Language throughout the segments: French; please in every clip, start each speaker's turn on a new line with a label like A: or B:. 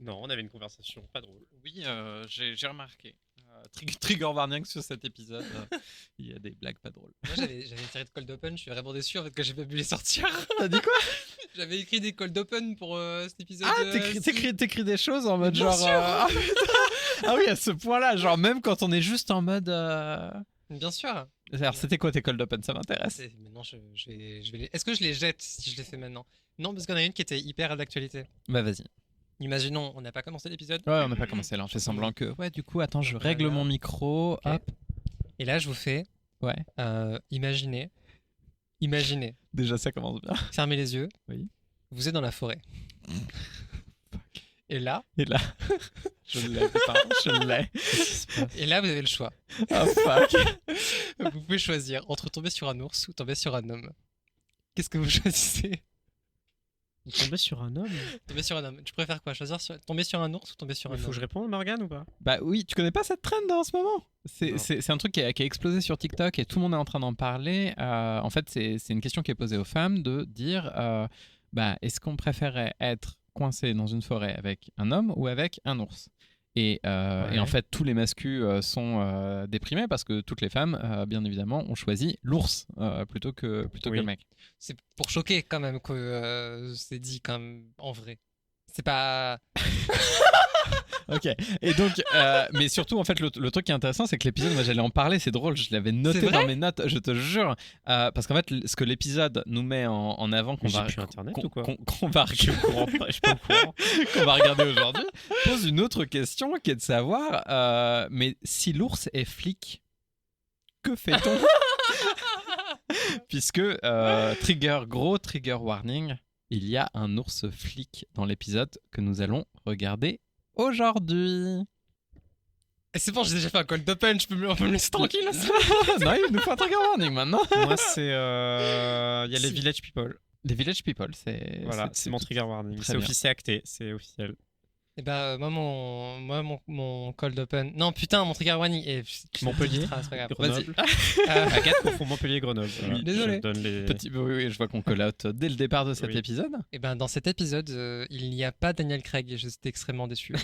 A: Non, on avait une conversation pas drôle.
B: Oui, j'ai remarqué. Trigger warning sur cet épisode. Il y a des blagues pas drôles.
C: Moi, j'avais une série de cold open, je suis vraiment déçu en fait que j'ai pas pu les sortir.
B: T'as dit quoi?
C: J'avais écrit des cold open pour cet épisode.
B: Ah, t'écris des choses en mode
C: Bien
B: genre.
C: sûr.
B: Ah, ah oui, à ce point-là, genre même quand on est juste en mode.
C: Bien sûr.
B: Alors, c'était quoi tes cold open? Ça m'intéresse.
C: Maintenant, je vais les... Est-ce que je les jette si je les fais maintenant? Non, parce qu'on a une qui était hyper d'actualité.
B: Bah vas-y.
C: Imaginons, on n'a pas commencé l'épisode.
B: Ouais, on n'a pas commencé là, on fait semblant que. Ouais, du coup, attends, je règle mon micro.
C: Ok.
B: Hop.
C: Et là, je vous fais
B: Ouais.
C: imaginez,
B: Déjà, ça commence bien.
C: fermez les yeux.
B: Oui.
C: Vous êtes dans la forêt. Et là,
B: Et là, je l'ai, putain, je l'ai.
C: vous avez le choix.
B: Oh fuck.
C: Vous pouvez choisir entre tomber sur un ours ou tomber sur un homme. Qu'est-ce que vous choisissez?
A: Tomber sur un homme.
C: Tomber sur un homme. Tu préfères quoi? Tomber sur un ours ou tomber sur un
A: Il faut
C: homme?
A: que je réponde, Morgane, ou pas?
B: Bah oui, tu connais pas cette trend en ce moment?
A: Non.
B: C'est un truc qui a explosé sur TikTok et tout le monde est en train d'en parler. En fait, c'est une question qui est posée aux femmes de dire bah, est-ce qu'on préférerait être coincé dans une forêt avec un homme ou avec un ours? Et en fait, tous les mascus sont déprimés parce que toutes les femmes, bien évidemment, ont choisi l'ours plutôt que le mec.
C: C'est pour choquer quand même que c'est dit quand même en vrai. C'est pas...
B: Ok. Et donc, mais surtout, en fait, le truc qui est intéressant, c'est que l'épisode, moi, j'allais en parler, c'est drôle, je l'avais noté
C: C'est vrai
B: dans mes notes, je te jure, parce qu'en fait, ce que l'épisode nous met en avant, qu'on
A: Mais
B: va,
A: j'ai plus internet ou quoi?
B: qu'on va,
A: Je suis au courant, je suis pas au courant.
B: qu'on va regarder aujourd'hui, pose une autre question qui est de savoir, mais si l'ours est flic, que fait-on? Puisque gros trigger warning, il y a un ours flic dans l'épisode que nous allons regarder aujourd'hui.
C: Et c'est bon, j'ai déjà fait un cold open, on peut me laisser tranquille.
B: Non, il nous faut un trigger warning maintenant.
A: Moi, c'est. Il y a les Village People.
B: Les Village People, c'est.
A: Voilà, c'est mon trigger warning.
B: Très
A: C'est
B: bien.
A: officiel, c'est acté, c'est officiel.
C: Et bah, mon cold open. Non, putain, mon trigger warning. Et
A: Montpellier,
C: c'est pas grave.
A: Grenoble.
C: Euh,
A: Agathe confond Montpellier et Grenoble. Voilà,
C: Désolé.
A: je donne les...
B: Oui, je vois qu'on call out dès le départ de cet
A: Oui.
B: épisode.
C: Et ben, dans cet épisode, il n'y a pas Daniel Craig et j'étais extrêmement déçu.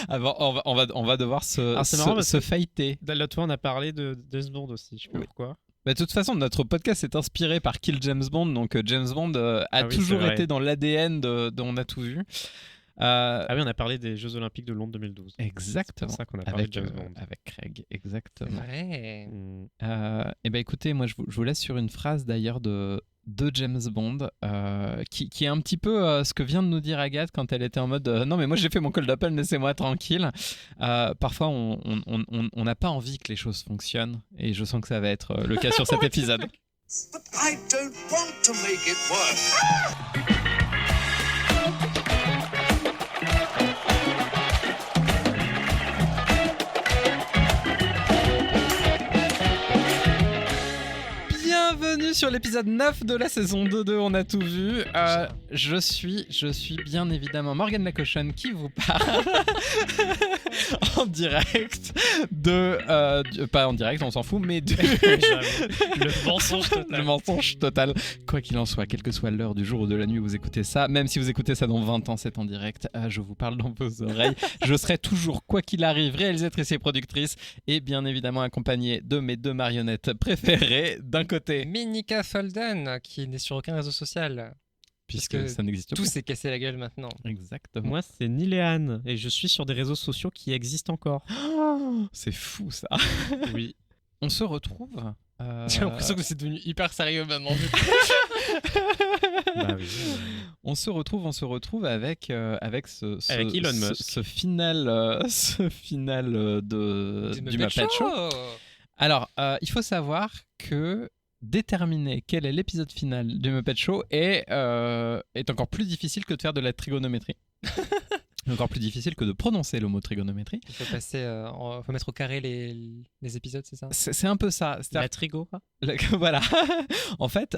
B: Avant, on va devoir
A: Alors, c'est marrant parce
B: se
A: que-
B: fighter.
A: L'autre fois, on a parlé de James Bond aussi, je sais pas
B: Oui.
A: pourquoi.
B: Bah, de toute façon, notre podcast est inspiré par Kill James Bond, donc James Bond a
A: Ah oui,
B: toujours
A: c'est vrai.
B: été dans l'ADN de On a tout vu.
A: Ah oui, on a parlé des Jeux Olympiques de Londres 2012.
B: Exactement.
A: C'est pour ça qu'on a parlé
B: Avec,
A: de James Bond.
B: avec Craig, exactement.
C: Ouais.
B: Et ben écoutez, moi je vous laisse sur une phrase d'ailleurs de James Bond qui est un petit peu ce que vient de nous dire Agathe quand elle était en mode non mais moi j'ai fait mon cold open, laissez-moi tranquille. Parfois on n'a pas envie que les choses fonctionnent et je sens que ça va être le cas sur cet épisode.
D: But I don't want to make it work.
B: Bienvenue sur l'épisode 9 de la saison 2 de On a tout vu. Je suis bien évidemment Morgane Lacochonne qui vous parle en direct pas en direct, on s'en fout, mais
A: Le mensonge total.
B: le mensonge total. Quoi qu'il en soit, quelle que soit l'heure du jour ou de la nuit où vous écoutez ça, même si vous écoutez ça dans 20 ans, c'est en direct, je vous parle dans vos oreilles. Je serai toujours, quoi qu'il arrive, réalisatrice et productrice, et bien évidemment accompagnée de mes deux marionnettes préférées. D'un côté,
C: Minika Folden, qui n'est sur aucun réseau social.
B: puisque
C: que
B: ça n'existe
C: Tout
B: pas.
C: s'est cassé la gueule maintenant.
B: Exactement.
A: Moi, c'est Niléane et je suis sur des réseaux sociaux qui existent encore.
B: Oh, c'est fou ça.
A: Oui.
B: On se retrouve.
C: J'ai l'impression que c'est devenu hyper sérieux maintenant.
A: Bah oui.
B: On se retrouve avec ce
A: Avec Elon Musk.
B: ce final du Muppet Show. Alors, il faut savoir que déterminer quel est l'épisode final du Muppet Show est encore plus difficile que de faire de la trigonométrie. Encore plus difficile que de prononcer le mot trigonométrie.
C: Il faut passer, faut mettre au carré les épisodes, c'est ça?
B: C'est un peu ça.
A: La trigo.
B: Voilà. En fait,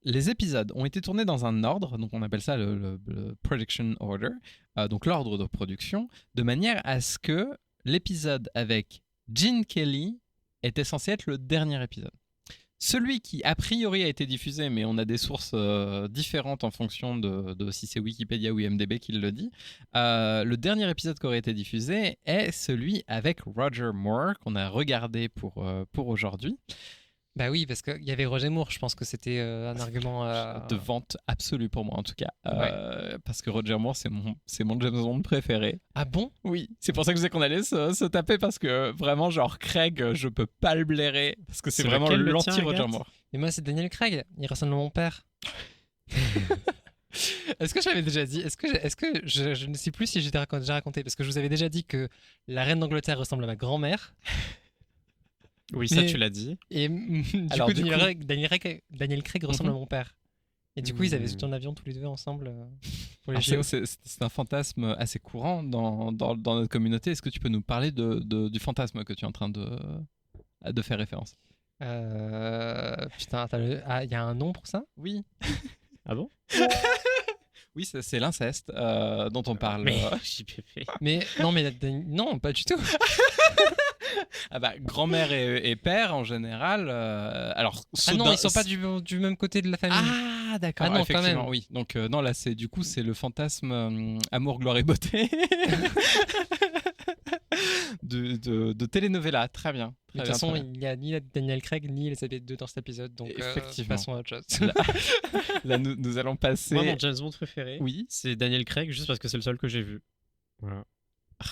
B: les épisodes ont été tournés dans un ordre, donc on appelle ça le production order, donc l'ordre de production, de manière à ce que l'épisode avec Gene Kelly était censé être le dernier épisode. celui qui a priori a été diffusé, mais on a des sources différentes en fonction de si c'est Wikipédia ou IMDb qui le dit. Le dernier épisode qui aurait été diffusé est celui avec Roger Moore qu'on a regardé pour aujourd'hui.
C: Bah oui, parce qu'il y avait Roger Moore, je pense que c'était un argument...
B: De vente absolue pour moi en tout cas. Parce que Roger Moore, c'est mon James Bond préféré.
C: Ah bon?
B: Oui, c'est pour ça que je disais qu'on allait se taper parce que vraiment, genre Craig, je peux pas le blairer parce que c'est vraiment
A: lequel, le tien,
B: l'anti-Roger
A: Agathe
B: Moore.
C: Et moi, c'est Daniel Craig, il ressemble à mon père. Est-ce que je l'avais déjà dit? Est-ce que je ne sais plus si j'ai déjà raconté, parce que je vous avais déjà dit que la reine d'Angleterre ressemble à ma grand-mère.
A: Oui, ça
C: Mais-
A: tu l'as dit.
C: Et
B: Alors, du
C: Daniel Craig ressemble à mon père. Et du coup, ils avaient
A: Mhm.
C: sauté en avion tous les deux ensemble pour les
B: Alors,
C: JO.
B: c'est un fantasme assez courant dans notre communauté. Est-ce que tu peux nous parler du fantasme que tu es en train de faire référence?
C: Putain, il y a un nom pour ça?
B: Oui.
A: Ah bon?
B: Oui, c'est l'inceste dont on parle.
A: Mais JPP.
C: Mais non, pas du tout.
B: Ah bah, grand-mère et père en général. Alors,
C: Ah non, ils sont pas du même côté de la famille.
B: Ah d'accord.
C: Ah non, quand
B: effectivement,
C: même.
B: oui. Donc non, là c'est le fantasme amour, gloire et beauté de telenovela. Très bien.
C: Mais de toute façon, il n'y a ni Daniel Craig ni Elisabeth II dans cet épisode, donc
B: Effectivement.
C: passons à autre chose.
B: Là, nous allons passer.
A: Moi, mon James Bond préféré,
B: Oui.
A: c'est Daniel Craig, juste parce que c'est le seul que j'ai vu. Voilà.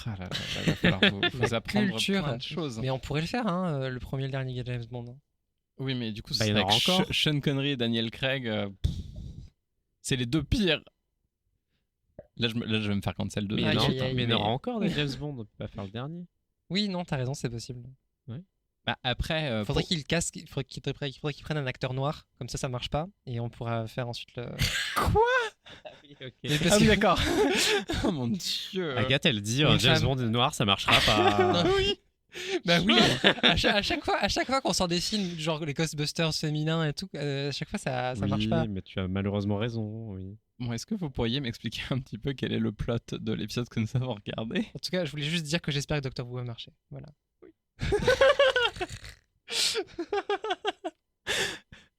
B: Ah là là, il va falloir vous apprendre
C: culture.
B: plein de choses.
C: Mais on pourrait le faire, hein, le premier et le dernier James Bond. hein.
B: Oui, mais du coup,
A: Bah,
B: c'est
A: il y en
B: avec
A: aura encore.
B: Sean Connery et Daniel Craig. C'est les deux pires. Là, je vais me faire cancel de.
A: Mais il y en
C: Aïe,
A: aura-
C: aïe, aïe,
A: mais il y en aura
C: mais-
A: encore des James Bond, on peut pas faire le dernier.
C: Oui, non, t'as raison, c'est possible.
B: Bah, après,
C: Faudrait qu'il casque, il faudrait qu'il prenne un acteur noir, comme ça marche pas, et on pourra faire ensuite le. Mais parce
B: Ah oui,
C: que-
B: d'accord. Oh mon dieu.
A: Agathe, elle dit
C: Une
A: James
C: femme.
A: Bond est noir, ça marchera pas.
C: Non, oui. Bah oui, à chaque fois qu'on sort des films, genre les Ghostbusters féminins et tout, à chaque fois ça marche
A: Oui,
C: pas.
A: mais tu as malheureusement raison, oui.
B: Bon, est-ce que vous pourriez m'expliquer un petit peu quel est le plot de l'épisode que nous avons regardé?
C: En tout cas, je voulais juste dire que j'espère que Doctor Who va marcher. Voilà.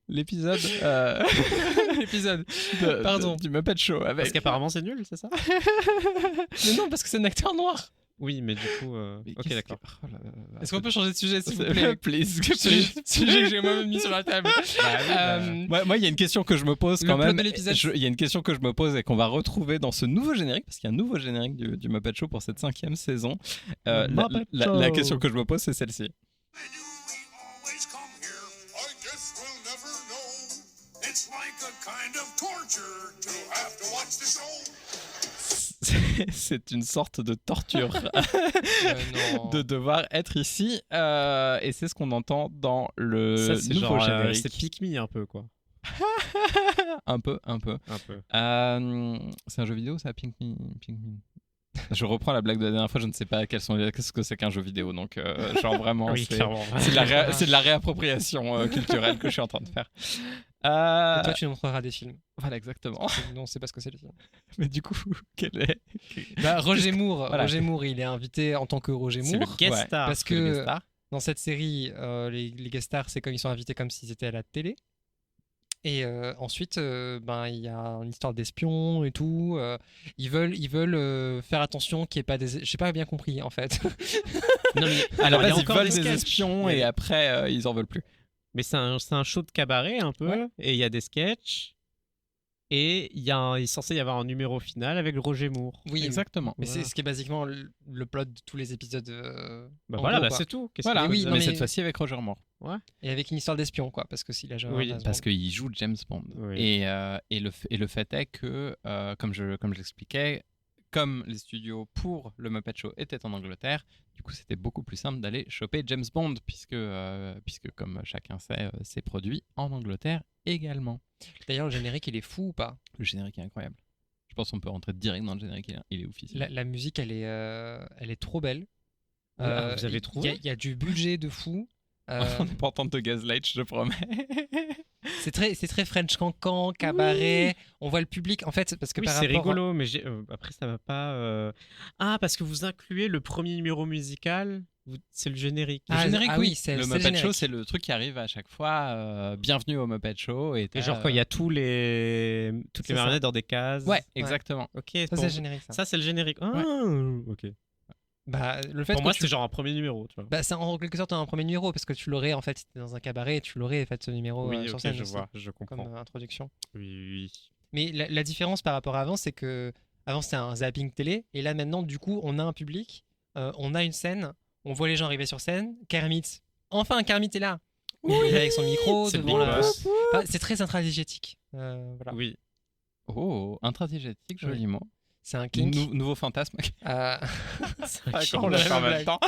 B: L'épisode l'épisode
C: Pardon.
B: du Muppet Show
A: Parce
B: avec
A: qu'apparemment c'est nul, c'est ça?
C: Mais non, parce que c'est un acteur noir.
A: Oui, mais du coup.
B: Mais
A: Ok,
B: qu'est-ce
A: d'accord.
B: que- oh là là là.
C: Est-ce qu'on peut changer de sujet, s'il vous
B: C'est-
C: plaît?
B: Please,
C: Sujet
B: please.
C: sujet que j'ai moi-même mis sur la table.
B: Moi, il y a une question que je me pose
C: Le
B: quand
C: plot
B: même.
C: de l'épisode.
B: Il y a une question que je me pose et qu'on va retrouver dans ce nouveau générique, parce qu'il y a un nouveau générique du Muppet Show pour cette 5e saison.
A: Muppet
B: La
A: Show.
B: question que je me pose, c'est celle-ci.
D: I knew we always come here. I guess we'll never know. It's like a kind of torture to have to watch the show.
B: C'est une sorte de torture
C: Non.
B: de devoir être ici, et c'est ce qu'on entend dans le
A: Ça, c'est
B: nouveau
A: genre.
B: générique.
A: C'est Pick Me un peu, quoi.
B: Un peu.
A: Un peu.
B: C'est un jeu vidéo, ça, Pink Me. Je reprends la blague de la dernière fois, je ne sais pas qu'est-ce que c'est qu'un jeu vidéo, donc genre vraiment,
A: Oui,
B: c'est
A: clairement.
B: c'est de la réappropriation culturelle que je suis en train de faire.
C: Et toi, tu nous montreras des films.
B: Voilà, exactement.
C: Non, on sait pas ce que c'est les films.
B: Mais du coup, quel est
C: Bah, Roger Moore,
B: Voilà.
C: Roger Moore, il est invité en tant que Roger
A: C'est le
C: Moore.
A: guest
B: Ouais,
A: star.
C: parce
B: C'est le
C: que-
B: guest star.
C: Dans cette série, les guest stars, c'est comme ils sont invités comme s'ils étaient à la télé. Et ensuite, ben il y a une histoire d'espions et tout. Ils veulent faire attention qu'il n'y ait pas des. J'ai pas bien compris en fait.
A: Non, mais
B: À la
A: alors, il y a
B: base, ils
A: encore
B: veulent des
A: sketchs.
B: espions
A: Il y
B: et
A: a-
B: après, ils en veulent plus.
A: Mais c'est un show de cabaret un peu,
C: Ouais.
A: et il y a des sketchs. Et il est censé y avoir un numéro final avec Roger Moore.
C: Oui,
B: Exactement.
C: mais
A: Voilà.
C: c'est ce qui est basiquement le plot de tous les épisodes.
A: Bah
C: en
A: voilà,
C: gros,
A: bah
C: quoi.
A: c'est tout. Qu'est-ce
B: Voilà,
A: que
C: oui,
A: vous
C: non,
B: mais
A: avez-
C: mais-
B: cette fois-ci avec Roger Moore.
C: Et avec une histoire d'espion, quoi, parce que s'il a jamais
A: Oui,
C: James
B: Parce
C: Bond.
B: qu'il joue James Bond.
A: Oui.
B: Et le fait est que, comme je l'expliquais, comme les studios pour le Muppet Show étaient en Angleterre, du coup c'était beaucoup plus simple d'aller choper James Bond, puisque comme chacun sait, c'est produit en Angleterre également.
C: D'ailleurs, le générique, il est fou ou pas?
B: Le générique est incroyable. Je pense qu'on peut rentrer direct dans le générique, il est officiel.
C: La musique, elle est trop belle.
A: Ah, vous avez trouvé
C: Il y a du budget de fou.
B: On n'est pas en train de te gaslight, je te promets.
C: C'est très French cancan, cabaret. On voit le public, en fait, parce que
A: Oui,
C: par
A: c'est
C: rapport à-
A: rigolo, mais après ça va pas. Ah, parce que vous incluez le premier numéro musical C'est le générique.
B: Le
C: Ah,
B: générique,
C: ah
B: oui.
C: oui, c'est
B: le
C: le
B: Muppet
C: générique.
B: Show, c'est le truc qui arrive à chaque fois. Bienvenue au Muppet Show. Et
A: Et genre quand il y a toutes les
C: C'est ça.
A: marionnettes dans des cases.
B: Ouais, exactement.
A: Ok.
C: Ça,
A: bon,
C: c'est le générique, ça.
A: ça c'est le générique. Ah, ok.
C: Bah, le fait
A: Pour
C: que
A: moi
C: tu-
A: c'est genre un premier numéro, tu vois.
C: Bah, c'est en quelque sorte un premier numéro parce que tu l'aurais en fait, si t'es dans un cabaret, tu l'aurais fait ce numéro
A: Oui,
C: sur
A: ok,
C: scène
A: je
C: aussi,
A: vois, je
C: comme
A: comprends.
C: introduction.
A: Oui, oui.
C: Mais la différence par rapport à avant, c'est que avant c'était un zapping télé et là maintenant du coup on a un public, on a une scène, on voit les gens arriver sur scène. Kermit, enfin Kermit est là. Il est avec son micro
A: C'est le
C: devant
A: Big
C: la.
A: Boss.
C: Enfin, c'est très intradigétique. Voilà.
A: Oui.
B: Oh, intradigétique, joli mot.
C: C'est un kink.
B: Nouveau fantasme.
C: Euh,
A: C'est un
B: Ah,
A: kink.
B: qu'on l'a fait en même
C: blague.
B: temps.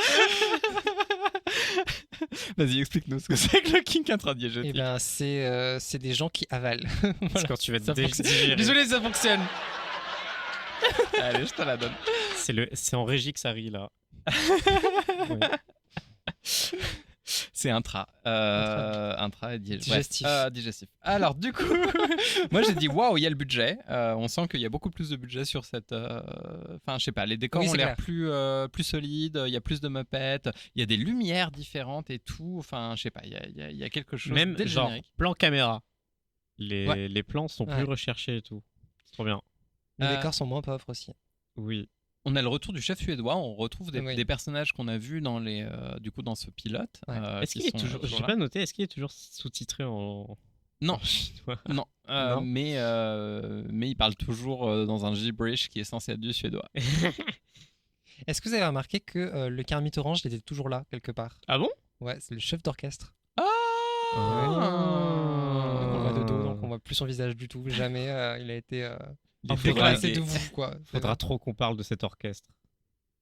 B: Vas-y, explique-nous ce que c'est que le kink
C: et
B: intradigétique.
C: ben c'est des gens qui avalent.
A: C'est
C: Voilà.
A: quand tu vas
C: Ça
A: te
C: fonctionne.
A: digérer.
C: Désolé, ça fonctionne.
B: Allez, je te la donne.
A: C'est en régie que ça rit là. Ouais.
B: C'est intra. Intra et
C: Digestif.
B: digestif. Alors, du coup, moi j'ai dit waouh, il y a le budget. On sent qu'il y a beaucoup plus de budget sur cette. Enfin, je sais pas, les décors
C: Oui,
B: ont
C: c'est
B: l'air plus solides. Il y a plus de Muppets. Il y a des lumières différentes et tout. Enfin, je sais pas, il y a quelque chose.
A: Même
B: dès le
A: genre
B: générique.
A: plan caméra.
B: Ouais.
A: Les plans sont
C: Ouais.
A: plus recherchés et tout. C'est trop bien.
C: Les
B: Euh,
C: décors sont moins pauvres aussi.
A: Oui.
B: On a le retour du chef suédois. On retrouve
C: Oui.
B: des personnages qu'on a vus dans les, du coup, dans ce pilote.
C: Ouais.
A: Est-ce
B: qui
A: qu'il est
B: sont,
A: toujours. J'ai
B: là.
A: pas noté. Est-ce qu'il est toujours sous-titré en.
B: Non.
A: en chinois
B: Non,
C: Non.
B: mais il parle toujours dans un gibberish qui est censé être du suédois.
C: Est-ce que vous avez remarqué que le Kermit Orange il était toujours là quelque part?
A: Ah bon?
C: Ouais, c'est le chef d'orchestre.
B: Ah
C: Donc, on le voit de dos, donc on voit plus son visage du tout. Jamais il a été
B: Il est
C: déclassé
B: dégradé.
C: de vous, quoi.
A: Faudra trop qu'on parle de cet orchestre.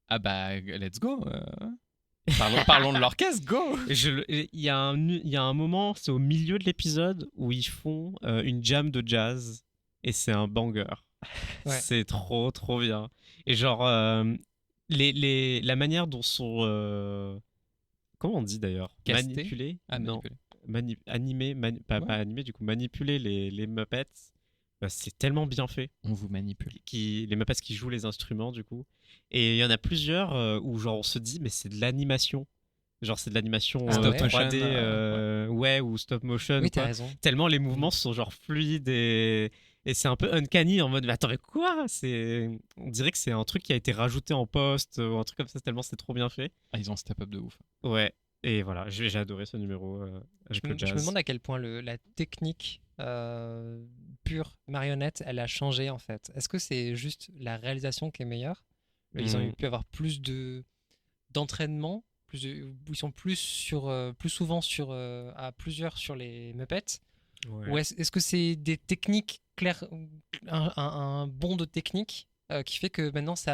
B: Ah bah, let's go. Parlons de l'orchestre, go.
A: Il y a un moment, c'est au milieu de l'épisode où ils font une jam de jazz et c'est un banger.
C: Ouais.
A: C'est trop trop bien. Et genre la manière dont sont comment on dit d'ailleurs,
B: Castés.
A: manipulés,
B: Ah,
A: non,
B: manipulé.
A: animés, pas
B: Ouais.
A: animés du coup, manipuler les Muppets, c'est tellement bien fait.
B: On vous manipule.
A: Les Muppets qui jouent les instruments du coup, et il y en a plusieurs où genre on se dit mais c'est de l'animation, genre c'est de l'animation
C: Ah
B: Stop
C: ouais.
A: 3D ouais, ou stop motion
C: Oui,
A: ou
C: t'as
A: quoi.
C: raison.
A: Tellement les mouvements sont genre fluides et c'est un peu uncanny en mode mais attends mais quoi, on dirait que c'est un truc qui a été rajouté en post ou un truc comme ça tellement c'est trop bien fait.
B: Ah, ils ont step up de ouf.
A: Ouais, et voilà, j'ai adoré ce numéro avec le
C: Je
A: jazz.
C: me demande à quel point la technique pure marionnette, elle a changé en fait. Est-ce que c'est juste la réalisation qui est meilleure? Ils ont pu avoir plus d'entraînement, où ils sont plus souvent à plusieurs sur les Muppets.
A: Ouais.
C: Ou est-ce que c'est des techniques claires, un bond de technique qui fait que maintenant c'est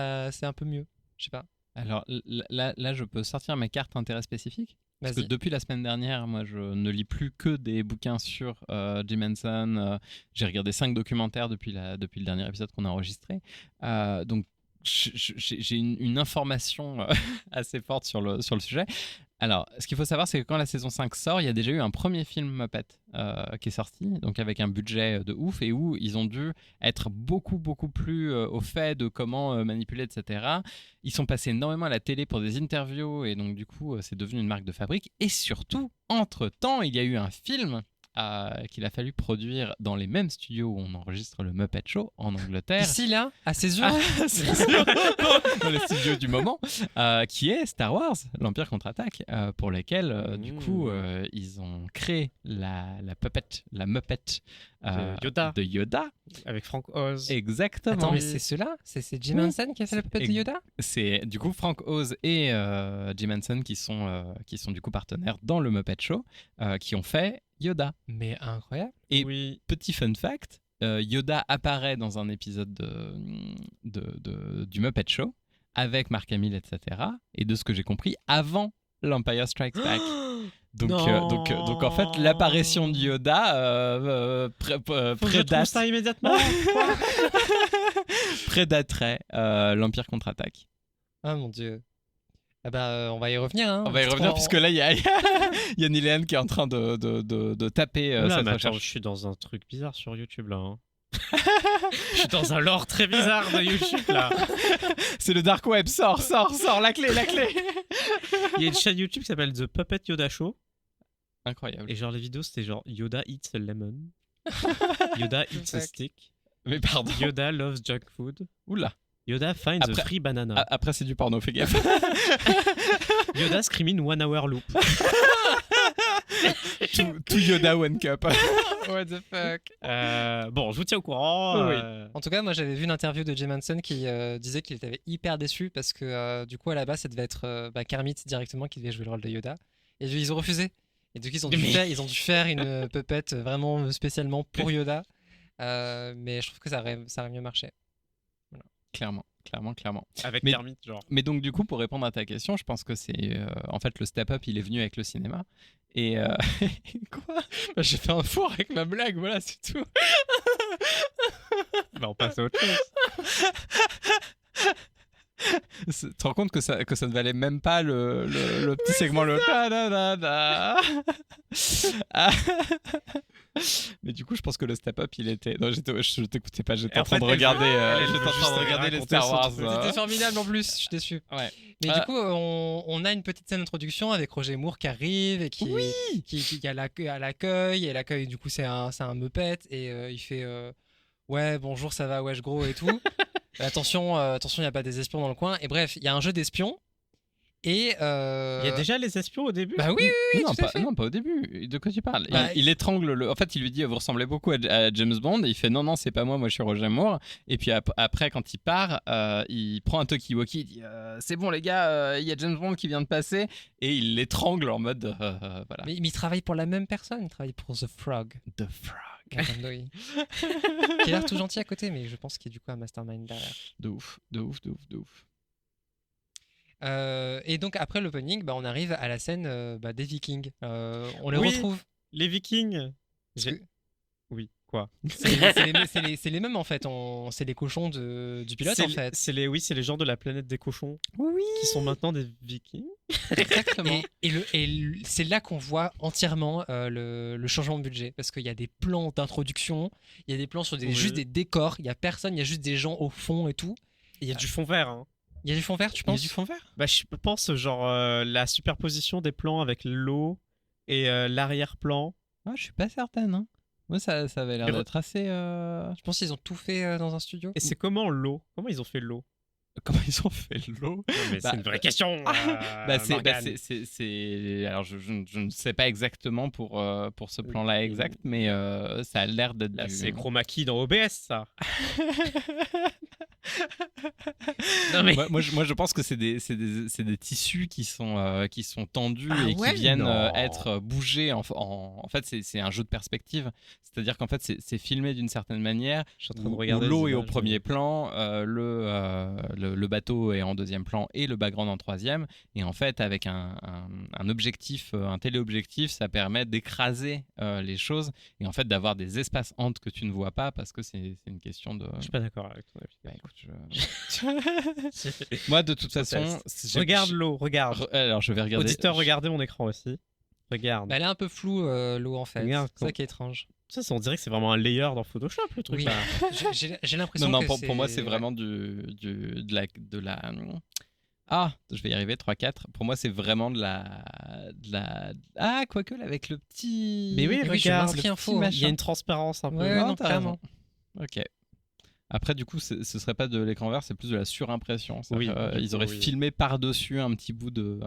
C: un peu mieux? Je sais pas.
B: Alors là, je peux sortir mes cartes intérêt spécifiques. Parce que
C: Vas-y.
B: depuis la semaine dernière, moi, je ne lis plus que des bouquins sur Jim Henson. J'ai regardé 5 documentaires depuis le dernier épisode qu'on a enregistré. Donc, j'ai une information assez forte sur le sujet. Alors, ce qu'il faut savoir, c'est que quand la saison 5 sort, il y a déjà eu un premier film Muppet qui est sorti, donc avec un budget de ouf, et où ils ont dû être beaucoup, beaucoup plus au fait de comment manipuler, etc. Ils sont passés énormément à la télé pour des interviews, et donc du coup, c'est devenu une marque de fabrique. Et surtout, entre-temps, il y a eu un film qu'il a fallu produire dans les mêmes studios où on enregistre le Muppet Show en Angleterre.
C: Ici, là, à ses yeux.
B: C'est sûr. Dans les studios du moment, qui est Star Wars, l'Empire contre-attaque, pour lesquels, du coup, ils ont créé la Muppet
A: De Yoda.
B: de Yoda.
A: Avec Frank Oz.
B: Exactement.
C: Attends, mais c'est ceux-là? C'est Jim
B: Oui.
C: Henson qui a fait la puppette de Yoda?
B: C'est du coup Frank Oz et Jim Henson qui sont du coup partenaires dans le Muppet Show, qui ont fait Yoda.
C: Mais incroyable.
B: Et
A: oui.
B: petit fun fact, Yoda apparaît dans un épisode du Muppet Show avec Mark Hamill, etc. Et de ce que j'ai compris, avant l'Empire Strikes Back. Donc en fait, l'apparition de Yoda
A: Faut que je trouve ça immédiatement.
B: prédaterait l'Empire contre-attaque.
C: Ah mon dieu. Ah bah, on va y revenir. Hein.
B: On va y revenir puisque là, il y a Niléane qui est en train de taper
A: Oula,
B: cette
A: mais attends,
B: recherche.
A: je suis dans un truc bizarre sur YouTube là. Hein. Je suis dans un lore très bizarre de YouTube là.
B: C'est le dark web, sors, la clé.
A: Il y a une chaîne YouTube qui s'appelle The Puppet Yoda Show.
B: Incroyable.
A: Et genre les vidéos c'était genre Yoda eats a lemon. Yoda eats a
C: Fuck.
A: stick.
B: Mais pardon.
A: Yoda loves junk food.
B: Oula.
A: Yoda finds a
B: Après-
A: free banana.
B: Après, c'est du porno, fais gaffe.
A: Yoda screaming 1 hour loop.
B: Tout Yoda one cup.
C: What the fuck.
A: Bon, je vous tiens au courant.
B: Oui.
C: En tout cas, moi j'avais vu une interview de Jay Manson qui disait qu'il était hyper déçu parce que du coup à la base ça devait être Kermit directement qui devait jouer le rôle de Yoda et ils ont refusé. Et du coup ils ont dû faire une puppet vraiment spécialement pour Yoda. Mais je trouve que ça aurait mieux marché.
B: Clairement.
A: Avec
B: Mais-
A: Kermit, genre.
B: Mais donc, du coup, pour répondre à ta question, je pense que c'est. En fait, le step-up, il est venu avec le cinéma. Et. Quoi
C: Bah, j'ai fait un four avec ma blague, voilà, c'est tout.
A: Bah, on passe à autre chose.
B: Tu te rends compte que ça ne valait même pas le petit segment, le ta-da-da-da. Ah. Mais du coup, je pense que le step-up, il était. Non, je t'écoutais pas, j'étais
A: Et
B: en
A: en
B: train
A: fait,
B: de
A: elle
B: regarder.
A: veut
B: J'étais en train
A: juste
B: de regarder les
A: raconter
B: Star
A: son
B: Wars.
A: truc.
C: C'était formidable en plus, je suis déçu.
B: Ouais.
C: Mais du coup, on a une petite scène d'introduction avec Roger Moore qui arrive et qui est à l'accueil. Et l'accueil, du coup, c'est un Muppet. Et il fait ouais, bonjour, ça va, wesh, gros et tout. Attention, il n'y a pas des espions dans le coin. Et bref, il y a un jeu d'espions. Et
A: Il y a déjà les espions au début.
C: Bah oui,
B: non,
C: tout à fait.
B: non, pas au début. De quoi tu parles
C: Bah,
B: il étrangle En fait, il lui dit vous ressemblez beaucoup à James Bond. Et il fait non, c'est pas moi, je suis Roger Moore. Et puis après, quand il part, il prend un talkie-walkie. Il dit c'est bon, les gars, il y a James Bond qui vient de passer. Et il l'étrangle en mode voilà.
C: Mais il travaille pour la même personne. Il travaille pour The Frog.
B: The Frog.
C: Madame Doi. Qui a l'air tout gentil à côté, mais je pense qu'il y a du coup un mastermind derrière.
B: De ouf.
C: Et donc après l'opening, on arrive à la scène des Vikings. On les
A: Oui.
C: retrouve.
A: Les Vikings.
C: Parce que
A: Oui, quoi.
C: c'est les mêmes en fait. C'est les cochons du pilote
A: C'est
C: en fait.
A: c'est les gens de la planète des cochons
B: Oui.
A: qui sont maintenant des Vikings.
B: Exactement.
C: Et c'est là qu'on voit entièrement le changement de budget. Parce qu'il y a des plans d'introduction, il y a des plans sur
A: Oui.
C: juste des décors, il n'y a personne, il y a juste des gens au fond et tout.
A: Il y a du fond vert. Hein.
C: Il y a du fond vert, tu
B: Il y a
C: penses?
B: du fond vert.
A: Bah, je pense genre la superposition des plans avec l'eau et l'arrière-plan.
B: Ah, je suis pas certaine. Hein. Moi, ça avait l'air
A: Mais
B: d'être assez.
C: Je pense qu'ils ont tout fait dans un studio.
A: Et c'est comment l'eau? Comment ils ont fait l'eau?
B: Comment ils ont fait l'eau?
A: Non, mais
B: Bah,
A: c'est une vraie question.
B: Alors, je ne sais pas exactement pour ce plan-là exact, mais ça a l'air d'être
A: Là,
B: du...
A: c'est chroma key dans OBS, ça. Non, mais...
B: moi, je pense que c'est des tissus qui sont tendus
A: Ah
B: et
A: ouais,
B: qui viennent
A: non.
B: être bougés. En fait, c'est un jeu de perspective. C'est-à-dire qu'en fait, c'est filmé d'une certaine manière.
A: Je suis en train de
B: Où
A: regarder
B: l'eau
A: les
B: est au
A: images.
B: premier plan, le bateau est en deuxième plan et le background en troisième. Et en fait, avec un objectif, un téléobjectif, ça permet d'écraser les choses et en fait d'avoir des espaces entre que tu ne vois pas parce que c'est une question de...
A: Je suis pas d'accord avec ton avis.
B: Bah, écoute, moi, de toute façon...
A: Regarde l'eau, regarde.
B: Alors, je vais regarder...
A: Auditeur, regardez mon écran aussi. Regarde.
C: Elle est un peu floue l'eau en fait.
A: Regarde,
C: C'est ça qui est étrange.
A: Ça, on dirait que c'est vraiment un layer dans Photoshop, le truc.
C: Oui.
A: Là.
C: J'ai l'impression
B: Non,
C: que
B: pour moi, c'est vraiment de la... Ah, je vais y arriver, 3-4. Pour moi, c'est vraiment de la... Ah, quoique, là, avec le petit...
A: Mais oui,
C: Oui, je
A: regarde.
C: m'inscris
A: le
C: info,
A: petit
C: hein.
A: machin. Il y a une transparence un peu.
C: Ouais,
B: Ah,
C: non,
B: t'as
C: carrément.
B: raison. Ok. Après, du coup, ce serait pas de l'écran vert, c'est plus de la surimpression.
A: Oui,
B: Ils auraient
A: oui.
B: filmé par-dessus un petit bout d'eau.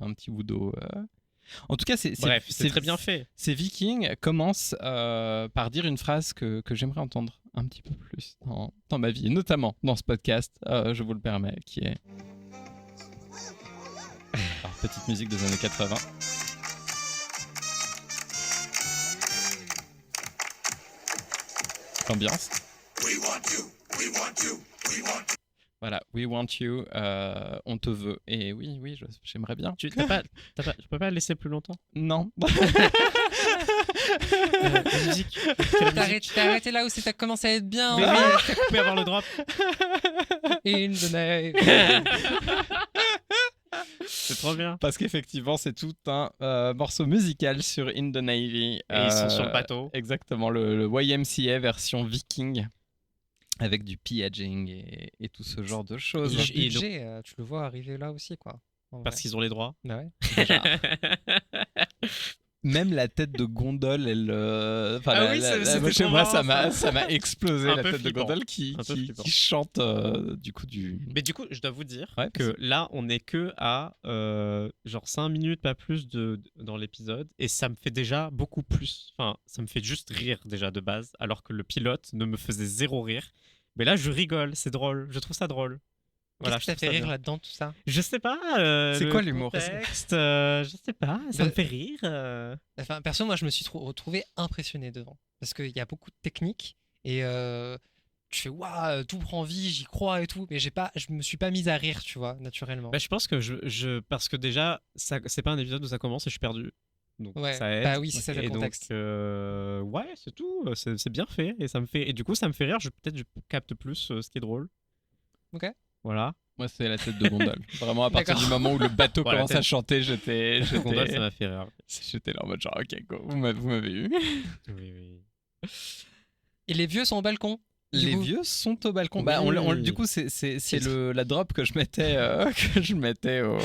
B: En tout cas,
A: Bref, c'est très bien fait.
B: Ces Vikings commencent par dire une phrase que j'aimerais entendre un petit peu plus dans ma vie, notamment dans ce podcast, je vous le permets, qui est... Alors, petite musique des années 80. L'ambiance.
D: We want you, we want you, we want you.
B: Voilà, we want you, on te veut. Et oui, j'aimerais bien.
A: Je peux pas le laisser plus longtemps.
B: Non.
A: La musique.
C: T'as arrêté là où t'as commencé à être bien.
A: Mais
C: hein.
A: oui, t'as coupé avant le drop.
C: In the name.
A: C'est trop bien.
B: Parce qu'effectivement, c'est tout un morceau musical sur In the Navy.
A: Et ils sont sur le bateau.
B: Exactement, le YMCA version viking. avec du pillaging et tout ce genre de choses.
C: Le
A: Et donc-
C: budget, tu le vois arriver là aussi, quoi. En
A: Parce
C: vrai.
A: qu'ils ont les droits.
C: Bah ouais.
B: Même la tête de Gondole, elle. Enfin,
A: Ah oui, c'était
B: chez
A: trop
B: moi,
A: marrant,
B: ça m'a explosé
A: Un
B: la
A: peu
B: tête de
A: flippant.
B: Gondole qui
A: Un peu flippant.
B: chante du coup du.
A: Mais du coup, je dois vous dire
B: Ouais,
A: que là, on est que à genre 5 minutes, pas plus dans l'épisode. Et ça me fait déjà beaucoup plus. Enfin, ça me fait juste rire déjà de base. Alors que le pilote ne me faisait zéro rire. Mais là, je rigole, c'est drôle. Je trouve ça drôle. Voilà,
C: Qu'est-ce qui t'a
A: je
C: fait
A: trouve ça
C: rire
A: bien.
C: là-dedans, tout ça?
A: Je sais pas.
B: C'est
A: le
B: quoi l'humour
A: contexte, je sais pas, ça me
C: Bah-
A: fait rire.
C: Enfin, perso, moi, je me suis retrouvé impressionné devant. Parce qu'il y a beaucoup de techniques et tu fais waouh, tout prend vie, j'y crois et tout. Mais je me suis pas mise à rire, tu vois, naturellement.
A: Bah, je pense que parce que déjà, c'est pas un épisode où ça commence et je suis perdu. Donc
C: Ouais,
A: ça aide.
C: bah oui, c'est ça le
A: Et donc,
C: contexte.
A: ouais, c'est tout. C'est bien fait et ça me fait. Et du coup, ça me fait rire. Peut-être je capte plus ce qui est drôle.
C: Ok.
A: Voilà.
B: Moi, c'est la tête de Gondole. Vraiment, à partir
C: D'accord.
B: du moment où le bateau
A: Voilà,
B: commence à chanter, j'étais
A: Gondole, ça m'a fait rire.
B: j'étais là en mode genre, ok, go, vous m'avez eu.
A: Oui, oui.
C: Et les vieux sont au balcon. Du
B: Les
C: coup.
B: vieux sont au balcon.
A: Oui.
B: Bah, du coup, c'est la drop que je mettais, au.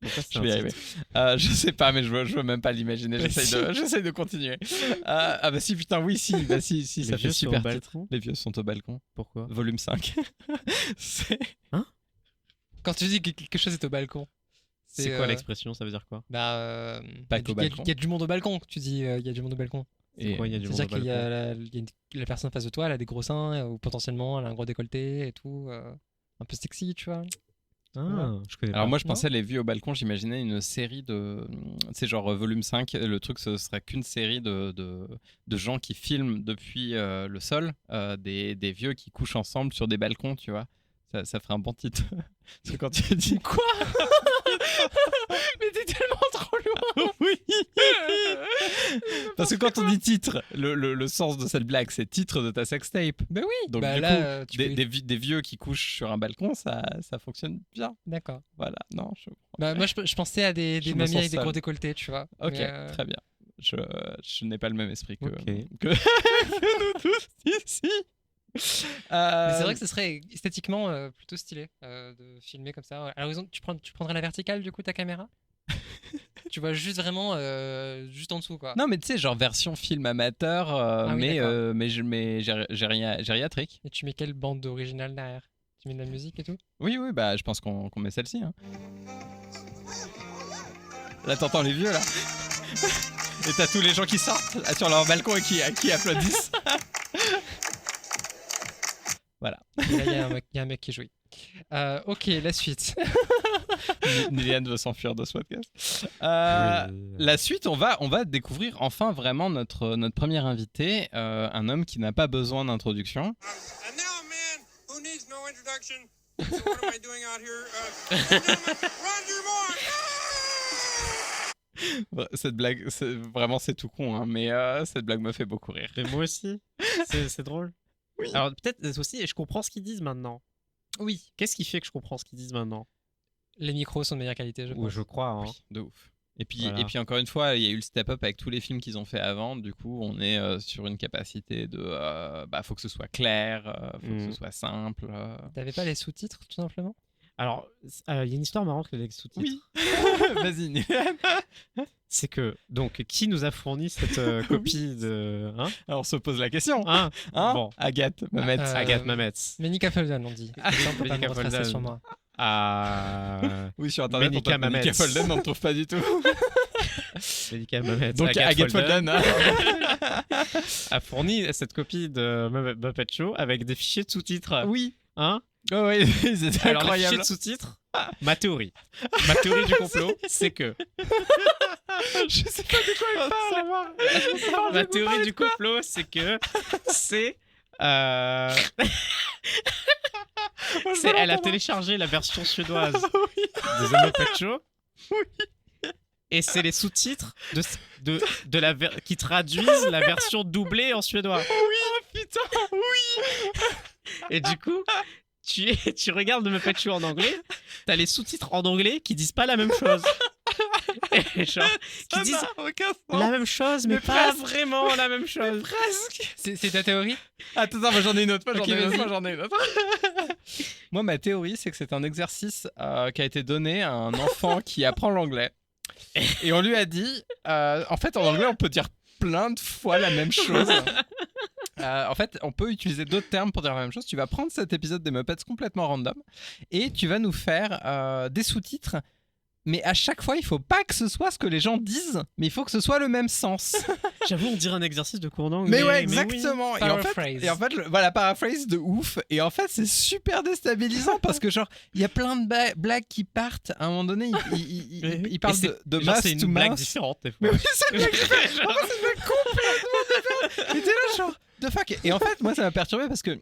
A: Pourquoi c'est
B: Je
A: un
B: vais y arriver.
A: titre
B: Je sais pas, mais je veux même pas l'imaginer. J'essaye de continuer. Ah bah si, putain, oui, si. Bah si,
A: Les
B: ça fait
A: vieux sont au
B: super titre.
A: balcon.
B: Les vieux sont au balcon.
A: Pourquoi
B: Volume 5. C'est...
C: Quand tu dis que quelque chose est au balcon,
A: C'est quoi l'expression? Ça veut dire quoi?
C: Bah,
B: Pas
C: il y a
B: qu'au
C: du- il y a-
B: balcon.
C: il y a du monde au balcon. Tu dis, il y a du monde au balcon.
A: C'est quoi, il y a du monde au
C: C'est-à-dire qu'il y
A: balcon?
C: a la personne en face de toi, elle a des gros seins, ou potentiellement elle a un gros décolleté et tout. Un peu sexy, tu vois.
A: Ah, je connais
B: Alors
A: pas.
B: moi je
C: Non.
B: pensais les vues au balcon, j'imaginais une série de... C'est genre volume 5, le truc ce serait qu'une série de gens qui filment depuis le sol, des vieux qui couchent ensemble sur des balcons, tu vois. Ça ferait un bon titre. Parce que quand tu dis quoi? Mais t'es tellement trop loin. Oui. Parce que quand on dit titre, le sens de cette blague c'est titre de ta sextape.
C: Bah oui.
B: Donc
C: bah
B: du
C: là,
B: coup,
C: tu
B: des,
C: peux-
B: des vieux qui couchent sur un balcon, ça fonctionne bien.
C: D'accord.
B: Voilà, non, je...
C: Bah, moi, je pensais à des
B: Je me
C: mamies
B: sens
C: avec des
B: seul.
C: gros décolletés, tu vois.
B: Ok,
C: Mais,
B: très bien. Je n'ai pas le même esprit que,
A: Ok.
B: que nous tous ici.
C: Mais c'est vrai que ce serait esthétiquement plutôt stylé de filmer comme ça. À l'horizon, tu prendrais la verticale du coup ta caméra? Tu vois juste vraiment juste en dessous quoi.
B: Non, mais tu sais, genre version film amateur,
C: Ah oui, d'accord.
B: mais gériatrique.
C: Et tu mets quelle bande originale derrière? Tu mets de la musique et tout?
B: Oui, bah je pense qu'on met celle-ci. Hein. Là, t'entends les vieux, là. Et t'as tous les gens qui sortent là, sur leur balcon et qui applaudissent. Voilà.
C: Et là, il y a un mec qui jouit. Ok, la suite.
B: Niliane veut s'enfuir de ce podcast.
A: Oui.
B: La suite, on va découvrir enfin vraiment notre premier invité, un homme qui n'a pas besoin d'introduction.
D: And now a man who needs no introduction. So what am I doing out here? Ladies and gentlemen, Roger Moore!
B: Cette blague, c'est tout con, hein, mais cette blague me fait beaucoup rire.
A: Mais moi aussi. C'est drôle.
B: Oui.
A: Alors peut-être aussi, et je comprends ce qu'ils disent maintenant.
C: Oui.
A: Qu'est-ce qui fait que je comprends ce qu'ils disent maintenant?
C: Les micros sont de meilleure qualité, je
A: Ou
C: pense.
A: je crois. Hein.
B: Oui, de ouf. Et puis,
A: Voilà.
B: et puis encore une fois, il y a eu le step-up avec tous les films qu'ils ont fait avant. Du coup, on est sur une capacité de... faut que ce soit clair, faut que ce soit simple.
C: T'avais pas les sous-titres tout simplement?
A: Alors, il y a une histoire marrante avec les sous-titres.
B: Oui. Vas-y, Niliane.
A: C'est que, donc, qui nous a fourni cette copie de. Hein
B: Alors, on se pose la question.
A: Hein
B: Bon, Agathe, Mamet.
A: Agathe Mamet.
C: Ménica Folden, on dit. Ça, on peut pas me
A: Ménica
C: retracer
A: Folden.
C: sur moi.
A: À.
B: Oui, sur Internet,
A: Ménica
B: on tape Ménica
A: Mamet.
B: Folden, on ne trouve pas du tout.
A: Ménica Mamet.
B: Donc, Agathe Folden.
A: a fourni cette copie de Muppet Show avec des fichiers de sous-titres.
B: Oui.
A: Hein
B: Oh, oui, c'était
A: Alors, les
B: incroyable.
A: fichiers de sous-titres, ma théorie. Ma théorie du complot, c'est que.
B: Je sais pas de quoi il parle.
A: Ma théorie du complot, c'est que c'est. Elle a téléchargé la version suédoise des The Muppet Show. Et c'est les sous-titres qui traduisent la version doublée en suédois.
B: Oui, putain, oui.
A: Et du coup, tu regardes le Muppet Show en anglais, t'as les sous-titres en anglais qui disent pas la même chose. Et genre, qui disent
B: aucun
A: la même chose, mais,
B: Mais
A: pas
B: presque.
A: vraiment la même chose.
B: Presque.
C: C'est ta théorie?
B: Attends, moi j'en ai une autre.
C: Ok, vas-y.
B: J'en ai une autre. Moi, ma théorie, c'est que c'est un exercice qui a été donné à un enfant qui apprend l'anglais. Et on lui a dit, en fait, en anglais, on peut dire plein de fois la même chose. En fait, on peut utiliser d'autres termes pour dire la même chose. Tu vas prendre cet épisode des Muppets complètement random et tu vas nous faire des sous-titres. Mais à chaque fois, il faut pas que ce soit ce que les gens disent, mais il faut que ce soit le même sens.
A: J'avoue, on dirait un exercice de cours d'anglais.
B: Mais ouais,
A: oui.
B: exactement.
C: Paraphrase.
B: Et en fait, voilà, paraphrase de ouf. Et en fait, c'est super déstabilisant parce que, genre, il y a plein de blagues qui partent. À un moment donné, il parle de
A: genre,
B: mouse
A: c'est
B: to
A: une blague
B: mouse.
A: différente des fois.
B: Mais oui, c'est une blague
A: Genre,
B: Mais t'es là, genre, the fuck. Et en fait, moi, ça m'a perturbé parce que,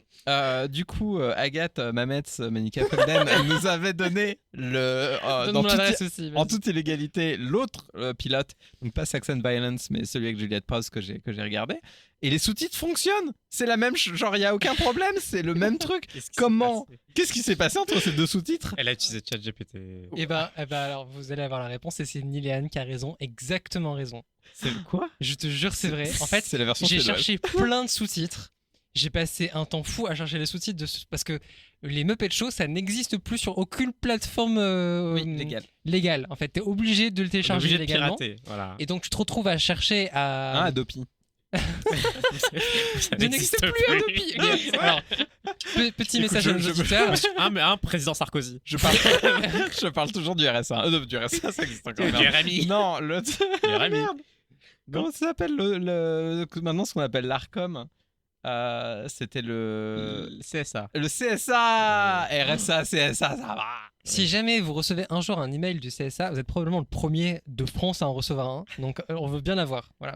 B: du coup, Agathe Mametz, Manika Felden, elle nous avait donné
C: Donne-moi l'adresse aussi.
B: en
C: vas-y.
B: toute illégalité l'autre pilote, donc pas Sex and Violence, mais celui avec Juliette Prowse que j'ai regardé. Et les sous-titres fonctionnent. C'est la même, genre, il y a aucun problème, c'est le même truc.
A: qu'est-ce qui s'est
B: Comment
A: passé
B: Qu'est-ce qui s'est passé entre ces deux sous-titres?
A: Elle a utilisé ChatGPT.
C: Eh ben, alors vous allez avoir la réponse et c'est Niléane qui a raison, exactement raison.
A: C'est quoi?
C: Je te jure, c'est vrai. En fait,
B: c'est la version
C: j'ai
B: suédoise.
C: cherché plein de sous-titres. J'ai passé un temps fou à chercher les sous-titres parce que les Muppet Show, ça n'existe plus sur aucune plateforme
B: Oui, légal.
C: légale. En fait, t'es obligé de le
A: On est
C: télécharger
A: obligé de
C: légalement.
A: pirater. Voilà.
C: Et donc, tu te retrouves à chercher à.
B: Hein, Adopi.
A: Ça
C: Il n'existe plus Adopi. Mais, alors, petit
B: Écoute,
C: message à nos
B: je-
C: auditeurs.
A: Un président Sarkozy.
B: Je parle toujours du RSA. Du RSA, ça existe encore.
A: Du RMI.
B: Non, le.
A: Du RMI.
B: Merde. Comment ça s'appelle maintenant ce qu'on appelle l'ARCOM? C'était le
A: CSA.
B: le CSA, RSA, CSA, ça va.
C: Si jamais vous recevez un jour un email du CSA, vous êtes probablement le premier de France à en recevoir un. Donc, on veut bien l'avoir. Voilà.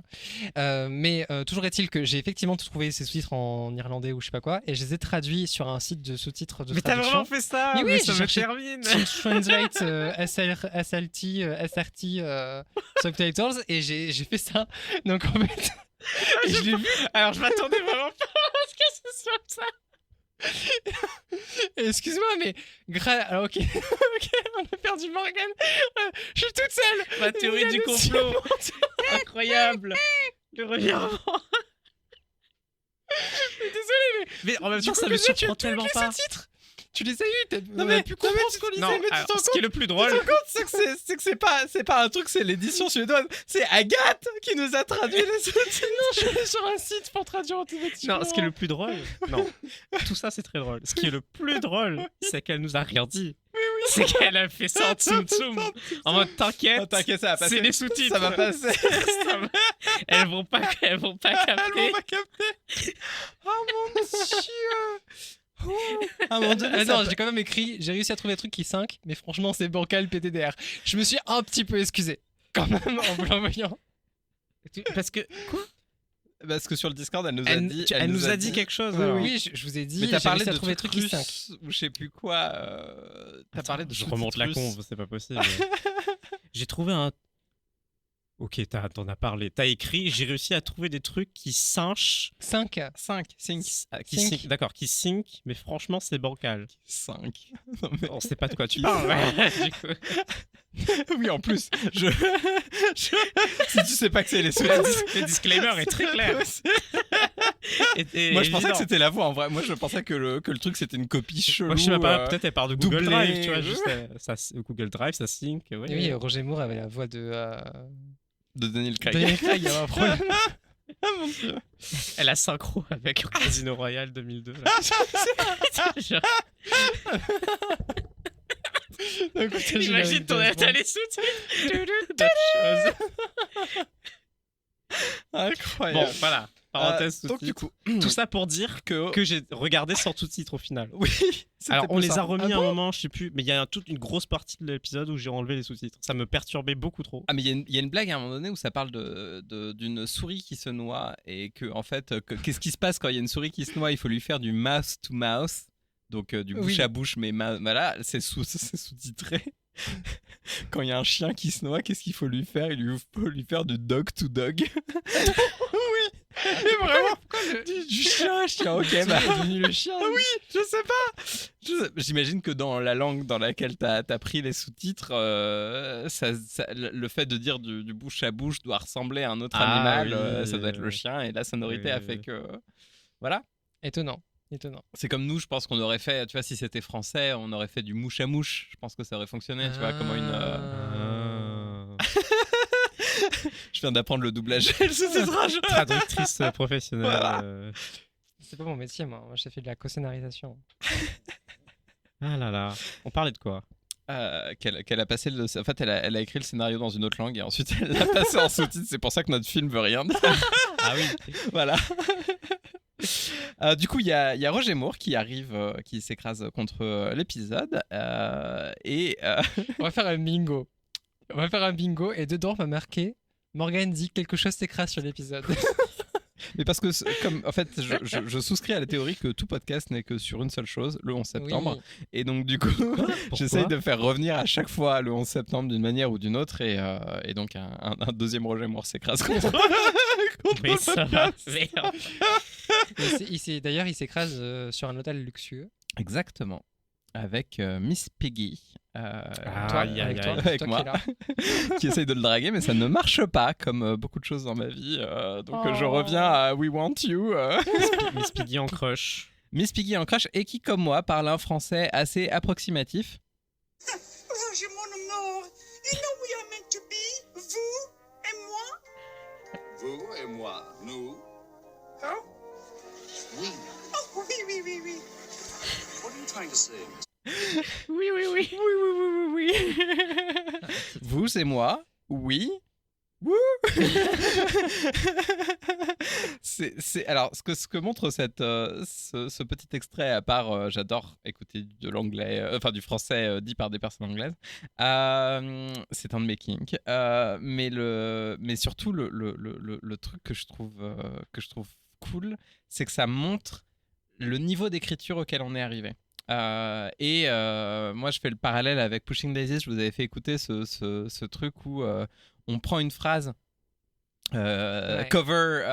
C: Mais toujours est-il que j'ai effectivement trouvé ces sous-titres en irlandais ou je sais pas quoi, et je les ai traduits sur un site de sous-titres de
A: Mais t'as
C: traduction.
A: vraiment fait ça?
C: Mais oui,
A: ça
C: j'ai
A: me
C: cherché-
A: termine.
C: Translate SLT, SRT subtitles et j'ai fait ça. Donc en fait, et je l'ai vu.
A: Alors, je m'attendais vraiment pas à ce que ce soit ça.
C: Et excuse-moi, mais alors ok, ok, on a perdu Morgane. Je suis toute seule.
A: Ma théorie du complot. Incroyable. Le revirement.
C: Désolé,
A: Mais en même
C: du
A: temps,
C: coup,
A: ça me
C: Claudia, tu as
A: surprend
C: tous
A: tellement
C: les
A: pas.
C: sous-titres. Tu les as eus.
B: Non mais
C: pu comprendre ce qu'on disait.
A: Non,
B: mais tu
A: alors,
B: t'en
A: ce qui est le plus drôle.
B: Tu te rends compte, c'est que c'est pas un truc, c'est l'édition suédoise. C'est Agathe qui nous a traduit les sous-titres.
C: Je suis allée sur un site pour traduire automatiquement.
A: Non, ce qui est le plus drôle. Non, tout ça c'est très drôle. Ce qui est le plus drôle, c'est qu'elle nous a rien dit. C'est qu'elle a fait ça en tsum tsum. En mode t'inquiète.
B: Oh, t'inquiète, ça va passer.
A: C'est les sous-titres.
B: Ça va passer.
A: Ça va. Elles vont pas capter.
B: Elles vont pas capter. Oh mon dieu. À un moment donné,
C: Ah
B: ça
C: non, j'ai quand même écrit, j'ai réussi à trouver un truc qui 5, mais franchement c'est bancal PTDR. Je me suis un petit peu excusé, quand même, en vous l'envoyant.
A: Parce que quoi?
B: Parce que sur le Discord, elle nous a
A: Elle,
B: dit.
A: elle nous a dit quelque chose. alors.
C: Oui, je vous ai dit,
B: Mais t'as
C: j'ai
B: parlé
C: réussi à
B: de
C: trouver des trucs qui 5.
B: russes ou je sais plus quoi. T'as parlé de
A: Je remonte la
B: sous-titres russes.
A: conve, c'est pas possible. J'ai trouvé un. Ok, t'en as parlé. T'as écrit, j'ai réussi à trouver des trucs qui cinchent.
C: 5.
B: 5, sync,
A: Qui
C: Sync.
A: sync. D'accord, qui sync, mais franchement, c'est bancal.
B: 5.
A: On sait pas de quoi tu
B: Qui
A: parles.
B: sync.
A: Du coup.
B: Oui, en plus, si tu sais pas que c'est les sous-titres.
A: Le disclaimer est très clair.
B: Moi, je pensais que c'était la voix en vrai. Moi, je pensais que le truc c'était une copie chelou.
A: Moi, je sais même pas, peut-être elle part de Google
B: doublé.
A: Drive, tu vois, juste Google Drive, ça sync. Ouais.
C: Et oui, Roger Moore avait la voix de
B: de Daniel Craig.
C: Daniel Craig, il y avait un problème.
B: Ah mon dieu.
A: Elle a synchro avec Casino Royale 2002. Là. Genre, Imagine ton t'as les sous-titres. D'autres choses.
B: Incroyable.
A: Bon, voilà. Parenthèse
B: donc du
A: sous-titres.
B: coup,
A: Tout ça pour dire que j'ai regardé sans sous-titres au final.
B: oui. c'était
A: Alors, on
B: plus
A: les
B: ça.
A: a remis
B: Ah
A: à un
B: bon
A: moment, je sais plus, mais il y a toute une grosse partie de l'épisode où j'ai enlevé les sous-titres. Ça me perturbait beaucoup trop.
B: Ah mais il y a une blague à un moment donné où ça parle d'une souris qui se noie et que en fait qu'est-ce qui se passe quand il y a une souris qui se noie? Il faut lui faire du mouth to mouth, donc du bouche
C: Oui.
B: à bouche, mais voilà, c'est sous-titré. Quand il y a un chien qui se noie, qu'est-ce qu'il faut lui faire? Il faut lui faire du dog to dog. Oui. Mais vraiment, du chien, ok, bah.
C: est devenu le chien.
B: Oui, je sais pas. J'imagine que dans la langue dans laquelle t'as pris les sous-titres, le fait de dire du bouche à bouche doit ressembler à un autre animal, ça doit être le chien, et la sonorité a fait que... Voilà.
C: Étonnant.
B: C'est comme nous, je pense qu'on aurait fait, tu vois, si c'était français, on aurait fait du mouche à mouche. Je pense que ça aurait fonctionné, tu vois, comment une... Je viens d'apprendre le doublage et le sous-titrage.
A: Traductrice professionnelle.
B: Voilà.
C: C'est pas mon métier, moi. Moi, j'ai fait de la co-scénarisation.
A: Ah là là. On parlait de quoi?
B: Qu'elle a passé en fait, elle a écrit le scénario dans une autre langue et ensuite elle l'a passé en sous-titres. C'est pour ça que notre film veut rien dire.
A: Ah oui.
B: Voilà. Du coup, il y a Roger Moore qui arrive, qui s'écrase contre l'épisode.
C: On va faire un bingo. Et dedans, on va marquer Morgane dit quelque chose s'écrase sur l'épisode.
B: Mais parce que, comme, en fait, je souscris à la théorie que tout podcast n'est que sur une seule chose, le 11 septembre.
C: Oui.
B: Et donc, du coup, j'essaye de faire revenir à chaque fois le 11 septembre d'une manière ou d'une autre. Et donc, un deuxième Roger Moore s'écrase contre
A: Mais
B: le
A: ça va.
B: podcast.
A: Merde.
C: D'ailleurs, il s'écrase sur un hôtel luxueux.
B: Exactement. Avec Miss Piggy.
C: Toi,
A: aïe,
C: avec
A: aïe,
C: toi,
A: aïe.
B: Avec
C: toi
B: moi.
C: qui es là.
B: Qui essaye de le draguer, mais ça ne marche pas, comme beaucoup de choses dans ma vie. Donc je reviens à We Want You.
A: Miss Piggy en crush.
B: Miss Piggy en crush, et qui, comme moi, parle un français assez approximatif.
D: Roger, mon amour, you know we are meant to be, vous et moi. Vous et moi, nous. Hein? Oui. Oh, oui. What are you trying to say?
B: Oui. Vous et moi, oui. Wouh. Alors, ce que montre ce petit extrait, à part j'adore écouter de l'anglais, enfin du français dit par des personnes anglaises, c'est un de mes kinks. Mais surtout le truc que je trouve cool, c'est que ça montre le niveau d'écriture auquel on est arrivé. Moi je fais le parallèle avec Pushing Daisies. Je vous avais fait écouter ce truc où on prend une phrase cover,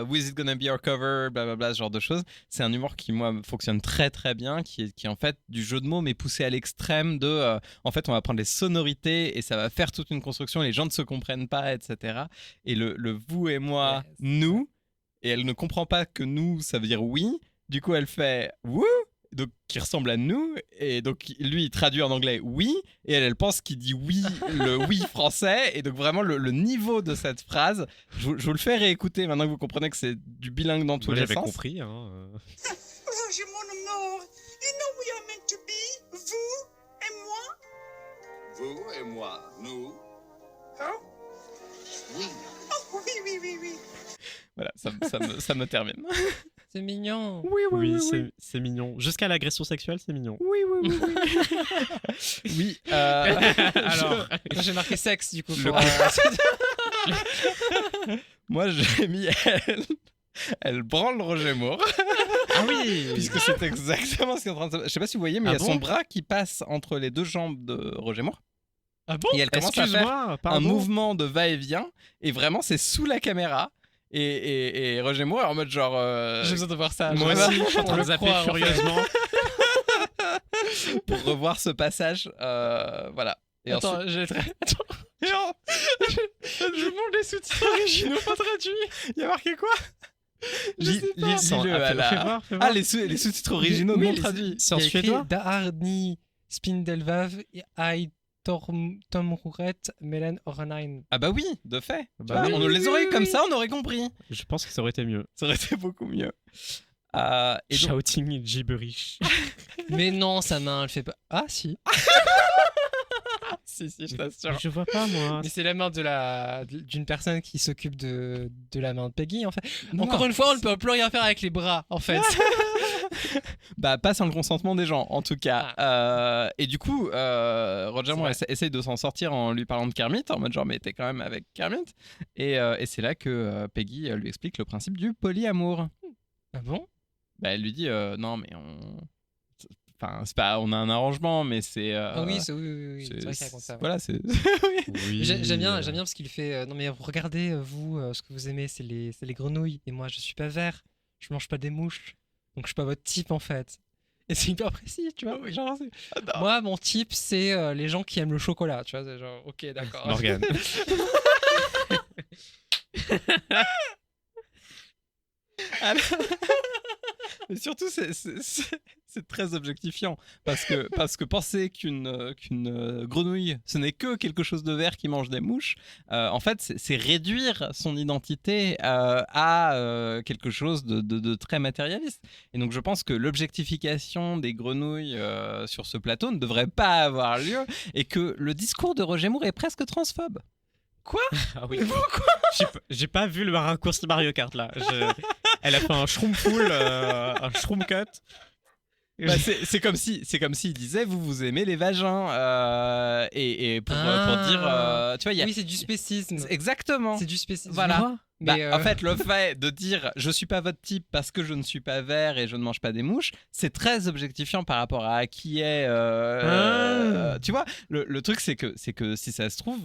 B: with it gonna be our cover, blablabla, ce genre de choses. C'est un humour qui moi fonctionne très très bien, qui est en fait du jeu de mots mais poussé à l'extrême de en fait on va prendre les sonorités et ça va faire toute une construction, les gens ne se comprennent pas, etc. Et le vous et moi,
C: Yes.
B: nous, et elle ne comprend pas que nous ça veut dire oui, du coup elle fait wouh, donc qui ressemble à nous, et donc lui il traduit en anglais oui, et elle pense qu'il dit oui, le oui français, et donc vraiment le niveau de cette phrase, je vous le fais réécouter maintenant que vous comprenez que c'est du bilingue dans tous
A: Moi,
B: les
A: j'avais
B: sens.
A: compris. Hein.
D: Roger, mon amour, you know we are meant to be, vous et moi. Vous et moi, nous. Hein? Oui. Oh, oui.
B: Voilà, ça me termine.
C: C'est mignon.
A: Oui, c'est mignon. Jusqu'à l'agression sexuelle, c'est mignon.
B: Oui. Oui.
A: Alors,
C: Moi, j'ai marqué sexe du coup.
B: Le- Moi j'ai mis elle branle Roger Moore.
A: ah oui.
B: Puisque c'est exactement ce qui est en train de se... Je sais pas si vous voyez, mais
A: Ah
B: il y a son
A: bon
B: bra qui passe entre les deux jambes de Roger Moore.
C: Ah bon?
B: Et elle commence à faire
A: Excuse-moi,
B: un
A: pardon.
B: mouvement de va-et-vient. Et vraiment, c'est sous la caméra. Et Roger Moore est en mode genre...
C: J'ai besoin de voir ça.
A: Moi
C: Je-
A: aussi, je suis en train de zapper
C: croire, en fait.
A: furieusement.
B: pour revoir ce passage. Voilà. Et
C: Attends,
B: ensuite...
C: Attends. Je montre les sous-titres originaux pas traduits.
B: Il y a marqué quoi? Lis-le
A: Sans-
B: à
A: fais
B: la...
A: voir.
B: Ah, les sous-titres originaux
C: Oui,
B: non
C: les-
B: traduits.
A: C'est en
C: Il y a écrit
A: suédois.
C: Daharni Spindelvav Ai Tom Rouret Melan Oranain.
B: Ah bah oui, de fait.
A: Bah
B: Tu vois,
A: oui.
B: on les aurait eu comme ça, on aurait compris.
A: Je pense que ça aurait été mieux.
B: Ça aurait été beaucoup mieux. Et donc...
A: Shouting gibberish.
C: Mais non, sa main, elle fait pas. Ah si.
B: Si, je t'assure.
A: Je vois pas, moi.
C: Mais c'est la main d'une personne qui s'occupe de la main de Peggy en fait.
B: Non.
C: Encore une fois, on ne peut plus rien faire avec les bras en fait.
B: Bah, pas sans le consentement des gens, en tout cas. Et du coup, Roger Moore essaye de s'en sortir en lui parlant de Kermit, en mode genre, mais t'es quand même avec Kermit. Et c'est là que Peggy lui explique le principe du polyamour.
C: Ah bon?
B: Bah, elle lui dit, non, mais enfin, c'est pas, on a un arrangement, mais c'est.
C: Ah oui, c'est vrai qu'il raconte ça. Ouais.
B: Voilà, c'est.
A: Oui.
C: J'aime bien parce qu'il fait non mais regardez vous ce que vous aimez c'est les grenouilles et moi je suis pas vert, je mange pas des mouches. Donc je suis pas votre type en fait. Et c'est hyper précis, tu vois. Genre, moi mon type c'est les gens qui aiment le chocolat, tu vois, c'est genre OK, d'accord.
A: Morgane.
B: Alors... Mais surtout, c'est très objectifiant parce que penser qu'une grenouille, ce n'est que quelque chose de vert qui mange des mouches, en fait, c'est réduire son identité à quelque chose de très matérialiste. Et donc, je pense que l'objectification des grenouilles sur ce plateau ne devrait pas avoir lieu et que le discours de Roger Moore est presque transphobe.
A: Ah oui. J'ai pas vu le raccourci Mario Kart là. Elle a fait un shroom-full, un shroom-cut.
B: Bah, c'est comme s'il disait vous aimez les vagins et pour dire tu vois
C: Oui, c'est du spécisme.
B: Exactement.
C: C'est du spécisme.
B: Voilà.
C: Mais
B: En fait, le fait de dire je suis pas votre type parce que je ne suis pas vert et je ne mange pas des mouches, c'est très objectifiant par rapport à qui est. Tu vois, le truc c'est que si ça se trouve,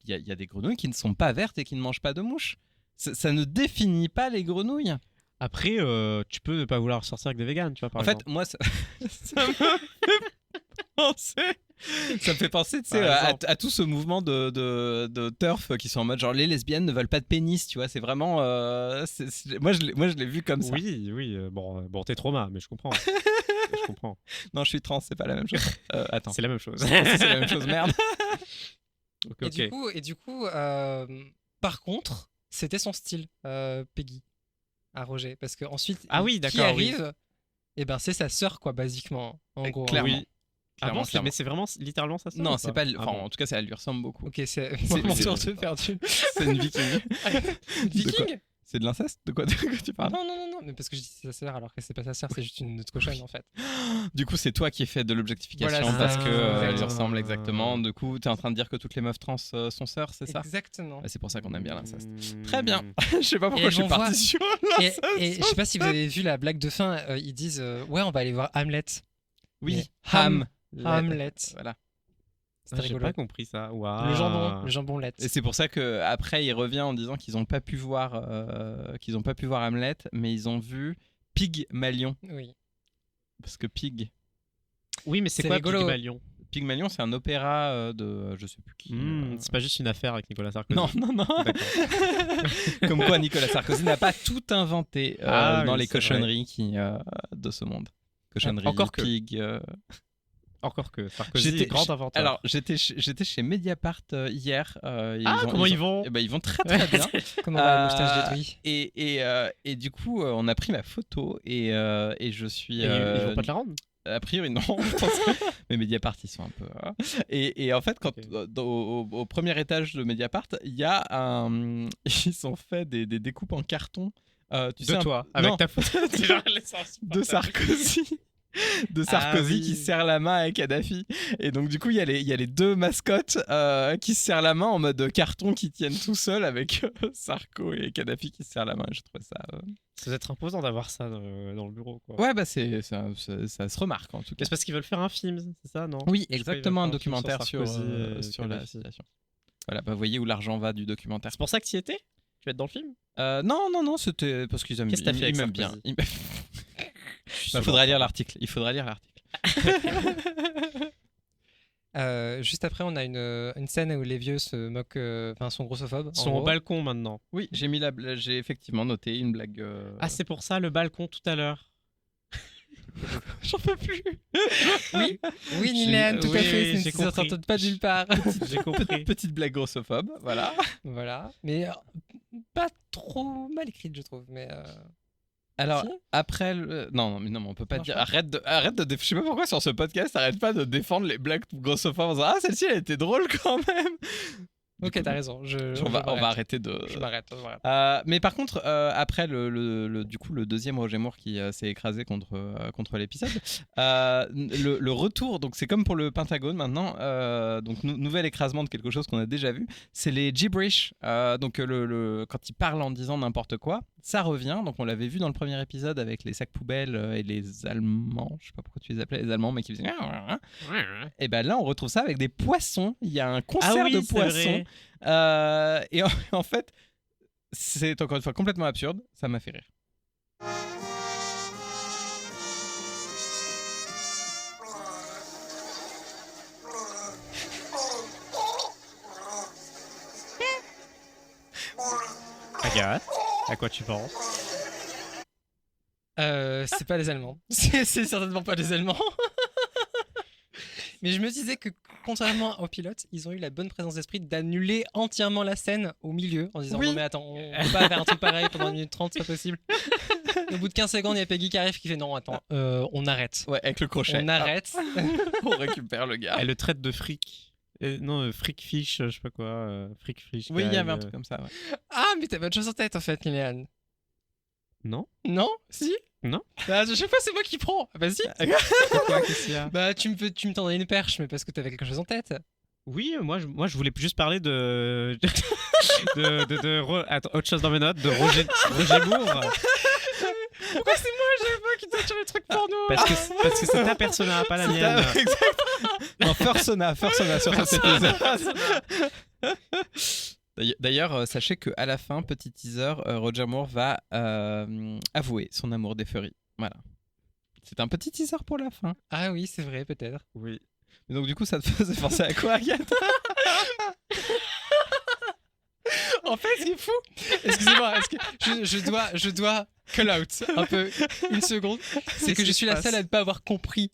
B: il y a des grenouilles qui ne sont pas vertes et qui ne mangent pas de mouches. Ça ne définit pas les grenouilles.
A: Après, tu peux ne pas vouloir sortir avec des véganes, tu vois, par
B: En
A: exemple.
B: fait, moi, ça me fait penser. Ça me fait penser, tu sais, à tout ce mouvement de turf qui sont en mode genre les lesbiennes ne veulent pas de pénis, tu vois. C'est vraiment. Moi, je l'ai vu comme ça.
A: Oui. Bon, t'es trauma, mais je comprends. Je comprends.
B: Non, je suis trans, c'est pas la même chose. Attends.
A: C'est la même chose.
B: C'est la même chose, merde.
A: Ok.
C: Et du coup, par contre, c'était son style, Peggy, à Roger, parce que ensuite,
A: Ah oui,
C: qui
A: d'accord,
C: arrive, et ben c'est sa sœur, quoi, basiquement, en gros.
B: Clairement.
A: Oui. Ah bon, mais c'est vraiment littéralement ça.
B: Non, c'est pas. Enfin, en tout cas, ça lui ressemble beaucoup.
C: Ok, c'est
B: C'est-
C: mon
B: c'est-
C: tour de perdu.
B: C'est une viking.
C: Viking.
B: C'est de l'inceste? De quoi tu parles?
C: Non, mais parce que je dis c'est sa sœur alors que c'est pas sa sœur, c'est juste une autre cochonne en fait.
B: Du coup, c'est toi qui fais de l'objectification
C: Voilà,
B: parce
C: c'est ça.
B: que elle lui
C: Exactement.
B: ressemble exactement. Du coup, t'es en train de dire que toutes les meufs trans sont sœurs, c'est ça?
C: Exactement.
B: C'est pour ça qu'on aime bien l'inceste.
A: Hmm.
B: Très bien. Je sais pas
C: Et
B: pourquoi je suis
C: on voit-
B: parti sur
C: Et,
B: l'inceste.
C: et je sais pas si vous avez vu la blague de fin, ils disent ouais, on va aller voir Hamlet.
B: Oui,
C: Mais Hamlet.
B: Voilà.
C: C'était
A: J'ai
C: rigolo.
A: pas compris ça. Waouh.
C: Le jambon let.
B: Et c'est pour ça que après il revient en disant qu'ils ont pas pu voir Hamlet, mais ils ont vu Pygmalion
C: Oui.
B: parce que
A: Oui, mais c'est
C: C'est
A: quoi
C: rigolo.
B: Pygmalion, c'est un opéra de je sais plus qui.
A: C'est pas juste une affaire avec Nicolas Sarkozy.
B: Non.
A: D'accord.
B: Comme quoi Nicolas Sarkozy n'a pas tout inventé dans les
A: c'est
B: cochonneries de ce monde. Cochonneries,
A: Encore que.
B: pig.
A: Encore que Sarkozy est grand inventeur.
B: Alors j'étais chez Mediapart hier.
A: Comment ils vont
B: Eh ben, ils vont très très bien.
C: Comment va la moustache détruite?
B: Et du coup, on a pris ma photo et je suis.
A: Et ils vont pas te la rendre.
B: A priori, non. Je pense que... Mais Mediapart, ils sont un peu. Et en fait, quand au premier étage de Mediapart, il y a un. Ils ont fait des découpes en carton. Tu sais,
A: De toi, avec
B: non,
A: ta photo.
B: de Sarkozy. De Sarkozy
A: oui.
B: qui se serre la main à Kadhafi. Et donc, du coup, il y a les deux mascottes qui se serrent la main en mode carton qui tiennent tout seuls avec Sarko et Kadhafi qui se serrent la main. Je trouvais ça.
A: Ça doit être imposant d'avoir ça dans le bureau. Quoi.
B: Ouais, bah, ça se remarque en tout cas.
A: Mais c'est parce qu'ils veulent faire un film, c'est ça, non?
B: Oui,
A: Je crois
B: exactement, un
A: qu'ils veulent faire
B: documentaire
A: film
B: sur
A: sur
B: la
A: Kadhafi.
B: situation. Voilà, bah, vous voyez où l'argent va du documentaire.
A: C'est pour ça que tu y étais? Tu vas être dans le film?
B: Non, c'était parce qu'ils aiment,
A: Qu'est-ce que t'as fait avec
B: ils m'aiment bien.
A: Sarkozy?
B: Il faudrait lire l'article.
C: Juste après, on a une scène où les vieux se moquent, enfin, sont grossophobes.
A: Ils
C: en
A: sont au
C: gros.
A: balcon maintenant.
B: Oui, j'ai effectivement noté une blague.
A: Ah, c'est pour ça le balcon tout à l'heure.
B: J'en peux plus.
C: Oui, Nilène, tout à
A: Oui,
C: fait.
A: j'ai
C: C'est ça
A: compris.
C: s'entend pas nulle part.
A: J'ai compris.
B: Petite blague grossophobe, voilà.
C: Voilà. Mais pas trop mal écrite, je trouve. Mais
B: Alors,
C: Si.
B: après non, mais on peut pas
C: Non,
B: dire.
C: je
B: Arrête de je sais pas pourquoi sur ce podcast, arrête pas de défendre les blagues grossophobes en disant ah, celle-ci, elle était drôle quand même.
C: ok, t'as raison.
B: On va arrêter de.
C: Je m'arrête.
B: Mais par contre, après du coup, le deuxième Roger Moore qui s'est écrasé contre l'épisode, le retour, donc c'est comme pour le Pentagone maintenant, donc nouvel écrasement de quelque chose qu'on a déjà vu, c'est les gibberish. Donc quand il parle en disant n'importe quoi, ça revient. Donc on l'avait vu dans le premier épisode avec les sacs poubelles et les Allemands. Je sais pas pourquoi tu les appelais les Allemands, mais qui faisaient. Et ben là, on retrouve ça avec des poissons. Il y a un concert de
A: c'est
B: poissons.
A: vrai.
B: Et en fait, c'est encore une fois complètement absurde. Ça m'a fait rire.
A: Agathe, à quoi tu penses?
C: C'est pas les Allemands. C'est certainement pas les Allemands. Mais je me disais que, contrairement aux pilotes, ils ont eu la bonne présence d'esprit d'annuler entièrement la scène au milieu en disant
B: Oui.
C: non mais attends, on peut pas faire un truc pareil pendant 1 minute 30, c'est pas possible. Au bout de 15 secondes, il y a Peggy qui arrive qui fait non, attends, on arrête.
B: Ouais, avec le crochet.
C: On arrête.
B: On récupère le gars.
A: Elle le traite de fric. Non, fric fish, je sais pas quoi. Fric fish.
B: Oui, il y avait un
A: guy,
B: truc comme ça. Ouais.
C: Ah, mais t'as pas de chose en tête en fait, Liliane.
A: Non?
C: Non? Si?
A: Non.
C: Bah, je sais pas, c'est moi qui prends. Ah bah si.
A: Pourquoi? Qu'est-ce qu'il y a?
C: Bah, tu me tendrais une perche, mais parce que t'avais quelque chose en tête.
A: Oui, moi je voulais juste parler de. Attends, autre chose dans mes notes, de Roger Moore.
C: Pourquoi c'est moi, j'ai pas qui t'a sur les trucs porno?
A: Parce que c'est ta persona, pas la mienne.
B: Non, Fursona sur cet épisode. D'ailleurs, sachez qu'à la fin, petit teaser, Roger Moore va avouer son amour des furries. Voilà. C'est un petit teaser pour la fin.
C: Ah oui, c'est vrai, peut-être.
B: Oui. Mais donc du coup, ça te faisait penser à quoi, Agathe?
C: En fait, ce qui est fou, excusez-moi, est-ce que je dois call out un peu une seconde, c'est que je suis la seule à ne pas avoir compris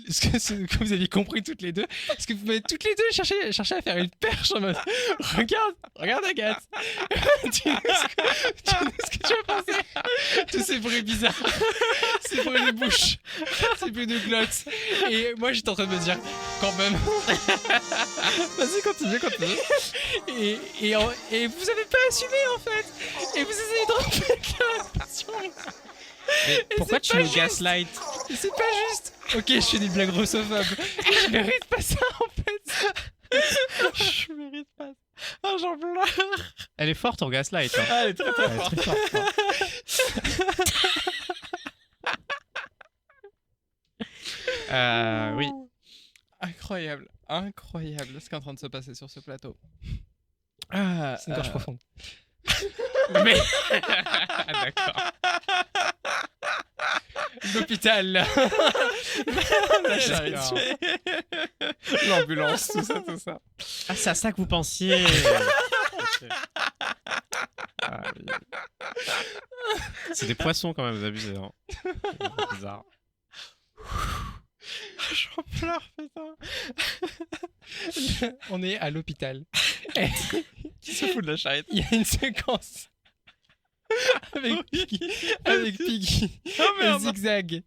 C: ce que vous aviez compris toutes les deux, parce que vous m'avez toutes les deux cherché à faire une perche en mode regarde Agathe, dis-nous ce que tu as pensé de ces bruits bizarres, ces bruits de bouche, ces bruits de glotte, et moi j'étais en train de me dire quand même
B: Vas-y, continue.
C: et vous avez pas assumé en fait, et vous essayez de remettre la passion.
A: Mais pourquoi tu
C: pas
A: me
C: juste.
A: gaslight?
C: Et c'est pas juste. Ok, je fais des blagues russophobe. Je mérite pas ça en fait.
B: Je mérite pas. Ah, j'en pleure.
A: Elle est forte en gaslight. Hein.
B: Ah, elle est très très
A: Elle est
B: forte.
A: très forte. Oui.
B: Incroyable ce qui est en train de se passer sur ce plateau.
C: C'est une gorge profonde.
A: Mais. D'accord.
C: L'hôpital.
B: La charité. L'ambulance, tout ça.
A: Ah, c'est à ça que vous pensiez. Ok. Ah, oui. C'est des poissons quand même, vous abusez. Hein. C'est bizarre.
B: J'en pleure, putain.
C: On est à l'hôpital.
B: Qui se fout de la charité?
C: Il y a une séquence avec Piggy
B: Oh
C: et
B: merde.
C: Zigzag.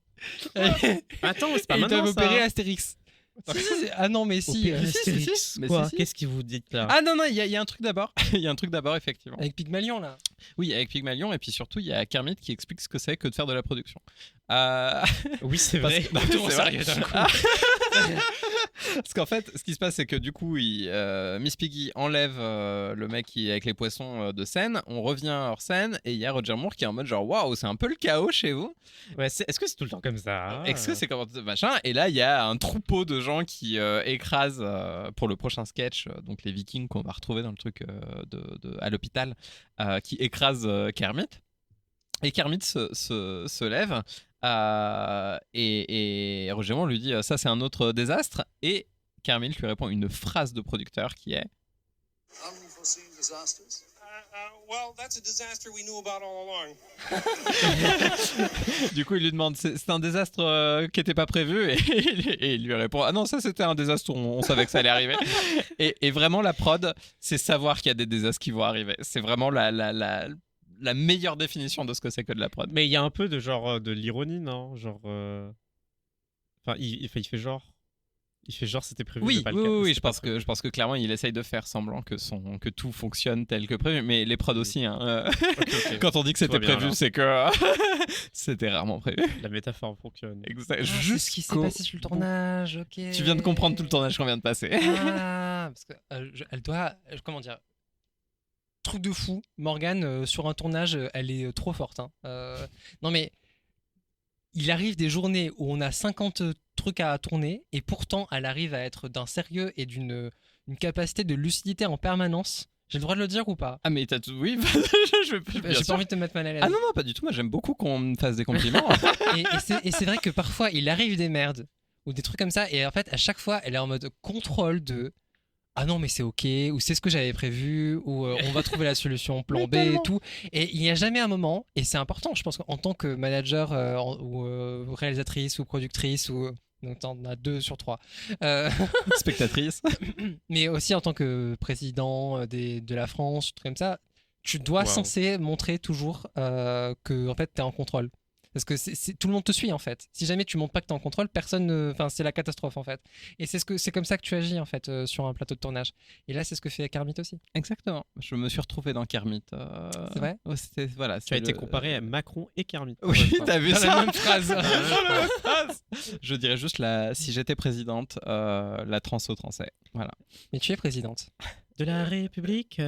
A: Attends, c'est pas
C: Et ils
A: maintenant
C: doivent
A: ça.
C: opérer Astérix. Ah non, mais si.
B: Mais
A: Quoi?
B: si.
A: Qu'est-ce que vous dites là?
B: Ah non, il y a un truc d'abord. Il y a un truc d'abord, effectivement.
C: Avec Pygmalion là.
B: Oui, avec Pygmalion, et puis surtout, il y a Kermit qui explique ce que c'est que de faire de la production.
A: Oui, c'est
B: Parce
A: vrai.
B: que- non,
C: Tout en
B: c'est vrai.
C: sérieux d'un coup.
B: Parce qu'en fait, ce qui se passe, c'est que du coup, Miss Piggy enlève le mec qui est avec les poissons de scène. On revient hors scène et il y a Roger Moore qui est en mode genre waouh, c'est un peu le chaos chez vous.
A: Ouais, est-ce que c'est tout le temps comme ça?
B: Est-ce que c'est comme machin? Et là, il y a un troupeau de gens qui écrasent pour le prochain sketch, donc les Vikings qu'on va retrouver dans le truc à l'hôpital, qui écrasent Kermit. Et Kermit se lève. Et Roger Moore lui dit ça c'est un autre désastre, et Kermit lui répond une phrase de producteur qui est
D: Unforeseen disasters?
E: Well, that's a disaster we knew about all along.
B: du coup il lui demande c'est un désastre qui n'était pas prévu, et il lui répond ah non, ça c'était un désastre, on savait que ça allait arriver. et vraiment la prod, c'est savoir qu'il y a des désastres qui vont arriver, c'est vraiment la meilleure définition de ce que c'est que de la prod.
A: Mais il y a un peu de genre de l'ironie, non? Genre. Enfin, il fait genre. Il fait genre c'était prévu.
B: Oui,
A: de pas le faire.
B: oui,
A: C'était
B: je
A: pas
B: pense
A: prévu.
B: que clairement il essaye de faire semblant que tout fonctionne tel que prévu, mais les prods aussi. Hein.
A: Ok.
B: Quand on dit que
A: Tout
B: c'était
A: va bien,
B: prévu,
A: alors.
B: c'est que c'était rarement prévu.
A: La métaphore fonctionne.
B: Exact.
C: Ah, c'est ce qui s'est passé sur le tournage, ok.
B: Tu viens de comprendre tout le tournage qu'on vient de passer.
C: Ah, parce que elle doit, comment dire, truc de fou. Morgane, sur un tournage, elle est trop forte. Hein. Non mais, il arrive des journées où on a 50 trucs à tourner et pourtant elle arrive à être d'un sérieux et d'une une capacité de lucidité en permanence. J'ai le droit de le dire ou pas?
B: Ah mais t'as tout... Oui,
C: J'ai pas envie de te mettre mal à l'aise.
B: Ah non, pas du tout, moi j'aime beaucoup qu'on me fasse des compliments.
C: Et c'est vrai que parfois il arrive des merdes ou des trucs comme ça et en fait à chaque fois elle est en mode contrôle de ah non mais c'est ok ou c'est ce que j'avais prévu ou on va trouver la solution plan B et tout et il n'y a jamais un moment et c'est important je pense qu'en tant que manager ou réalisatrice ou productrice ou donc t'en as 2 sur 3
B: Spectatrice.
C: mais aussi en tant que président de la France tout comme ça tu dois censé montrer toujours que en fait t'es en contrôle. Parce que tout le monde te suit en fait. Si jamais tu montres pas que t'es en contrôle, personne, enfin c'est la catastrophe en fait. Et c'est comme ça que tu agis en fait sur un plateau de tournage. Et là c'est ce que fait Kermit aussi.
B: Exactement. Je me suis retrouvé dans Kermit.
C: C'est vrai.
B: Voilà.
A: Tu as été comparé à Macron et Kermit.
B: Oui, t'as vu
C: Dans
B: ça
C: la même phrase.
B: Je dirais juste si j'étais présidente, la trans au transais. Voilà.
C: Mais tu es présidente.
A: De la République.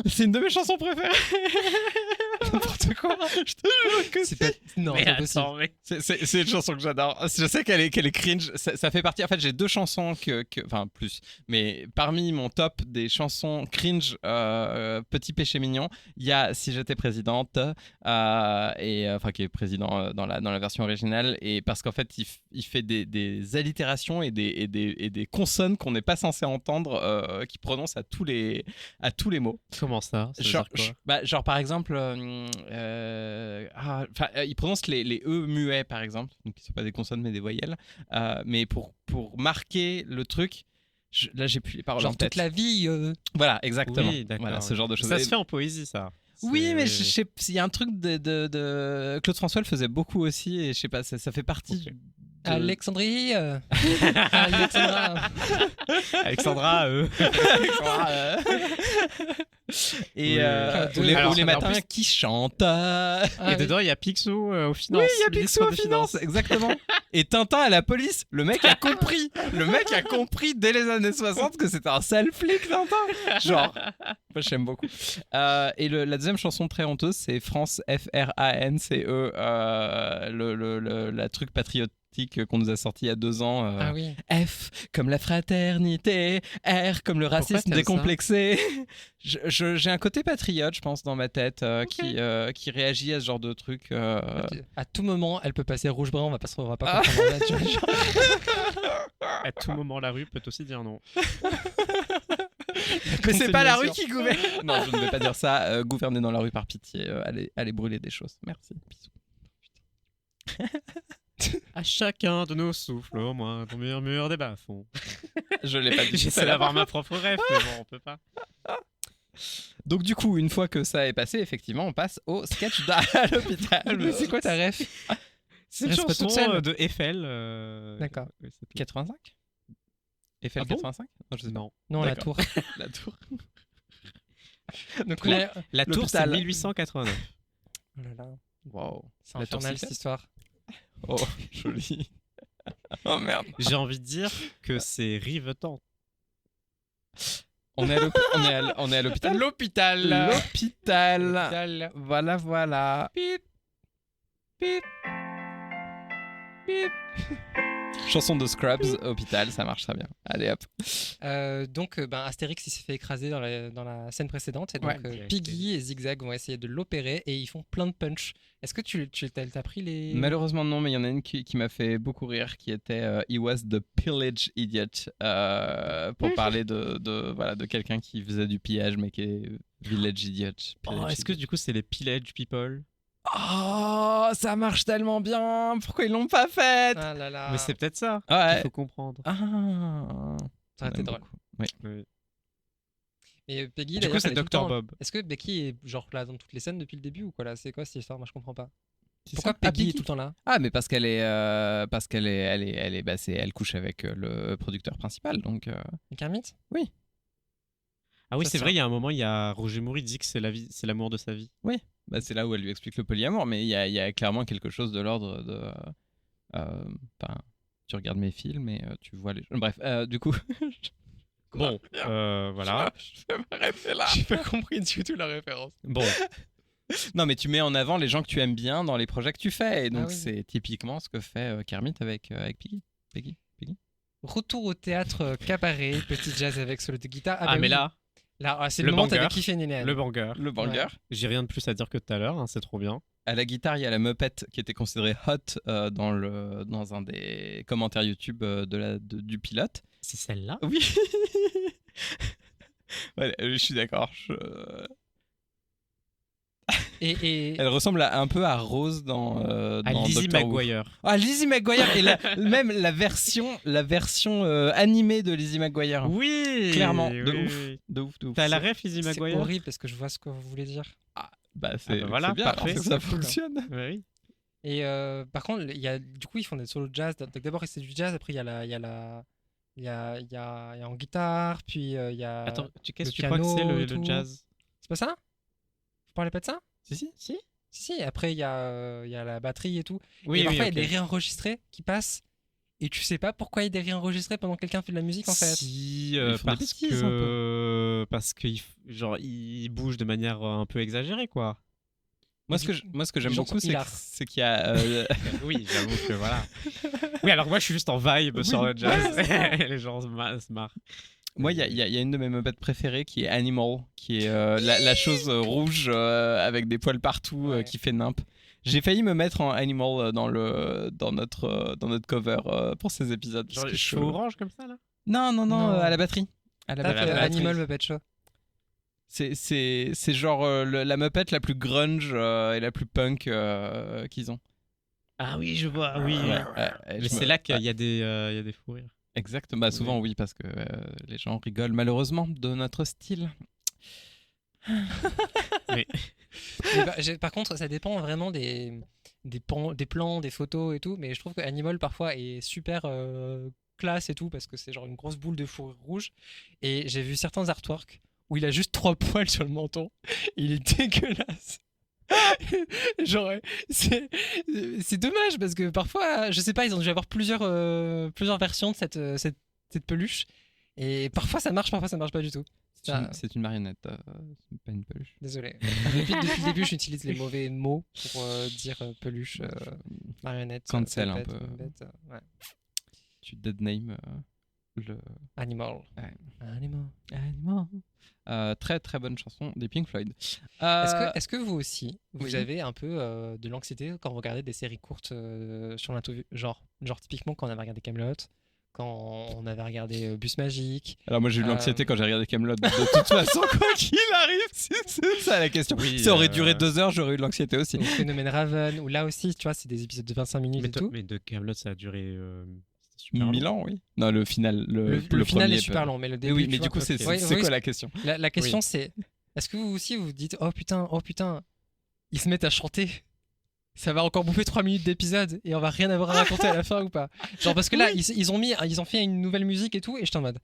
B: C'est une de mes chansons préférées.
C: N'importe quoi.
B: Je te jure que
C: C'est pas... Non,
A: Mais
C: c'est pas possible.
A: attends, mais...
B: C'est une chanson que j'adore. Je sais qu'elle est cringe. Ça fait partie. En fait, j'ai 2 chansons enfin plus. Mais parmi mon top des chansons cringe, Petit péché mignon, il y a Si j'étais présidente et enfin qui est président dans la version originale. Et parce qu'en fait, il fait des allitérations et des consonnes qu'on n'est pas censé entendre, qui prononce à tous les mots.
A: Comment ça,
B: Genre par exemple, il prononce les E muets par exemple, donc qui ne sont pas des consonnes mais des voyelles. Mais pour marquer le truc, là j'ai plus les paroles en
C: Genre
B: tête.
C: toute la vie.
B: Voilà, exactement.
A: Oui, d'accord.
B: Voilà, ce genre de choses.
A: Ça se fait en poésie, ça.
B: Oui, mais il y a un truc de Claude François le faisait beaucoup aussi et je sais pas, ça fait partie.
A: Ok.
C: Alexandrie. Alexandra.
A: Alexandra,
B: Et
A: Oui.
B: ou les
A: en
B: matins
A: plus-
B: qui chantent.
A: Et dedans, il y a Picsou aux finances.
B: Oui, il y a
A: ministre
B: Picsou aux
A: des
B: finances, exactement. Et Tintin à la police. Le mec a compris. Le mec a compris dès les années 60 que c'était un sale flic, Tintin. Genre, moi j'aime beaucoup. Et la deuxième chanson très honteuse, c'est France FRANCE, la truc patriotique qu'on nous a sorti il y a 2 ans.
C: Ah oui.
B: F comme la fraternité, R comme le racisme
A: t'aimes ça
B: décomplexé. J'ai un côté patriote, je pense, dans ma tête qui réagit à ce genre de truc.
C: À tout moment, elle peut passer rouge-brun, on va pas comprendre. Tu vois, genre.
A: À tout moment, la rue peut aussi dire non.
B: Mais c'est pas la rue qui gouverne. Non, je ne vais pas dire ça. Gouverner dans la rue par pitié, allez brûler des choses. Merci. Bisous.
A: À chacun de nos souffles, au moins, ton murmure des bas-fonds.
B: Je l'ai pas dit.
A: J'essaie d'avoir ma propre rêve, mais bon, on peut pas.
B: Donc du coup, une fois que ça est passé, effectivement, on passe au sketch à l'hôpital.
C: Mais c'est quoi ta ref?
A: C'est une
C: Reste pas
A: chanson
C: toute seule.
A: de Eiffel.
C: D'accord.
A: oui, c'est tout.
B: 85 Eiffel
A: Ah bon
B: 85 Non, je sais pas.
A: Non.
C: Non, la
B: D'accord.
C: tour.
B: La tour.
C: Donc,
A: La tour, c'est
B: L'hôpital.
A: 1889.
C: Oh là là,
B: Wow.
C: c'est
B: La tour
C: infernal
B: Eiffel
C: cette histoire.
B: Oh, joli. Oh merde.
A: J'ai envie de dire que c'est rivetant.
B: On est à l'hôpital.
C: L'hôpital.
B: L'hôpital. Voilà. Pip. Pip. Pip. Chanson de Scrubs, hôpital, ça marche très bien. Allez hop.
C: Donc, Astérix il s'est fait écraser dans la scène précédente et donc
A: Ouais.
C: Piggy et Zigzag vont essayer de l'opérer et ils font plein de punch. Est-ce que t'as pris les...
B: Malheureusement non, mais il y en a une qui m'a fait beaucoup rire, qui était He was the pillage idiot, pour parler de quelqu'un qui faisait du pillage mais qui est village idiot.
A: Oh, est-ce que du coup, c'est les Pillage People?
B: Oh, ça marche tellement bien. Pourquoi ils l'ont pas fait?
C: Ah là là.
A: Mais c'est peut-être ça
B: Ouais.
A: qu'il faut comprendre.
B: Ah.
C: Ça aurait été drôle.
B: Oui.
A: Oui.
C: Et Peggy,
A: Du
C: d'ailleurs,
A: coup, c'est
C: elle est tout le
A: Dr.
C: temps-
A: Bob.
C: Est-ce que Becky est genre là dans toutes les scènes depuis le début ou quoi là? C'est quoi cette histoire? Moi je comprends pas.
B: C'est
C: Pourquoi
B: ça. Ah,
C: Peggy est
B: Peggy.
C: tout le temps là?
B: Ah, mais parce qu'elle elle couche avec le producteur principal, donc.
C: Et Kermit?
A: Ah oui,
C: Ça,
A: c'est
C: ça.
A: vrai, il y a un moment, il y a Roger Moore, il dit que c'est l'amour de sa vie.
B: Bah, c'est là où elle lui explique le polyamour, mais il y a clairement quelque chose de l'ordre de. Tu regardes mes films et tu vois les. Bref, du coup.
A: Bon, voilà.
B: Je vais m'arrêter là.
C: J'ai pas compris du tout la référence.
A: Bon,
B: Non, mais tu mets en avant les gens que tu aimes bien dans les projets que tu fais. Et donc,
C: Ah oui.
B: c'est typiquement ce que fait Kermit avec Piggy. Piggy.
C: Retour au théâtre cabaret, petit jazz avec solo de guitare.
A: ah,
C: bah
A: mais
C: oui.
A: là,
C: C'est
A: le
C: le moment où t'avais
A: banger,
C: kiffé Néné.
A: le banger.
B: Le banger.
A: J'ai rien de plus à dire que tout à l'heure, hein, c'est trop bien.
B: À la guitare, il y a la Muppet qui était considérée hot dans un des commentaires YouTube du pilote.
A: C'est celle-là.
B: Oui. Ouais, je suis d'accord.
C: Et
B: Elle ressemble un peu à Rose dans
A: À Lizzie
B: Doctor Who.
A: McGuire.
B: Ah, Lizzie McGuire et même la version animée de Lizzie McGuire.
A: Oui,
B: Clairement,
A: oui,
B: de
A: oui,
B: ouf.
A: oui.
B: De ouf, de ouf.
A: T'as la ref Lizzie
C: c'est
A: McGuire.
C: horrible parce que je vois ce que vous voulez dire.
B: Bah, c'est
A: voilà,
B: c'est bien,
A: parfait.
B: alors, ça
C: C'est cool.
B: fonctionne.
A: Oui.
C: Et par contre, du coup, ils font des solos de jazz. Donc, d'abord, c'est du jazz, après, il y a en guitare, puis il y a.
A: Attends, qu'est-ce
C: le
A: que tu crois que c'est
C: piano et
A: le
C: tout.
A: jazz?
C: C'est pas ça? Vous parlez pas de ça?
B: Si.
C: Si, après, il y a la batterie et tout.
A: Oui,
C: et parfois,
A: oui,
C: il y a des
A: ok.
C: réenregistrés qui passent. Et tu sais pas pourquoi il y a des réenregistrés pendant que quelqu'un fait de la musique, en fait.
A: Si,
B: Ils font des
A: parce
B: bêtises,
A: parce qu'il genre il bouge de manière un peu exagérée, quoi.
B: Moi, ce que j'aime
C: les gens
B: beaucoup,
C: sont
B: c'est
C: hilar.
B: qu'il y a.
A: Oui, j'avoue que voilà. Oui, alors moi je suis juste en vibe sur le jazz. Les gens se marrent.
B: Moi, il y a une de mes Muppets préférées qui est Animal, qui est la chose rouge avec des poils partout
C: Ouais.
B: qui fait nimp. J'ai failli me mettre en Animal dans notre cover pour ces épisodes.
A: Genre
B: parce
A: les
B: que
A: cheveux orange comme ça là.
B: Non,
C: Non.
B: à la batterie. À la
C: Tape,
B: batterie.
C: Animal Muppet Show.
B: C'est genre la Muppet la plus grunge et la plus punk qu'ils ont.
A: Ah oui, je vois. Oui. Mais c'est là qu'il y a des fous rires.
B: Exactement. Bah, souvent, oui, parce que les gens rigolent malheureusement de notre style.
C: Mais par contre, ça dépend vraiment des plans, des photos et tout. Mais je trouve que Animal parfois est super classe et tout parce que c'est genre une grosse boule de fourrure rouge. Et j'ai vu certains artworks où il a juste 3 poils sur le menton. Il est dégueulasse. Genre, c'est dommage parce que parfois, je sais pas, ils ont dû avoir plusieurs versions de cette peluche. Et parfois ça marche pas du tout.
B: C'est une marionnette, c'est pas une peluche.
C: Désolé. Depuis le début, j'utilise les mauvais mots pour dire peluche, marionnette.
B: Cancel un
C: bête,
B: peu.
C: bête, ouais.
B: Tu dead name le
C: Animal.
B: Ouais.
C: Animal.
B: très très bonne chanson des Pink Floyd.
C: Est-ce que vous aussi, vous
B: oui.
C: avez un peu de l'anxiété quand vous regardez des séries courtes sur l'interview, genre typiquement quand on avait regardé Camelot, quand on avait regardé Bus Magique.
B: Alors moi j'ai eu de l'anxiété quand j'ai regardé Camelot. De toute façon, quoi qu'il arrive, c'est ça la question.
A: Oui,
B: ça aurait duré 2 heures, j'aurais eu de l'anxiété aussi.
C: Ou Phénomène Raven, où là aussi, tu vois, c'est des épisodes de 25 minutes
A: Mais,
C: et tout.
A: mais de Camelot ça a duré c'était super
B: 1000
A: long.
B: ans, oui. Non, le final,
C: Le final
B: premier
C: est super long, mais le
B: Mais
C: début.
B: oui,
C: tu
B: mais
C: vois,
B: du coup, c'est
C: Ouais,
B: quoi
C: oui,
B: la question?
C: La question c'est, est-ce que vous aussi vous dites oh putain, ils se mettent à chanter, ça va encore bouffer 3 minutes d'épisode et on va rien avoir à raconter à la fin ou pas? Genre parce que là ils ont fait une nouvelle musique et tout et j'étais en mode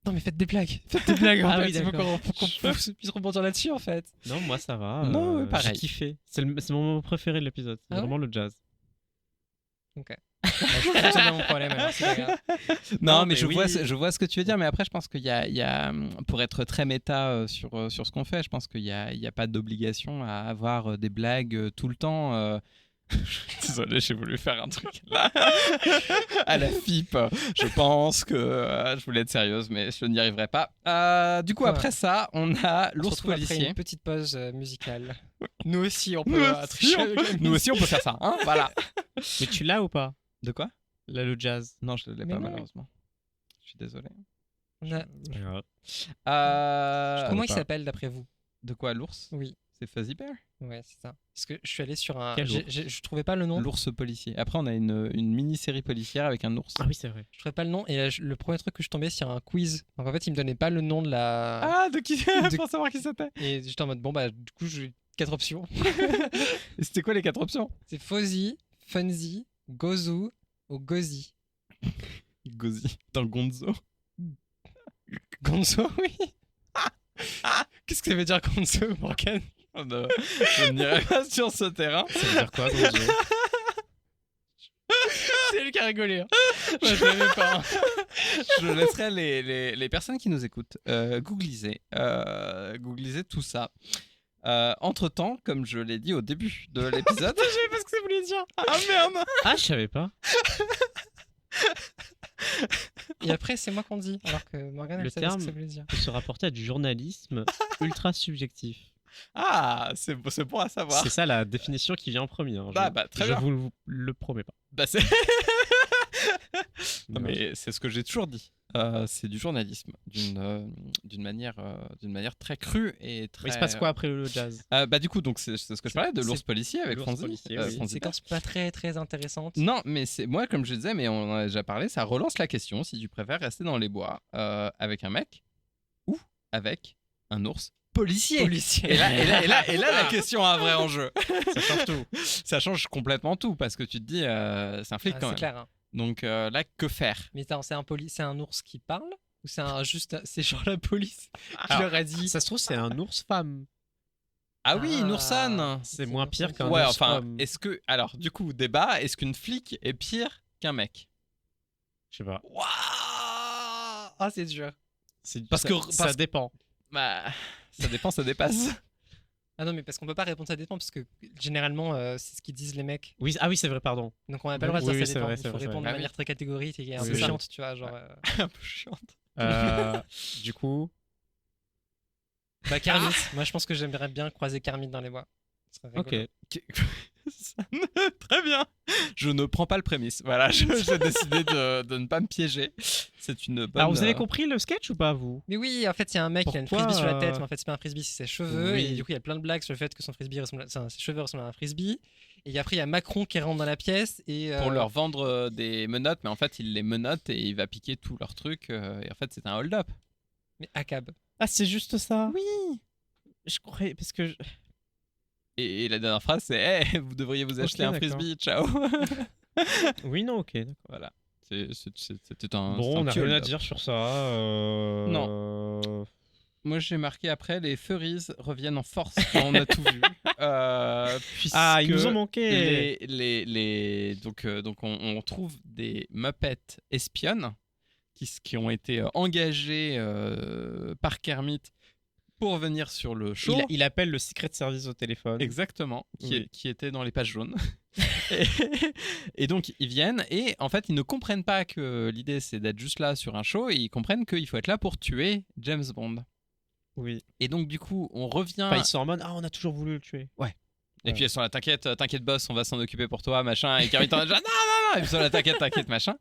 C: non mais faites des blagues en
A: Ah
C: fait,
A: oui,
C: il faut
A: d'accord.
C: qu'on puisse rebondir là-dessus en fait.
A: Non, moi ça va.
B: Non, ouais, pareil.
A: J'ai kiffé. C'est mon moment préféré de l'épisode. C'est
C: Ah ouais
A: vraiment le jazz.
C: C'est pas mon problème alors, c'est pas grave.
B: Non,
A: Non,
B: mais
A: mais
B: je
A: oui.
B: vois ce que tu veux dire, mais après, je pense qu'il y a, pour être très méta sur ce qu'on fait, je pense qu'il y a pas d'obligation à avoir des blagues tout le temps. Désolé, j'ai voulu faire un truc là. À la FIP, je pense que je voulais être sérieuse, mais je n'y arriverai pas. Du coup,
C: Ouais.
B: après ça, on a
C: On se
B: l'ours
C: retrouve après
B: policier.
C: une petite pause musicale. Nous aussi on peut
B: Nous
C: tricher avec la
B: Nous aussi, on peut faire ça. Hein, voilà.
A: Mais tu l'as ou pas?
B: De quoi?
A: Là, le jazz.
B: Non, je ne l'ai
C: Mais
B: pas,
C: non.
B: malheureusement. Je suis désolé.
C: on a-
A: C'est pas grave.
C: Comment il
B: pas.
C: s'appelle d'après vous?
B: De quoi, l'ours?
C: Oui.
B: C'est Fuzzy Bear?
C: Ouais, c'est ça. Parce que je suis allé sur un.
A: Quel ours
C: Je trouvais pas le nom.
B: L'ours policier. Après, on a une mini-série policière avec un ours.
A: Ah oui, c'est vrai.
C: Je trouvais pas le nom. Et le premier truc que je tombais sur un quiz. Donc en fait, il me donnait pas le nom de la.
B: Ah, de qui
C: De-
B: Pour savoir qui c'était.
C: Et j'étais en mode bon, bah, du coup, j'ai 4 options.
B: Et c'était quoi les 4 options?
C: C'est Fozzy, Funzy, Gozu ou Gozi.
B: Gozi. Dans Gonzo.
C: Gonzo, oui. Qu'est-ce que ça veut dire Gonzo, Morgan?
B: Je n'irai pas sur ce terrain.
A: Ça veut dire quoi, Gonzo?
C: C'est lui qui a rigolé. Hein.
B: Moi, je l'avais pas. Hein. Je laisserai les personnes qui nous écoutent googliser tout ça. Entre-temps, comme je l'ai dit au début de l'épisode...
A: Je savais pas ce que ça voulait dire.
B: Ah merde.
A: Ah, je savais pas.
C: Et après, c'est moi qu'on dit, alors que Morgane,
A: Le
C: elle savait ce que
A: terme-
C: ça voulait dire.
A: Peut se rapporter à du journalisme ultra subjectif.
B: Ah, c'est bon à savoir.
A: C'est ça la définition qui vient en premier. Hein.
B: Bah, très
A: je
B: bien.
A: vous le promets pas.
B: Bah, c'est... Non, mais c'est ce que j'ai toujours dit. C'est du journalisme d'une manière très crue et très.
A: Mais il se passe quoi après le jazz?
B: Bah du coup donc c'est ce que je parlais de l'ours
C: c'est-
B: policier avec
A: l'ours
B: Franzi.
A: policier,
C: C'est
A: oui.
C: une séquence pas très très intéressante.
B: Non mais c'est moi comme je disais mais on en a déjà parlé, ça relance la question si tu préfères rester dans les bois avec un mec ou avec un ours policier. Et là la question a un vrai enjeu.
A: Ça change tout.
B: Ça change complètement tout parce que tu te dis c'est un flic
C: Ah,
B: quand
C: c'est
B: même.
C: clair. Hein.
B: Donc là que faire?
C: Mais attends, c'est un ours qui parle ou c'est genre la police qui
A: Alors,
C: leur a dit.
A: Ça se trouve, c'est un ours femme.
B: Ah oui, une
C: Ah.
B: oursane.
A: C'est moins pire qu'un
B: Ouais,
A: ours
B: enfin,
A: homme.
B: est-ce que. Alors, du coup, débat, est-ce qu'une flic est pire qu'un mec?
A: Je sais pas.
C: Waouh. Ah, c'est dur.
B: Parce que-
A: ça
B: parce-
A: dépend.
B: Bah, ça dépend, ça dépasse.
C: Ah non, mais parce qu'on peut pas répondre ça dépend, parce que généralement, c'est ce qu'ils disent les mecs.
A: Oui, ah oui, c'est vrai, pardon.
C: Donc on n'a pas le droit de
A: Oui,
C: dire
A: oui,
C: ça
A: c'est
C: dépend.
A: vrai,
C: Il
A: c'est
C: faut
A: vrai, c'est
C: répondre
A: vrai.
C: de manière très catégorique et un
A: Oui,
C: peu
A: oui.
C: chiante, tu vois. Genre,
B: Un peu chiante.
A: Du coup,
C: Bah, Kermit. Moi, je pense que j'aimerais bien croiser Kermit dans les bois. Ce serait rigolo.
A: ok.
B: Très bien. Je ne prends pas le prémisse. Voilà, j'ai décidé de ne pas me piéger. C'est une bonne.
A: Alors, vous avez compris le sketch ou pas, vous?
C: Mais oui, en fait, il y a un mec qui a une
A: Pourquoi,
C: frisbee sur la tête, mais en fait, c'est pas un frisbee, c'est ses cheveux.
A: Oui.
C: Et du coup, il y a plein de blagues sur le fait que son frisbee ressemble ses cheveux ressemblent à un frisbee. Et après, il y a Macron qui rentre dans la pièce et.
B: Pour leur vendre des menottes, mais en fait, il les menotte et il va piquer tous leurs trucs. Et en fait, c'est un hold-up.
C: Mais à cab.
A: Ah, c'est juste ça?
B: Oui.
A: Je croyais, parce que...
B: Et la dernière phrase, c'est hey, vous devriez vous acheter un
A: d'accord.
B: frisbee, ciao.
A: Oui, non, ok, d'accord.
B: Voilà. C'était un.
A: Bon,
B: c'est un
A: on n'a
B: petit
A: rien à
B: hold-up.
A: dire sur ça.
B: Non. Moi, j'ai marqué après les furries reviennent en force quand on a tout vu.
A: Ah, ils nous ont
B: puisque
A: manqué.
B: Donc on trouve des Muppets espionnes qui ont été engagés par Kermit pour venir sur le show.
A: Il appelle le Secret Service au téléphone.
B: Exactement,
A: Oui.
B: qui était dans les pages jaunes. et donc ils viennent et en fait ils ne comprennent pas que l'idée c'est d'être juste là sur un show et ils comprennent qu'il faut être là pour tuer James Bond.
A: Oui.
B: Et donc du coup on revient.
A: Enfin, ils sont en mode, ah, on a toujours voulu le tuer.
B: Et puis elles sont là, t'inquiète boss, on va s'en occuper pour toi, machin. Et Kermit en a déjà, non. Et puis ils sont là, t'inquiète, machin.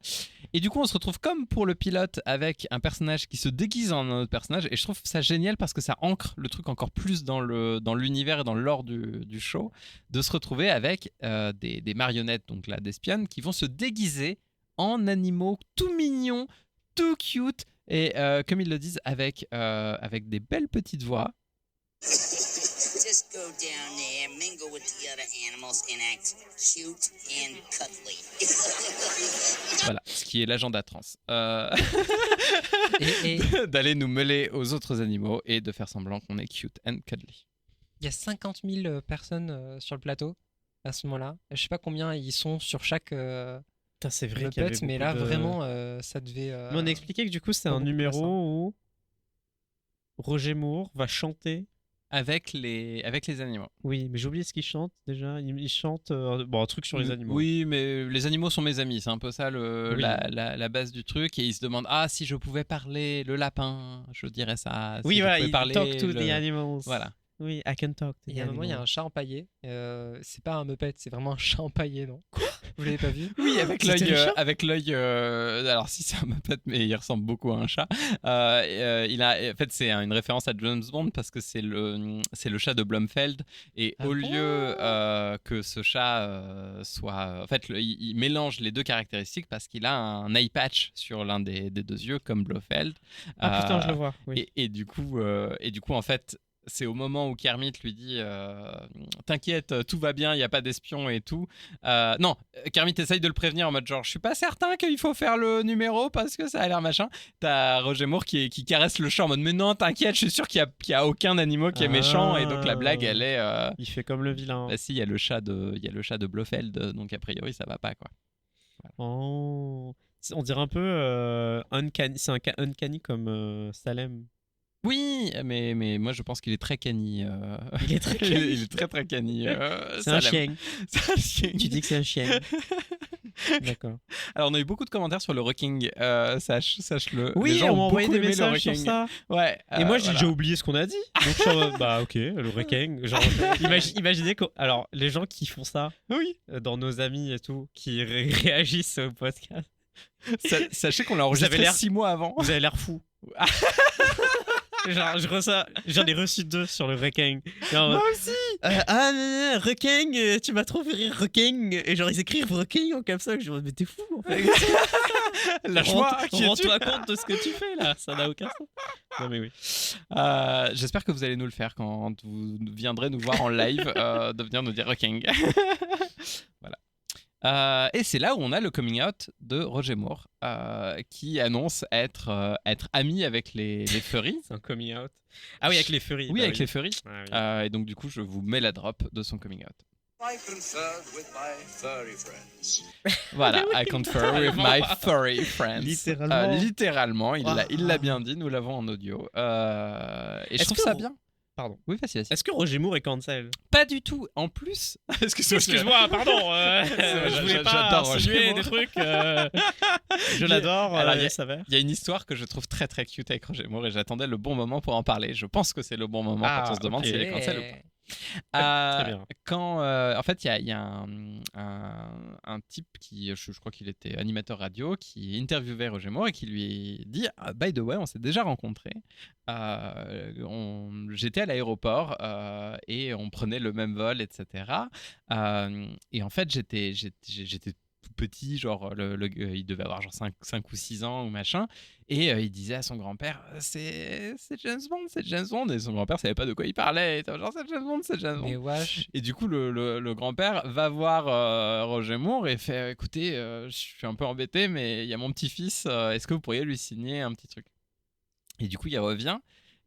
B: Et du coup on se retrouve comme pour le pilote avec un personnage qui se déguise en un autre personnage. Et je trouve ça génial parce que ça ancre le truc encore plus dans l'univers et dans l'or du show, de se retrouver avec des marionnettes, donc là d'espionnes, qui vont se déguiser en animaux tout mignons, tout cute. Et comme ils le disent, avec des belles petites voix.
F: Just go down there, mingle with the other animals, and act cute and cuddly.
B: Voilà, ce qui est l'agenda trans.
C: Et
B: D'aller nous mêler aux autres animaux et de faire semblant qu'on est cute and cuddly.
C: il y a 50 000 personnes sur le plateau à ce moment-là. Je sais pas combien ils sont sur chaque
A: Putain, c'est vrai qu'il y avait
C: Muppet, mais
A: beaucoup
C: là,
A: de-
C: vraiment, ça devait.
A: Mais on a expliqué que du coup, c'est
C: pas
A: un
C: beaucoup
A: numéro où Roger Moore va chanter.
B: Avec les animaux.
A: Oui, mais j'ai oublié ce qu'il chante déjà. Il chante bon, un truc sur les animaux.
B: Oui, mais les animaux sont mes amis. C'est un peu ça
A: Oui.
B: la base du truc. Et ils se demandent, ah, si je pouvais parler le lapin, je dirais ça. Si
A: Oui,
B: je
A: voilà,
B: pouvais
A: il
B: parler
A: talk to
B: le-
A: the animals.
B: Voilà.
A: Oui, I can talk to
C: Il
A: the
C: y a un moment, il y a un
A: animals.
C: chat empaillé. C'est pas un Muppet, c'est vraiment un chat empaillé, non? Vous l'avez pas vu?
B: Oui, avec
A: C'était
B: l'œil.
A: le chat
B: Avec l'œil. Alors, si c'est un Muppet, mais il ressemble beaucoup à un chat. Il a, en fait, c'est une référence à James Bond parce que c'est le chat de Blomfeld. Et
C: Ah
B: au
C: bon
B: lieu que ce chat soit. En fait, il mélange les deux caractéristiques parce qu'il a un eye patch sur l'un des deux yeux, comme Blofeld.
A: Ah putain, je le vois. Oui.
B: Et du coup, en fait. C'est au moment où Kermit lui dit t'inquiète, tout va bien, il n'y a pas d'espion et tout. Non, Kermit essaye de le prévenir en mode genre je suis pas certain qu'il faut faire le numéro parce que ça a l'air machin. T'as Roger Moore qui caresse le chat en mode mais non, t'inquiète, je suis sûr qu'il y a aucun animal qui est méchant. Et donc la blague elle est
A: Il fait comme le vilain.
B: bah si, il y a le chat de Blofeld, donc a priori ça va pas quoi.
A: Oh. On dirait un peu uncanny. C'est uncanny comme Salem.
B: Oui, mais moi je pense qu'il est très canny.
A: Il est très canny.
B: Il est très très canny.
A: C'est un
B: Salem.
A: chien.
B: C'est un chien.
A: Tu dis que c'est un chien. D'accord.
B: Alors on a eu beaucoup de commentaires sur le rocking, sache-le. Les
A: Oui,
B: gens
A: on
B: ont
A: m'a envoyé
B: beaucoup
A: des
B: aimé le
A: messages sur
B: rocking.
A: ça.
B: Ouais.
A: Et moi, j'ai
B: voilà.
A: déjà oublié ce qu'on a dit. Donc, je suis en mode, bah, ok, le wrecking. Genre, imaginez que. Alors, les gens qui font ça,
B: Oui.
A: dans nos amis et tout, qui réagissent au podcast,
B: Sachez qu'on l'a
A: Vous avez
B: enregistré
A: l'air-
B: 6 mois avant.
A: vous avez l'air fou. Genre, j'en ai reçu 2 sur le wrecking.
B: Moi aussi.
A: Wrecking, tu m'as trop fait rire, wrecking. Et genre, ils écrivent wrecking comme ça, que je me dis, mais t'es fou, en fait.
B: Lâche-moi. Qui es-tu
A: Rends-toi compte de ce que tu fais là, ça n'a aucun sens. Non, mais oui.
B: J'espère que vous allez nous le faire quand vous viendrez nous voir en live, de venir nous dire rocking. Voilà. Et c'est là où on a le coming out de Roger Moore, qui annonce être ami avec les furries.
A: C'est un coming out. Ah oui, avec les furries.
B: Oui,
A: bah
B: avec les furries.
A: Ah oui.
B: Et donc du coup, je vous mets la drop de son coming out.
D: I conferred with my furry friends.
B: Voilà, I confer with my furry friends.
A: Littéralement.
B: Littéralement, il l'a bien dit, nous l'avons en audio. Et je
A: Est-ce
B: trouve
A: que
B: ça
A: on-
B: bien.
A: Pardon.
B: Oui, vas-y.
A: Est-ce que Roger Moore est cancel?
B: Pas du tout. En plus,
A: Excuse-moi, pardon. Je voulais pas
B: j'adore Roger
A: insinuer
B: Moore.
A: des trucs. Je l'adore.
B: Alors,
A: il s'avère.
B: Il y a une histoire que je trouve très très cute avec Roger Moore et j'attendais le bon moment pour en parler. Je pense que c'est le bon moment quand on se demande
A: ok.
B: s'il est cancel ou pas.
A: Très bien.
B: Quand, en fait, il y a un type qui, je crois qu'il était animateur radio, qui interviewait Roger Moore et qui lui dit by the way, on s'est déjà rencontrés. J'étais à l'aéroport et on prenait le même vol, etc. Et en fait, j'étais tout petit, genre il devait avoir genre 5 ou 6 ans ou machin, et il disait à son grand-père c'est James Bond, c'est James Bond, et son grand-père savait pas de quoi il parlait, et était genre c'est James Bond, c'est James Bond.
C: Mais wesh.
B: Et du coup le grand-père va voir Roger Moore et fait écoutez, je suis un peu embêté mais il y a mon petit-fils, est-ce que vous pourriez lui signer un petit truc? Et du coup il revient.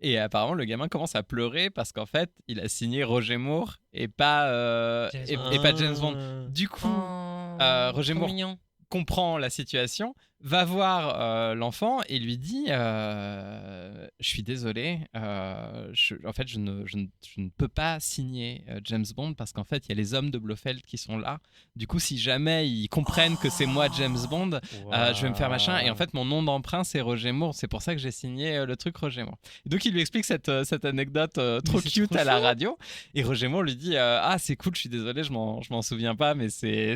B: Et apparemment, le gamin commence à pleurer parce qu'en fait, il a signé Roger Moore et pas, et pas James Bond. Du coup, Roger Moore
C: Mignon.
B: comprend la situation, va voir l'enfant et lui dit je suis désolé, en fait je ne peux pas signer James Bond parce qu'en fait il y a les hommes de Blofeld qui sont là, du coup si jamais ils comprennent que c'est moi James Bond, je vais me faire machin, et en fait mon nom d'emprunt c'est Roger Moore, c'est pour ça que j'ai signé le truc Roger Moore. Et donc il lui explique cette anecdote trop
C: c'est
B: cute
C: trop
B: à la
C: chou.
B: radio, et Roger Moore lui dit c'est cool, je suis désolé, je m'en souviens pas, mais c'est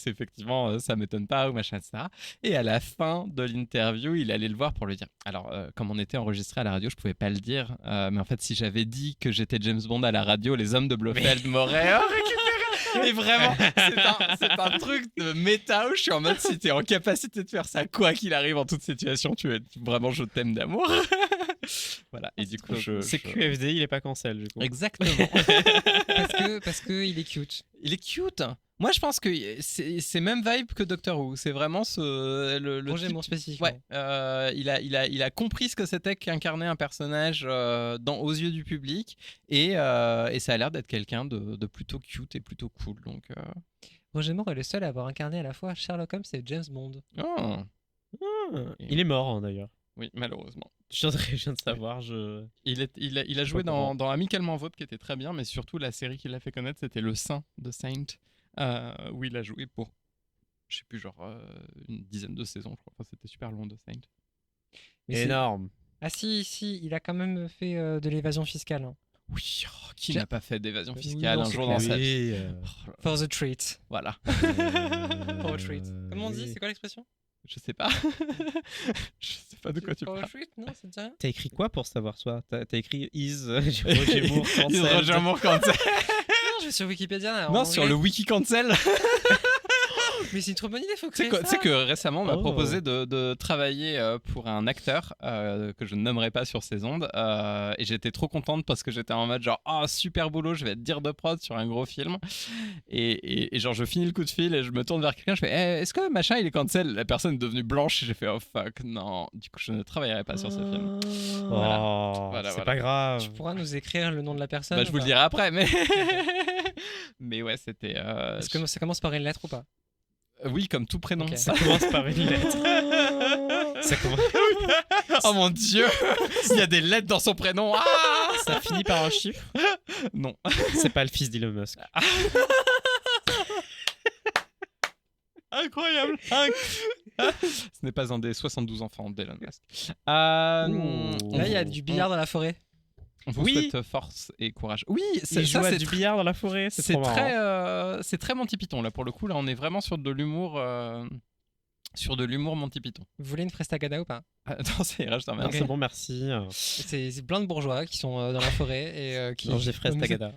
B: effectivement ça m'étonne pas ou machin, etc. Et à la fin de l'interview, il allait le voir pour lui dire alors comme on était enregistré à la radio, je pouvais pas le dire, mais en fait si j'avais dit que j'étais James Bond à la radio, les hommes de Blofeld m'auraient récupéré. Et vraiment, c'est un truc de méta où je suis en mode si t'es en capacité de faire ça quoi qu'il arrive en toute situation, vraiment je t'aime d'amour. Voilà, et du coup
A: C'est QFD, il est pas cancel du coup.
B: Exactement.
C: Parce que il est cute.
B: Il est cute. Moi, je pense que c'est même vibe que Doctor Who. C'est vraiment le
C: Roger
B: type-
C: Moore spécifiquement.
B: Ouais, il a compris ce que c'était qu'incarner un personnage aux yeux du public, et ça a l'air d'être quelqu'un de plutôt cute et plutôt cool. Donc,
C: Roger Moore est le seul à avoir incarné à la fois Sherlock Holmes et James Bond.
B: oh,
A: Il est mort hein, d'ailleurs.
B: oui, malheureusement.
A: Je viens de savoir.
B: Il a joué
A: pas comment.
B: dans Amicalement Vôtre, qui était très bien, mais surtout la série qui l'a fait connaître, c'était Le Saint de Saint, où il a joué pour, je sais plus, genre une dizaine de saisons, je crois. Enfin, c'était super long de Saint.
C: Mais c'est-
A: Énorme.
C: Ah si, il a quand même fait de l'évasion fiscale. Hein.
B: Oui, qui
C: J'ai-
B: n'a pas fait d'évasion
C: Oui,
B: fiscale
C: non,
B: un
C: c'est
B: jour
C: clair.
B: dans sa vie?
A: Oui,
C: For the treat.
B: Voilà,
C: For a treat. Comment on dit? C'est quoi l'expression?
B: je sais pas. Je sais pas de quoi tu
C: For a
B: parles.
C: treat? Non, ça ne dit rien?
A: T'as écrit quoi pour savoir toi? T'as écrit is Roger Moore cancelled.
B: Is Roger Moore cancel.
C: Non, je vais sur Wikipédia. en
B: Non,
C: anglais.
B: sur le wiki cancel.
C: Mais c'est une trop bonne idée, faut
B: Tu
C: créer ça.
B: sais que récemment, on m'a
A: Oh.
B: proposé de travailler pour un acteur que je ne nommerai pas sur ces ondes. Et j'étais trop contente parce que j'étais en mode genre, oh, super boulot, je vais être dire de prod sur un gros film. Et genre, je finis le coup de fil et je me tourne vers quelqu'un, je fais, est-ce que machin il est cancel? La personne est devenue blanche et j'ai fait, oh fuck, non. Du coup, je ne travaillerai pas sur ce film.
A: Oh,
B: Voilà,
A: c'est
B: voilà.
A: pas grave.
C: Tu pourras nous écrire le nom de la personne?
B: Bah, je vous le
C: ou pas?
B: dirai après, mais. Mais ouais, c'était.
C: Est-ce que ça commence par une lettre ou pas?
B: Oui, comme tout prénom.
C: Ok.
A: Ça commence par une lettre. Ça commence...
B: Oh mon dieu, il y a des lettres dans son prénom. Ah
A: Ça finit par un chiffre.
B: non.
A: C'est pas le fils d'Elon Musk.
B: Incroyable. Ce n'est pas un des 72 enfants d'Elon Musk.
A: Ouh.
C: Là, il y a du billard dans la forêt.
B: On vous
A: Oui.
B: souhaite force et courage. Oui,
A: Il joue à du
B: tr-
A: billard dans la forêt.
B: c'est
A: trop marrant.
B: très, c'est très Monty Python là pour le coup. Là, on est vraiment sur de l'humour, Monty Python.
C: Vous voulez une frestagada ou pas?
B: Non, ça ira, je t'en
A: Non,
B: remercie.
A: c'est bon, merci.
C: C'est plein de bourgeois qui sont dans la forêt et qui.
A: Non, j'ai fraise tagada.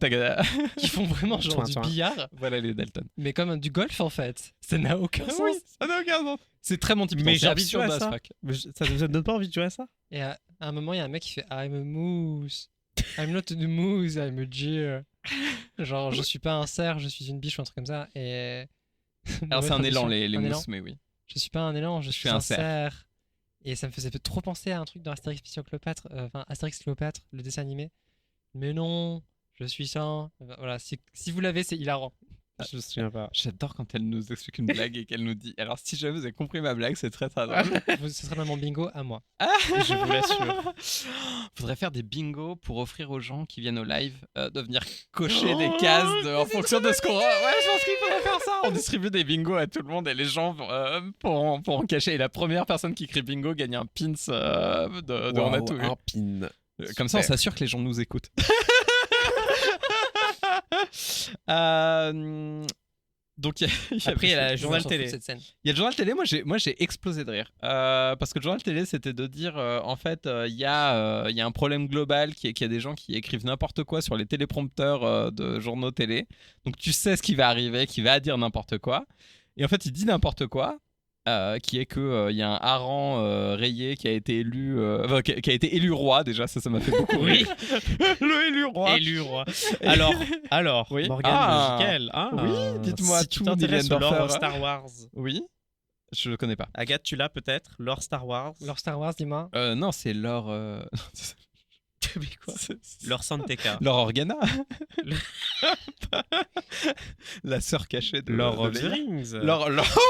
B: Tagada.
C: qui font vraiment genre
A: Toin,
C: du
A: toin.
C: billard,
B: Voilà les Dalton.
C: mais comme du golf en fait. Ça n'a aucun sens.
B: Oui, ça n'a aucun sens. C'est très Monty Python.
A: Mais
B: c'est
A: j'ai envie de jouer
B: absurde
A: à
B: as
A: ça.
B: fuck.
A: Mais ça ne donne pas envie de jouer à ça?
C: Et à un moment, il y a un mec qui fait I'm a moose. I'm not a moose, I'm a deer. Genre, je suis pas un cerf, je suis une biche ou un truc comme ça. Et.
B: Alors c'est un
C: Mauvaise
B: élan
C: traduction.
B: les
C: Un
B: mousses,
C: élan.
B: mais oui.
C: Je suis pas un élan, je suis un
B: cerf.
C: cerf. Et ça me faisait trop penser à un truc dans Astérix Mission Cléopâtre, enfin Astérix Cléopâtre, le dessin animé. Mais non, je suis ça. Voilà, si vous l'avez, c'est hilarant.
A: Je me souviens pas.
B: J'adore quand elle nous explique une blague et qu'elle nous dit alors si jamais vous avez compris ma blague, c'est très très drôle.
C: Ce sera dans mon bingo à moi.
A: Je vous l'assure.
B: Faudrait faire des bingos pour offrir aux gens qui viennent au live de venir cocher des cases en fonction de ce qu'on. Ouais, je pense qu'il faudrait faire ça. On distribue des bingos à tout le monde et les gens pour en cacher. Et la première personne qui crie bingo gagne un pins de On a tout eu.
A: Un pin.
B: Comme ça, on
A: Super.
B: s'assure que les gens nous écoutent. Donc,
A: Après, il y a la
C: Je
A: journal
C: m'en fous de
A: télé.
C: cette scène.
B: il y a le journal télé, moi j'ai explosé de rire. Parce que le journal télé, c'était de dire en fait, il y a un problème global qui est qu'il y a des gens qui écrivent n'importe quoi sur les téléprompteurs de journaux télé. Donc tu sais ce qui va arriver, qui va dire n'importe quoi. Et en fait, il dit n'importe quoi. Qui est que il y a un hareng rayé qui a été élu qui a été élu roi déjà, ça m'a fait beaucoup
A: Oui.
B: rire. Le élu roi.
A: Élu roi. Alors,
B: Oui.
A: Morgane
B: Ah.
A: Jiquel,
B: Oui, dites-moi
A: si tu
B: tout,
A: t'intéresses
B: Mylène
A: au lore
B: Dorfer.
A: Star Wars.
B: Oui, je le connais pas.
A: Agathe, tu l'as peut-être? Lore Star Wars.
C: Lore Star Wars, dis-moi.
B: Non, c'est Laure.
A: Mais quoi? Lore Santeca.
B: Laure Organa. La sœur cachée de
A: Lore of
B: de
A: the
B: Leia.
A: Rings.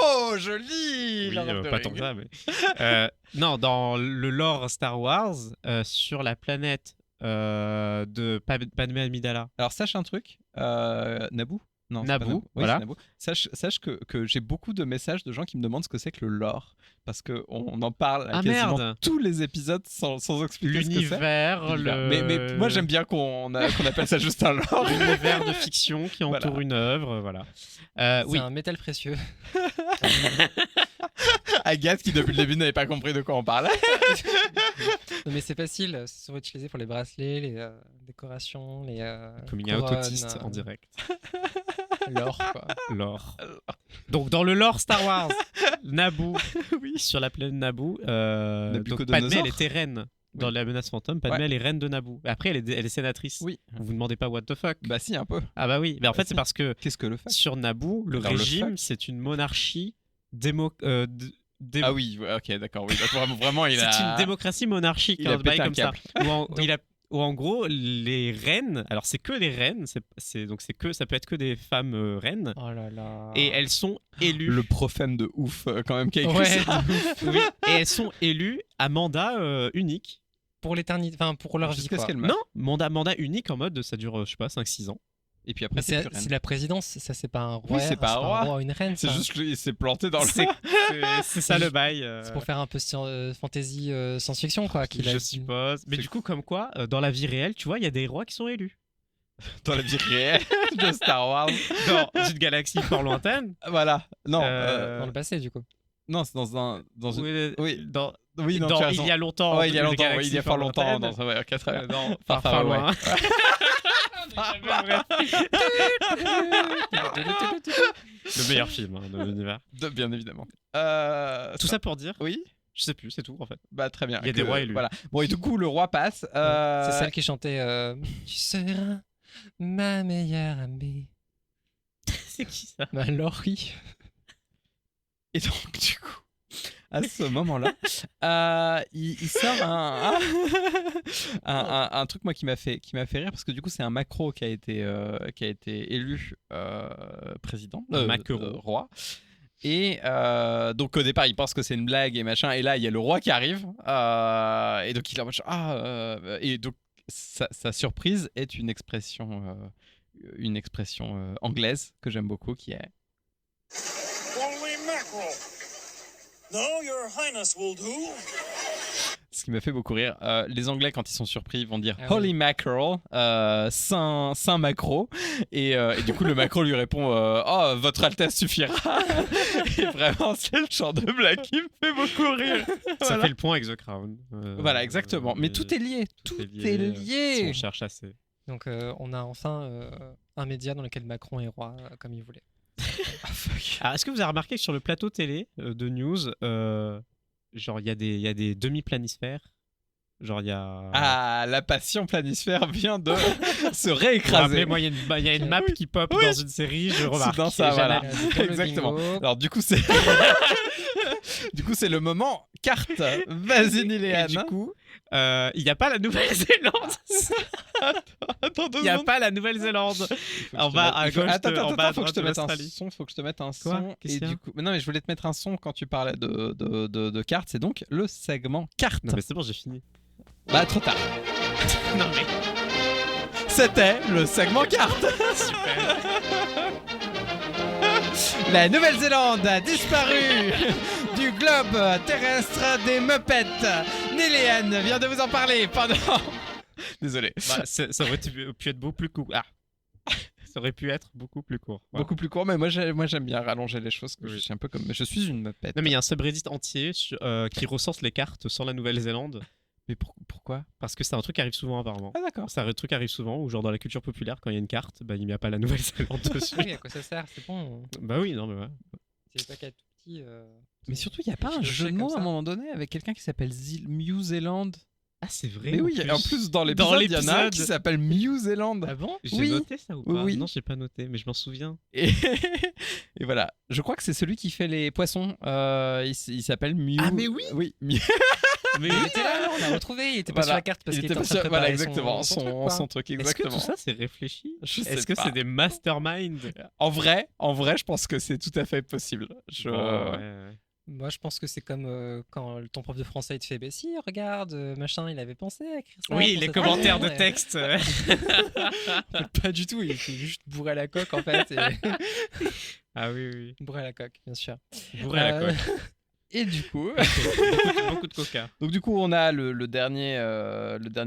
B: Oh, joli.
A: Oui,
B: Lord of the
A: pas
B: Rings.
A: tant que ça, mais... non, dans le lore Star Wars, sur la planète de Padmé Amidala.
B: Alors sache un truc, Naboo. Non, c'est pas
A: Naboo,
B: Oui,
A: voilà.
B: c'est Naboo. Sache que j'ai beaucoup de messages de gens qui me demandent ce que c'est que le lore. Parce qu'on en parle à
A: Ah,
B: quasiment
A: merde.
B: tous les épisodes sans expliquer ce que c'est.
A: L'univers,
B: Mais moi j'aime bien qu'on appelle ça juste un lore.
A: l'univers de fiction qui entoure
B: Voilà.
A: une œuvre, voilà.
C: C'est
A: Oui,
C: un métal précieux.
B: Agathe qui depuis le début n'avait pas compris de quoi on parlait.
C: Non, mais c'est facile, c'est souvent utilisé pour les bracelets, les décorations, les.
A: coming out
C: couronnes,
A: autiste en direct.
C: L'or, quoi.
A: Lore. Donc dans le lore Star Wars, Naboo,
B: Oui.
A: sur la planète Naboo, donc
B: Nabucodonosor.
A: Padmé elle était reine. Dans
B: Oui.
A: la menace fantôme, Padmé
B: Ouais.
A: elle est reine de Naboo. Et après elle est sénatrice.
B: Oui.
A: Vous vous demandez pas what the fuck?
B: Bah si, un peu.
A: Ah bah oui, mais en
B: Bah
A: fait
B: si.
A: c'est parce que
B: Qu'est-ce que le fait
A: sur Naboo, le
B: Alors, le
A: régime
B: fuck.
A: c'est une monarchie
B: Ah oui, ouais, ok, d'accord. Oui, donc vraiment, il a.
A: c'est une démocratie monarchique,
B: il a
A: un bail
B: pété un
A: comme ça.
B: câble.
A: Où en gros les reines, alors c'est que des reines, donc c'est que ça peut être que des femmes reines,
C: Oh là là.
A: et elles sont élues.
B: Le prophète de ouf, quand même, qui a écrit
C: Ouais,
B: ça.
A: Oui, et elles sont élues à mandat unique.
C: pour l'éternité, enfin pour leur vie,
B: Jusqu'à ce
C: quoi.
B: qu'elle meure.
A: Non, mandat unique en mode ça dure, je sais pas, 5-6 ans.
B: Et puis
C: Mais
B: après, c'est
C: c'est
B: plus rien.
C: c'est la présidence, ça c'est pas un roi.
B: Oui, c'est pas un roi.
C: ou une reine.
B: C'est
C: ça.
B: juste lui, il s'est planté dans le.
A: C'est ça le bail.
C: C'est pour faire un peu fantasy science-fiction, quoi. qu'il a
A: Je
C: dit.
A: suppose. Mais
B: C'est-
A: du coup, comme quoi, dans la vie réelle, tu vois, il y a des rois qui sont élus.
B: dans la vie réelle de Star Wars.
A: Dans une galaxie fort lointaine.
B: Voilà. Non,
C: Dans le passé, du coup.
B: non, c'est dans une.
A: Oui,
B: Oui.
A: dans,
B: Oui, non,
A: dans
B: tu as
A: il
B: raison.
A: y a longtemps.
B: Ouais, il y a
A: une
B: longtemps. Oui,
A: galaxie
B: il y a fort longtemps.
A: lointaine.
B: Dans... Ouais, ok, très bien.
A: Non,
B: Far,
A: far
B: far
A: loin.
B: away.
A: Le meilleur film de l'univers.
B: Bien évidemment.
A: Tout ça pour dire,
B: Oui.
A: je sais plus, c'est tout en fait.
B: Bah très bien.
A: Il y a des rois élus.
B: Voilà. Bon et du coup le roi passe.
C: C'est celle qui chantait Tu seras ma meilleure amie.
A: C'est qui ça?
C: Bah, Laurie.
B: Et donc du coup, à ce moment-là. Il sort un truc moi qui m'a fait rire parce que du coup c'est un Macro qui a été élu président, roi. Et donc au départ il pense que c'est une blague et machin, et là il y a le roi qui arrive et donc il est en mode et donc sa surprise est une expression anglaise que j'aime beaucoup qui est
E: Holy mackerel. No, your highness will do.
B: ce qui me fait beaucoup rire. Les Anglais, quand ils sont surpris, vont dire
C: Ah
B: Holy
C: oui.
B: mackerel, Saint macro. Et du coup, le macro lui répond Oh, votre Altesse suffira. Et vraiment, c'est le genre de blague qui me fait beaucoup rire.
A: Ça
B: Voilà.
A: fait le point avec The Crown.
B: Voilà, exactement. Mais tout est lié. Tout est lié.
A: Si on cherche assez.
C: Donc on a enfin un média dans lequel Macron est roi comme il voulait.
A: Ah, est-ce que vous avez remarqué que sur le plateau télé de news, genre il y a des demi-planisphères, genre il y a.
B: Ah, la passion planisphère vient de se
A: Vous vous
B: réécraser.
A: rappelez, moi, il y a une map qui pop dans une série, je remarque.
B: Soudain, ça,
A: Et
B: voilà.
A: j'analyse.
C: Comme le
B: Exactement.
C: bingo.
B: Alors du coup, c'est du coup c'est le moment carte. Vas-y,
A: Et
B: Niléane.
A: du coup, il n'y a pas la Nouvelle-Zélande.
B: Attends 2
A: Il n'y a
B: secondes.
A: pas la Nouvelle-Zélande. En
B: Je te
A: bas
B: mette-
A: à
B: il faut-
A: gauche,
B: attends,
A: en bas à
B: faut que je
A: droite
B: te
A: de
B: mette un
A: l'Australie.
B: son. Faut que je te mette un
A: Quoi
B: son.
A: Qu'est-ce
B: Et
A: qu'il y a
B: du coup, mais non, mais je voulais te mettre un son quand tu parlais de cartes. C'est donc le segment carte.
A: Non mais c'est bon, j'ai fini.
B: Bah trop tard.
A: Non mais
B: C'était le segment carte.
A: super.
B: La Nouvelle-Zélande a disparu du globe terrestre des Muppets. Niléane vient de vous en parler pendant. Désolé.
A: Bah, ça aurait pu être beaucoup plus court. Ah. Ça aurait pu être beaucoup plus court. Voilà.
B: Beaucoup plus court, mais moi j'aime bien rallonger les choses. Que
A: Oui.
B: Je suis un peu comme. Je suis une Muppet.
A: Non mais il y a un subreddit entier qui recense les cartes sans la Nouvelle-Zélande
B: Mais pourquoi?
A: parce que c'est un truc qui arrive souvent apparemment.
B: Ah d'accord.
A: C'est un truc qui arrive souvent où genre dans la culture populaire quand il y a une carte, bah il n'y a pas la Nouvelle-Zélande dessus.
C: Oui, à quoi ça sert? C'est bon.
A: Bah oui, non mais ouais.
C: C'est pas qu'à tout petit.
B: Mais surtout, il n'y a pas un
C: filoché
B: jeu de
C: comme
B: mots
C: ça.
B: à un moment donné avec quelqu'un qui s'appelle New Zealand.
A: Ah c'est vrai.
B: Mais oui, en plus dans l'épisode, il y en a un qui s'appelle New Zealand.
C: Ah bon?
A: J'ai
B: Oui.
A: noté ça ou
B: Oui,
A: pas
B: oui.
A: Non, j'ai pas noté, mais je m'en souviens.
B: Et... et voilà, je crois que c'est celui qui fait les poissons. Il s'appelle Mew.
A: Ah, mais oui.
B: Oui, Mew.
A: Mais
C: Il était là, on l'a retrouvé. Il était pas
B: Voilà.
C: sur la carte parce
B: Il
C: qu'il
B: était
C: était en
B: pas
C: train de
B: sûr. Voilà,
C: préparer
B: exactement.
C: son truc, quoi.
B: Son truc,
A: est-ce que
B: exactement.
A: tout ça c'est réfléchi
B: Je sais
A: Est-ce que
B: pas.
A: c'est des masterminds
B: En vrai, je pense que c'est tout à fait possible.
A: Bon, ouais.
C: Moi, je pense que c'est comme quand ton prof de français il te fait bah si, regarde, machin, il avait pensé à écrire ça.
A: Oui,
C: pour
A: les
C: cette
A: commentaires de
C: année.
A: texte.
C: Pas du tout, il était juste bourré à la coque en fait.
A: Ah oui, oui.
C: Bourré à la coque, bien sûr.
A: Bourré à la
C: Euh,
A: coque.
B: Et du coup,
A: Beaucoup de coca.
B: donc du coup, on a le dernier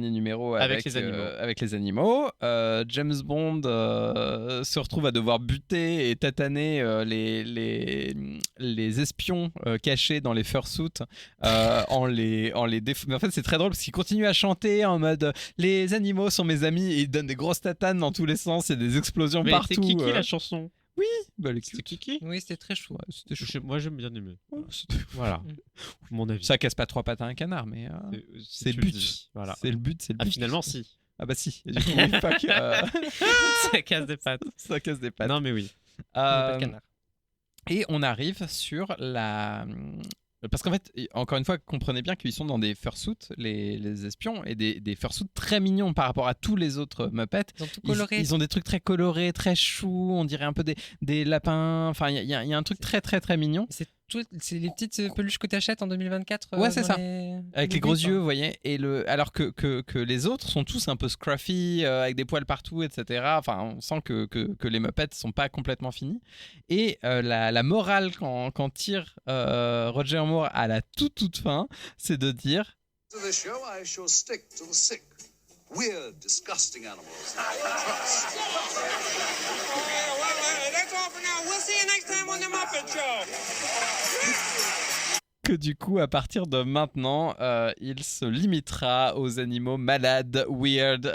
B: numéro
A: Avec les animaux.
B: avec les animaux. James Bond se retrouve à devoir buter et tataner les espions cachés dans les fursuits en les Mais en fait, c'est très drôle parce qu'il continue à chanter en mode les animaux sont mes amis et il donne des grosses tatanes dans tous les sens et des explosions
A: Mais
B: partout.
A: c'est Kiki la chanson.
B: Bah, les
A: C'est
B: cute.
A: Kiki.
C: Oui, c'était très chou.
B: Ouais, c'était chou.
A: Moi j'aime bien aimer.
B: Ouais, c'était-
A: Voilà.
C: Mm.
A: Mon avis.
B: Ça casse pas 3 pattes à un canard, mais
A: Si
B: c'est
A: tu
B: le
A: le
B: but.
A: dis. Voilà.
B: C'est le but, c'est le
A: Ah
B: but.
A: finalement si.
B: Ah bah si. Et du coup, oui, fuck,
A: Ça casse des pattes.
B: ça casse des pattes.
A: Non mais oui.
C: Pas
B: Euh,
C: de canard.
B: et on arrive sur la... Parce qu'en fait, encore une fois, comprenez bien qu'ils sont dans des fursuits, les espions, et des fursuits très mignons par rapport à tous les autres Muppets.
C: Ils ont tout
B: Ils,
C: coloré.
B: ils ont des trucs très colorés, très choux, on dirait un peu des lapins. Enfin, il y a un truc très très très mignon.
C: C'est les petites peluches que t'achètes en 2024.
B: Ouais, c'est
C: dans
B: ça.
C: les-
B: Avec
C: les
B: les gros
C: bulles,
B: yeux,
C: hein.
B: vous voyez. Et alors que les autres sont tous un peu scruffy, avec des poils partout, etc. Enfin, on sent que les Muppets sont pas complètement finis. Et la morale qu'en tire Roger Moore à la toute fin, c'est de dire
D: To the show, I shall stick to the sick. Weird, disgusting animals. Trust.
E: Okay, well, that's all for now. We'll see you next time on the Muppet Show.
B: que du coup, à partir de maintenant, il se limitera aux animaux malades, weird,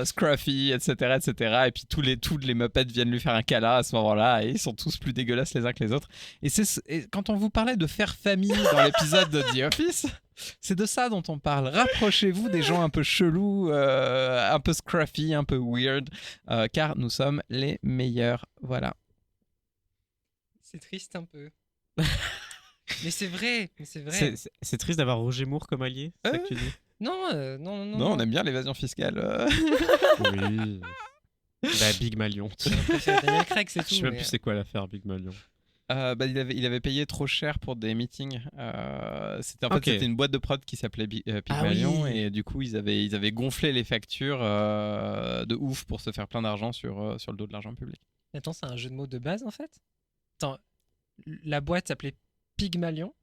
B: scruffy, etc., etc. Et puis tous les Muppets viennent lui faire un câlin à ce moment-là, et ils sont tous plus dégueulasses les uns que les autres. Et quand on vous parlait de faire famille dans l'épisode de The Office, c'est de ça dont on parle. Rapprochez-vous des gens un peu chelous, un peu scruffy, un peu weird, car nous sommes les meilleurs. Voilà.
C: C'est triste un peu. Mais c'est vrai, mais c'est vrai.
A: C'est triste d'avoir Roger Moore comme allié, c'est ça que tu dis?
C: Non, non.
B: Non, on aime bien l'évasion fiscale.
A: Oui. Bah, Big Malion.
C: J'ai préféré Daniel Craig, c'est
A: Je
C: tout.
A: sais même
C: mais-
A: plus c'est quoi l'affaire Big Malion.
B: Il avait payé trop cher pour des meetings. C'était
A: Ok.
B: c'était une boîte de prod qui s'appelait Pygmalion
A: oui.
B: et du coup ils avaient gonflé les factures de ouf pour se faire plein d'argent sur le dos de l'argent public.
C: Attends, c'est un jeu de mots de base en fait. Attends, la boîte s'appelait Pygmalion.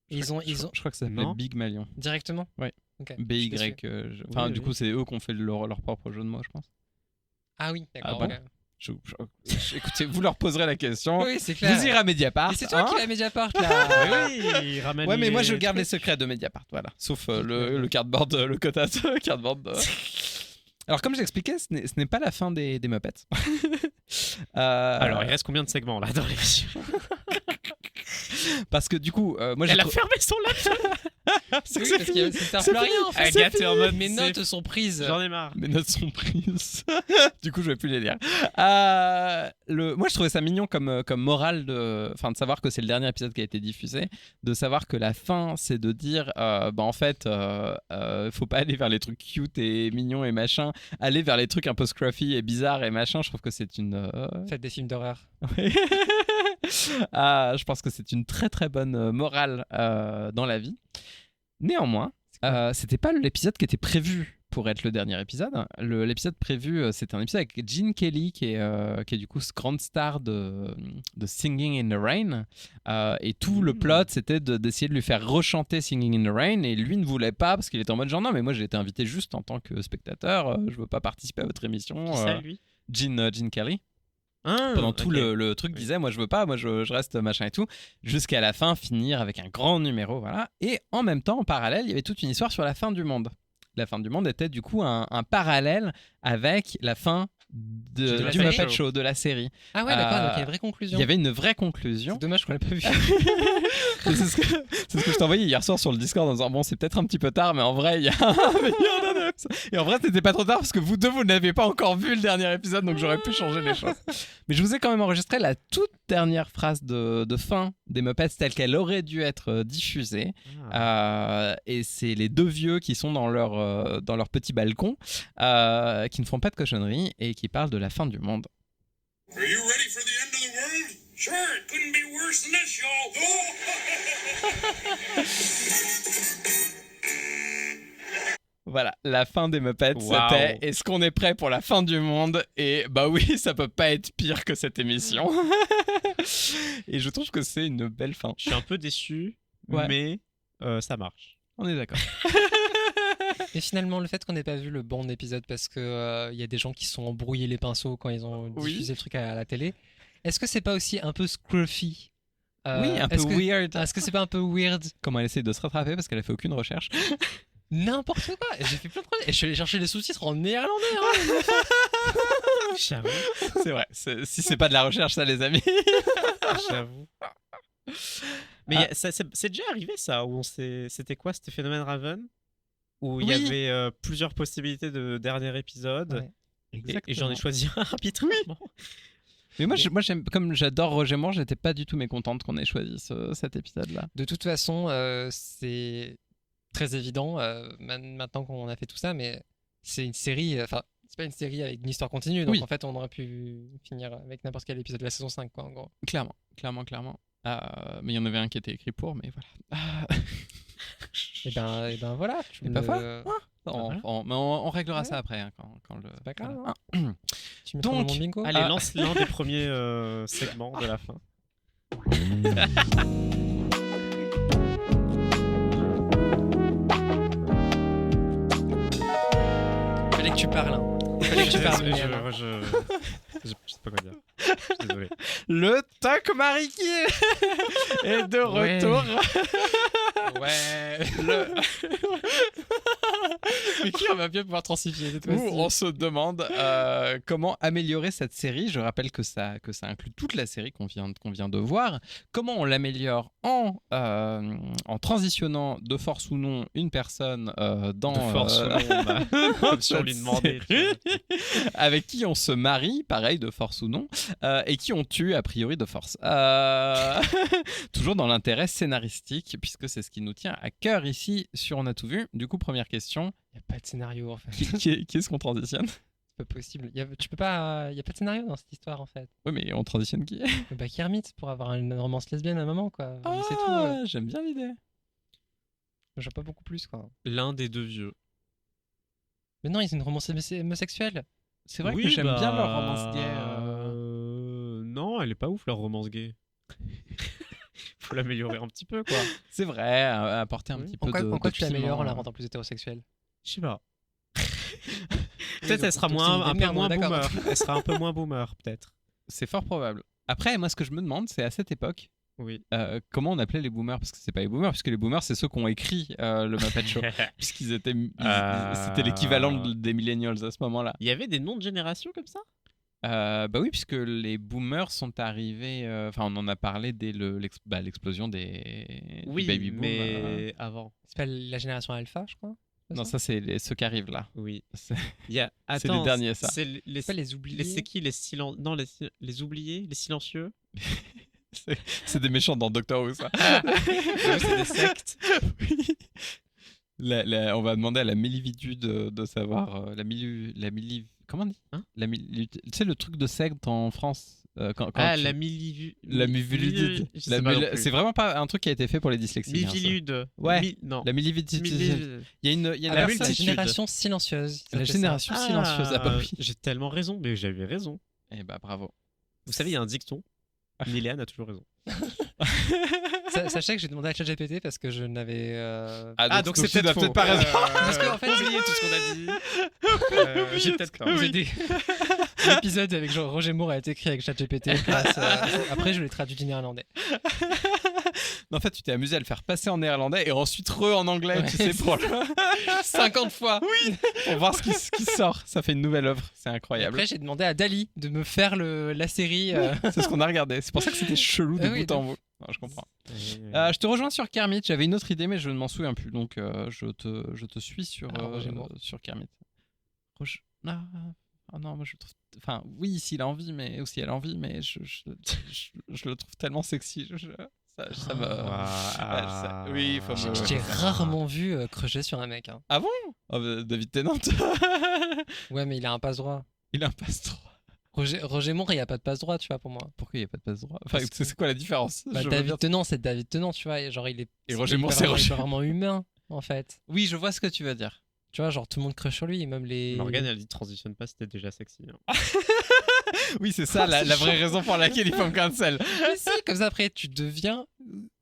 C: Ils ont
B: Je crois que ça s'appelait
A: Non.
B: Big Malion.
C: directement.
B: Ouais.
C: Ok.
B: BY.
C: je suis déçu.
B: Enfin,
A: Oui,
B: du
A: oui.
B: coup, c'est eux qui ont fait leur propre jeu de mots, je pense.
C: Ah oui, d'accord.
B: Ah bon
C: ok.
B: Écoutez, vous leur poserez la question.
C: Oui, c'est clair.
B: Vous irez à Mediapart.
C: Et c'est toi
B: hein.
C: qui l'as Mediapart là.
A: Oui, il ramène
B: Ouais, mais moi je
A: les
B: garde les
A: trucs.
B: secrets de Mediapart, voilà. Sauf le cardboard, le quota de cardboard. Alors, comme je l'expliquais, ce n'est pas la fin des Muppets.
A: Alors, il reste combien de segments là dans l'émission?
B: parce que du coup, moi j'ai
A: Elle a
B: trou-
A: fermé son laptop.
B: C'est que
C: Oui,
B: c'est
C: parce
B: fini.
C: que ça sert
B: C'est
C: plus à rien
B: fini.
C: en fait.
A: Agathe est en mode,
C: Mes
A: c'est-
C: notes sont prises.
A: J'en ai marre.
B: Mes notes sont prises. Du coup, je vais plus les lire. Moi, je trouvais ça mignon comme morale de savoir que c'est le dernier épisode qui a été diffusé, de savoir que la fin, c'est de dire, en fait, faut pas aller vers les trucs cute et mignons et machin, aller vers les trucs un peu scruffy et bizarres et machin. Je trouve que c'est une.
C: Faites des films d'horreur.
B: Oui. Je pense que c'est une très très bonne morale dans la vie. Néanmoins, c'était pas l'épisode qui était prévu pour être le dernier épisode. L'épisode prévu, c'était un épisode avec Gene Kelly, qui est du coup grande star de Singing in the Rain. Et tout le plot, c'était d'essayer de lui faire rechanter Singing in the Rain. Et lui ne voulait pas, parce qu'il était en mode genre non, mais moi j'ai été invité juste en tant que spectateur. Je veux pas participer à votre émission.
A: Qui ça, lui?
B: Gene Kelly.
A: Ah,
B: Pendant tout
A: ok.
B: le truc
A: Oui.
B: disait moi je veux pas, moi je reste machin et tout, jusqu'à la fin finir avec un grand numéro, voilà. Et en même temps, en parallèle, il y avait toute une histoire sur la fin du monde. La fin du monde était du coup un parallèle avec la fin
A: De la
B: du
A: série.
B: Muppet Show, de la série.
C: Ah ouais, d'accord, donc il y a une vraie
B: Il
C: conclusion.
B: y avait une vraie conclusion.
C: C'est dommage qu'on l'ait pas vu.
B: Et c'est ce que je t'ai envoyé hier soir sur le Discord en disant bon, c'est peut-être un petit peu tard, mais en vrai il y a un meilleur annexe. Et en vrai c'était pas trop tard parce que vous deux vous n'avez pas encore vu le dernier épisode, donc j'aurais pu changer les choses. Mais je vous ai quand même enregistré la toute dernière phrase de fin des Muppets telle qu'elle aurait dû être diffusée. Et c'est les deux vieux qui sont dans leur petit balcon, qui ne font pas de cochonneries et qui parlent de la fin du monde.
E: Are you ready for the end of the world? Sure, it couldn't be worse than this, y'all.
B: Voilà, la fin des Muppets,
A: Waouh.
B: c'était « Est-ce qu'on est prêt pour la fin du monde ?» Et bah oui, ça peut pas être pire que cette émission. Et je trouve que c'est une belle fin.
A: Je suis un peu déçu,
B: Ouais.
A: mais ça marche.
B: On est d'accord.
C: Et finalement, le fait qu'on n'ait pas vu le bon épisode parce que y a des gens qui se sont embrouillés les pinceaux quand ils ont
B: Oui.
C: diffusé le truc à la télé, est-ce que c'est pas aussi un peu scruffy?
B: Oui, un peu
C: est-ce que-
B: weird.
C: Est-ce que c'est pas un peu weird?
B: Comment elle essaie de se rattraper parce qu'elle a fait aucune recherche.
C: N'importe quoi. Et j'ai fait plein de trucs. Et je suis allé chercher les sous-titres en néerlandais. Hein.
A: J'avoue.
B: C'est vrai, si c'est pas de la recherche ça les amis.
A: J'avoue. Mais c'est déjà arrivé ça, où c'était quoi? C'était Phénomène Raven? Où il y
B: Oui.
A: avait plusieurs possibilités de dernier épisode.
C: Ouais.
A: Et j'en ai choisi un arbitrairement.
B: Mais moi j'aime, comme j'adore Roger Moore, j'étais pas du tout mécontente qu'on ait choisi cet épisode-là.
C: De toute façon, c'est très évident maintenant qu'on a fait tout ça, mais c'est une série. Enfin, c'est pas une série avec une histoire continue. Donc
B: Oui.
C: en fait, on aurait pu finir avec n'importe quel épisode de la saison 5, quoi, en gros.
B: Clairement. Mais il y en avait un qui était écrit pour, mais voilà.
C: Et ben voilà. Tu
B: Et
C: me
B: pas
C: le-
B: fort. Mais on réglera
C: Ouais.
B: ça après. Hein, quand le...
C: C'est pas grave.
B: voilà.
C: Tu me trouves
B: Donc,
C: mon bingo.
A: Allez,
B: Ah.
A: lance l'un des premiers segments de la fin.
C: Fallait que tu parles. Hein. Fallait que tu parles. Mian.
A: Je sais pas quoi dire. Je suis désolé.
B: Le Toc Mariki est de
C: Ouais.
B: retour.
C: Ouais.
B: Le...
C: Avec qui on va bien pouvoir transifier cette
B: Où
C: fois-ci.
B: on se demande comment améliorer cette série. Je rappelle que ça inclut toute la série qu'on vient de voir. Comment on l'améliore en transitionnant de force ou non une personne dans
A: De force ou non, bah, comme si on lui
B: cette
A: demandait.
B: série, avec qui on se marie, pareil, de force ou non, et qui on tue a priori de force. Toujours dans l'intérêt scénaristique, puisque c'est ce qui nous tient à cœur ici sur On a tout vu. Du coup, première question,
C: Il n'y a pas de scénario en fait.
B: qui est-ce qu'on transitionne?
C: C'est pas possible. Il y a pas de scénario dans cette histoire en fait.
B: Oui, mais on transitionne qui?
C: Bah Kermit pour avoir une romance lesbienne à un moment quoi. C'est tout.
B: J'aime bien l'idée.
C: Je vois pas beaucoup plus quoi.
A: L'un des deux vieux.
C: Mais non, ils ont une romance homosexuelle.
B: C'est vrai
A: Oui,
B: que j'aime
A: bah,
B: bien leur romance gay.
A: Non, elle est pas ouf leur romance gay. Faut l'améliorer un petit peu, quoi.
B: C'est vrai, apporter un
A: Oui.
B: petit
C: En
B: peu
C: quoi,
B: de.
C: en quoi
B: de
C: tu l'améliores en la
B: piment.
C: rendant plus hétérosexuelle?
A: Je sais pas.
C: Oui,
A: Peut-être elle sera
C: donc c'est une idée
A: un
C: de
A: peu
C: merde,
A: moins
C: d'accord.
A: boomer. Elle sera un peu moins boomer, peut-être.
B: C'est fort probable. Après, moi, ce que je me demande, c'est à cette époque,
A: Oui.
B: comment on appelait les boomers? Parce que c'est pas les boomers, puisque les boomers, c'est ceux qui ont écrit le Muppet Show. Puisqu'ils étaient. C'était l'équivalent des millennials à ce moment-là.
A: Il y avait des noms de génération comme ça?
B: Bah oui, puisque les boomers sont arrivés. Enfin, on en a parlé dès l'explosion des du
A: Oui,
B: baby boom.
A: mais avant.
C: C'est pas la génération alpha, je crois.
B: Non, ça, c'est ceux qui arrivent là.
A: Oui.
B: C'est-
A: Il y a...
B: C'est les
A: Attends,
B: derniers, ça.
A: C'est les...
C: C'est pas les oubliés.
A: C'est qui les silencieux? Non, les oubliés, les silencieux.
B: C'est des méchants dans Doctor Who, ça.
A: Eux, c'est des sectes.
B: Oui. On va demander à la Mélividude de savoir comment on dit
A: Hein
B: tu sais le truc de secte en France quand tu-
A: La Milivilude.
B: la Mivilude. C'est vraiment pas un truc qui a été fait pour les dyslexiques. hein, ça.
A: Mivilude.
B: Ouais.
A: Non.
B: La Milividude.
A: Milivilude.
B: Il y a une
C: Ah,
B: personne-
C: la
A: multitude.
C: génération silencieuse.
B: La génération silencieuse. Ah bah oui.
A: J'ai tellement raison, mais j'avais raison.
B: Eh bah bravo.
A: Vous savez, il y a un dicton. Niléane a toujours raison.
C: Sachez que j'ai demandé à ChatGPT parce que je n'avais.
A: Donc
B: tu
A: c'est
B: n'as
A: peut-être
B: pas raison.
C: Parce qu'en fait,
A: oublié tout ce qu'on a dit. J'ai peut-être tort.
C: j'ai des- l'épisode avec Roger Moore a été écrit avec ChatGPT. Après, je l'ai traduit du néerlandais.
B: Non, en fait, tu t'es amusé à le faire passer en néerlandais et ensuite en anglais,
C: Ouais,
B: tu sais, pour,
C: 50 fois. Oui.
B: pour voir ce qui sort. Ça fait une nouvelle œuvre. C'est incroyable.
C: Après, j'ai demandé à Dali de me faire la série.
B: C'est ce qu'on a regardé. C'est pour ça que c'était chelou de
C: Ah oui,
B: bout en bout. Non, je comprends. Je te rejoins sur Kermit. J'avais une autre idée, mais je ne m'en souviens plus. Donc, je te suis sur,
C: Roger Moore.
B: sur Kermit. Non, moi je le trouve. Enfin, oui, s'il a envie, mais aussi elle a envie, mais je le trouve tellement sexy. Ça me. Oui, il faut me.
C: J'ai rarement vu creucher sur un mec. Hein.
B: Ah bon? David Tennant.
C: Ouais, mais il a un passe-droit.
B: Il a un passe-droit.
C: Roger Moore, il n'y a pas de passe-droit, tu vois, pour moi.
B: Pourquoi il n'y a pas de passe-droit? Enfin,
C: Parce que-
B: c'est quoi la différence?
C: Bah,
B: Je veux
C: David
B: bien-
C: Tennant, c'est David Tennant, tu vois. Et genre, il est.
B: Et Roger Moore,
C: il est
B: c'est
C: pas-
B: Roger.
C: Il est pas vraiment humain, en fait.
B: Oui, je vois ce que tu veux dire.
C: Tu vois, genre, tout le monde crush sur lui, même les.
A: Morgane, elle dit transitionne pas, c'était déjà sexy. Hein.
B: Oui, c'est ça la vraie raison pour laquelle il faut me cancel.
C: Mais si, comme ça, après, tu deviens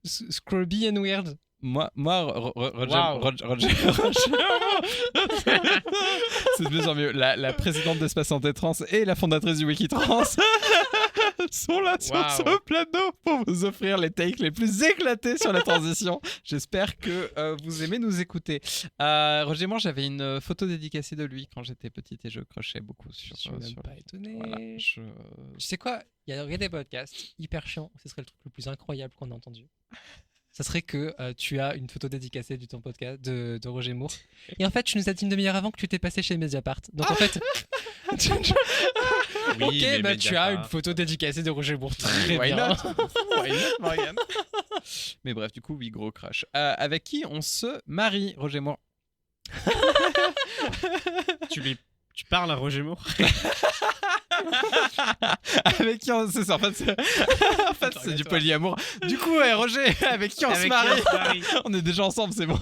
C: scrubby and weird.
B: Moi, Roger,
A: Wow.
B: Roger- c'est de mieux en mieux. La présidente d'Espace Santé Trans et la fondatrice du Wikitrans sont là sur
A: Wow.
B: ce plateau pour vous offrir les takes les plus éclatés sur la transition. J'espère que vous aimez nous écouter. Roger Moore, j'avais une photo dédicacée de lui quand j'étais petite et je crochais beaucoup sur.
C: Je suis même
B: sur-
C: pas étonné.
B: Voilà,
C: Tu sais quoi? Il y a des podcasts hyper chiants. Ce serait le truc le plus incroyable qu'on a entendu. Ça serait que tu as une photo dédicacée de ton podcast de Roger Moore. Et en fait, tu nous as dit une demi-heure avant que tu t'es passé chez Mediapart. Donc en fait,
A: Oui, mais
C: ok, bah tu as
A: Mediapart.
C: une photo dédicacée de Roger Moore. Très
B: Why
C: bien.
B: not? Why not, Morgane? Mais bref, du coup, oui, gros crush. Avec qui on se marie, Roger Moore?
A: Tu parles à Roger Moore?
B: Avec qui on... C'est ça, en fait, c'est du polyamour. Du coup, ouais, Roger, avec qui on se
A: Avec qui
B: marie?
A: on se marie
B: On est déjà ensemble, c'est bon.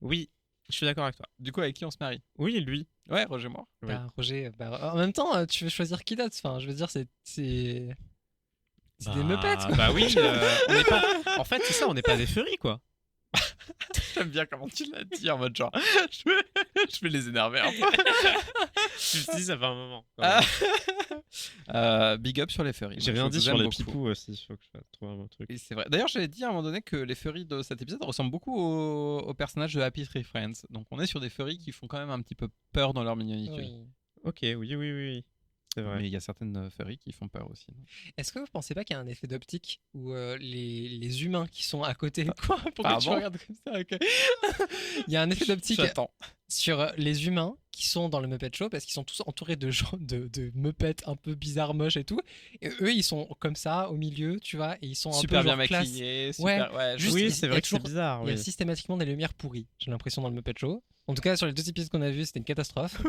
A: Oui, je suis d'accord avec toi.
B: Du coup, avec qui on se marie?
A: Oui, lui.
B: Ouais, Roger Moore.
A: Oui.
C: Bah, Roger, en même temps, tu veux choisir qui d'autre? Enfin, je veux dire, c'est des meupettes, quoi.
A: Bah oui, on n'est pas... En fait, c'est ça, on n'est pas des furies, quoi.
B: J'aime bien comment tu l'as dit en mode genre, je vais les énerver un peu.
A: Je me suis dit, ça fait un moment. quand
B: Ah.
A: même.
B: Big up sur les furries.
A: J'ai
B: Moi,
A: rien
B: je
A: dit
B: vous
A: sur
B: aime
A: les
B: beaucoup.
A: pipous aussi. Il faut que je trouve un truc.
B: Et c'est vrai. D'ailleurs, j'avais dit à un moment donné que les furries de cet épisode ressemblent beaucoup au personnage de Happy Tree Friends. Donc on est sur des furries qui font quand même un petit peu peur dans leur mignonitude.
C: Oui.
A: Ok, oui. C'est vrai.
B: Mais il y a certaines furries qui font peur aussi. non
C: Est-ce que vous pensez pas qu'il y a un effet d'optique où les humains qui sont à côté. Quoi? Pourquoi tu
B: Pardon
C: regardes comme ça? Ok. Il y a un effet d'optique
B: J'attends.
C: sur les humains qui sont dans le Muppet Show parce qu'ils sont tous entourés de gens de Muppets un peu bizarres, moches et tout. Et eux, ils sont comme ça au milieu, tu vois, et ils sont un
B: Super
C: peu
B: bien
C: genre classe.
B: maquillés. Super... Ouais,
C: juste-
A: Oui,
C: il y
A: c'est
C: a
A: vrai que c'est
C: toujours-
A: bizarre.
C: Il y a
A: Oui.
C: systématiquement des lumières pourries, j'ai l'impression, dans le Muppet Show. En tout cas, sur les 2 épisodes qu'on a vus, c'était une catastrophe.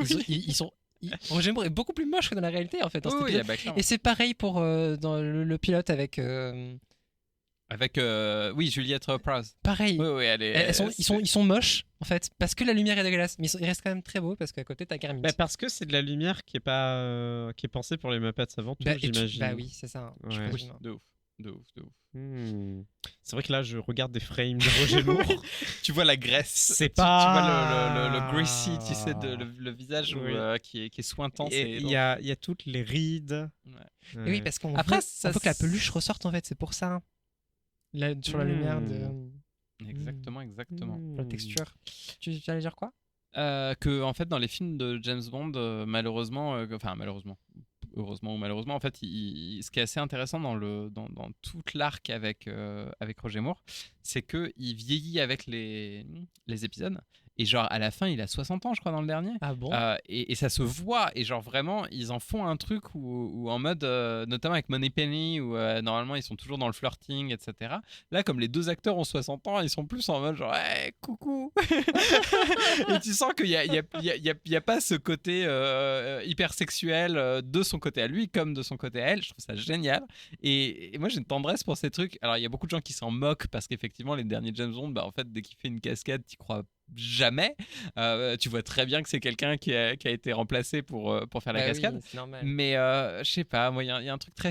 C: Roger Moore est beaucoup plus moche que dans la réalité, en fait. dans cet
B: oui,
C: épisode.
B: bah, clairement.
C: Et c'est pareil pour dans le pilote avec.
B: Avec oui, Juliette Prowse.
C: Pareil.
B: Oui, elle est.
C: Ils sont moches, en fait, parce que la lumière est dégueulasse. Mais ils restent quand même très beaux parce qu'à côté, t'as Kermit.
A: Bah, parce que c'est de la lumière qui est pas qui est pensée pour les Muppets avant tout,
C: Bah, et
A: j'imagine.
C: bah oui, c'est ça. hein. Je
A: Ouais.
C: présume.
B: De ouf.
A: C'est vrai que là, je regarde des frames de Roger Moore.
B: Tu vois la graisse.
A: C'est
B: Tu
A: pas.
B: vois le greasy, tu sais, le visage
A: Oui.
B: qui est sointant.
A: Et il y a toutes les rides.
B: Ouais.
C: Et oui, parce qu'on
B: Après,
C: veut,
B: ça
C: on veut que la peluche ressorte, en fait, c'est pour ça. Sur la lumière de
B: Exactement.
C: la texture. Tu allais dire quoi?
B: Que en fait dans les films de James Bond malheureusement heureusement ou malheureusement en fait ce qui est assez intéressant dans toute l'arc avec Roger Moore, c'est que il vieillit avec les épisodes et genre à la fin il a 60 ans je crois dans le dernier.
C: Ah bon?
B: Et ça se voit et genre vraiment ils en font un truc où en mode notamment avec Moneypenny où normalement ils sont toujours dans le flirting etc. Là comme les 2 acteurs ont 60 ans ils sont plus en mode genre hey, coucou. Et tu sens qu'il y a pas ce côté hyper sexuel de son côté à lui comme de son côté à elle. Je trouve ça génial et moi j'ai une tendresse pour ces trucs. Alors il y a beaucoup de gens qui s'en moquent parce qu'effectivement les derniers James Bond en fait dès qu'il fait une cascade t'y crois jamais. Tu vois très bien que c'est quelqu'un qui a été remplacé pour faire la
C: Bah oui,
B: cascade.
C: c'est normal.
B: Mais je sais pas, moi il y a un truc très.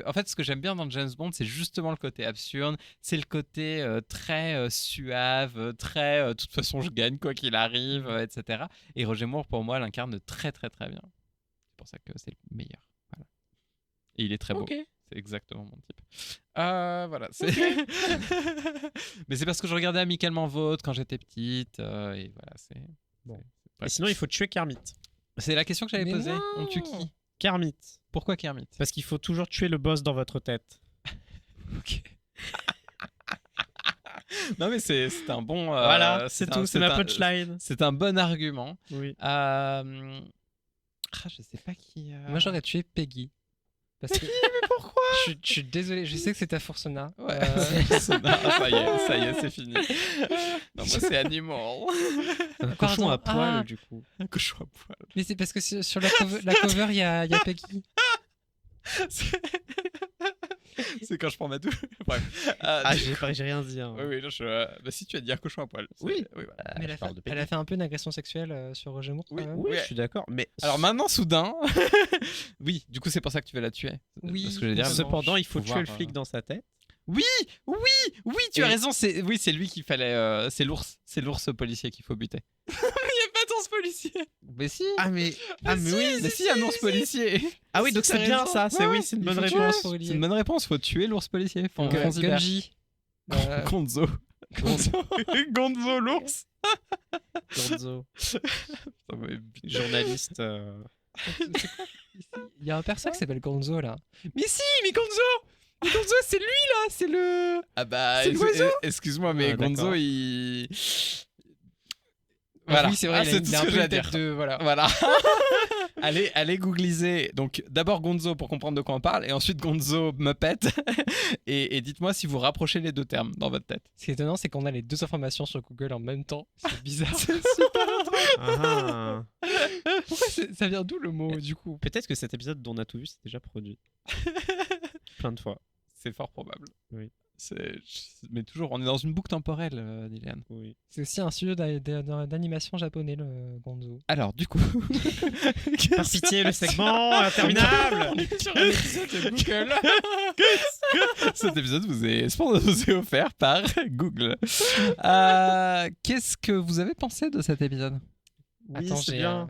B: En fait, ce que j'aime bien dans James Bond, c'est justement le côté absurde, c'est le côté très suave, très. De toute façon, je gagne quoi qu'il arrive, etc. Et Roger Moore, pour moi, l'incarne très très très bien. C'est pour ça que c'est le meilleur. Voilà. Et il est très beau.
C: Ok.
B: C'est exactement mon type. Voilà. Mais c'est parce que je regardais Amicalement Vôtre quand j'étais petite. Et voilà, c'est.
C: Bon.
A: Et sinon, il faut tuer Kermit.
B: C'est la question que j'avais
C: Mais
B: posée.
C: non.
B: On tue qui?
A: Kermit.
B: Pourquoi Kermit?
A: Parce qu'il faut toujours tuer le boss dans votre tête.
B: Ok. Non mais c'est un bon.
A: Voilà, c'est tout, c'est ma
B: un-
A: punchline.
B: C'est un bon argument.
A: Oui.
B: Je sais pas qui.
C: Moi, j'aurais tué Peggy. Parce que...
B: Mais pourquoi?
C: je suis désolé, je sais que c'est ta Fortuna.
B: Ouais. Ça y est, c'est fini. Non, moi c'est Animal.
A: Un cochon à
C: Pardon,
A: poil,
C: ah.
A: du coup.
B: Un cochon à poil.
C: Mais c'est parce que sur la cover, il y a Peggy.
B: C'est quand je prends ma douche. Bref.
A: J'ai rien dit. Hein.
B: Oui, non, bah si tu as dit un cochon à poil.
A: Oui.
B: Voilà.
C: Mais elle a fait un peu une agression sexuelle sur Roger Moore.
B: Oui,
C: quand même.
A: Oui,
B: Ouais.
A: je suis d'accord. Mais
B: Alors maintenant, soudain. Oui, du coup, c'est pour ça que tu vas la tuer.
C: Oui,
B: C'est ce que je veux dire.
A: cependant, il faut tuer
B: voir,
A: le flic dans sa tête.
B: Oui, tu as
A: Et-
B: raison. C'est lui qu'il fallait. C'est l'ours policier qu'il faut buter. Il n'y a pas d'ours policier. Mais si.
A: Mais
B: oui, mais si, un ours policier.
A: Ah oui, donc
B: Si,
A: c'est
B: t'as
A: bien
B: raison.
A: ça. C'est
B: Ouais,
A: oui, c'est une
C: il
A: bonne
C: faut tuer
A: réponse.
C: l'ours.
B: C'est une bonne réponse. Faut tuer l'ours policier.
C: Gunji.
B: Gonzo. Gonzo l'ours.
A: Gonzo, journaliste.
C: Il y a un perso qui s'appelle Gonzo là. Mais si, mais Gonzo, c'est lui là, c'est le.
B: Ah bah,
C: C'est l'oiseau.
B: excuse-moi, mais
A: Ah,
B: Gonzo,
A: d'accord.
B: il. Voilà.
C: Oui, c'est vrai,
B: c'est
C: il
B: tout
C: a
B: ce
C: un
B: que
C: peu
B: j'ai à
C: une tête
B: dire.
C: de voilà.
B: Voilà. allez googliser. Donc d'abord Gonzo pour comprendre de quoi on parle, et ensuite Gonzo Muppet. et dites-moi si vous rapprochez les deux termes dans votre tête.
C: Ce qui est étonnant, c'est qu'on a les 2 informations sur Google en même temps. C'est bizarre.
A: Ah.
C: Pourquoi ça vient d'où le mot du coup?
A: Peut-être que cet épisode dont on a tout vu, c'est déjà produit. Plein de fois.
B: C'est fort probable.
A: Oui.
B: Mais toujours, on est dans une boucle temporelle, Dylan.
A: Oui.
C: C'est aussi un studio d'animation japonais, le Gonzo.
B: Alors, du coup.
A: Par pitié, le segment interminable.
B: On est sur un épisode de Google. Cet épisode vous est offert par Google. Qu'est-ce que vous avez pensé de cet épisode?
A: Oui,
C: Attends,
A: c'est bien.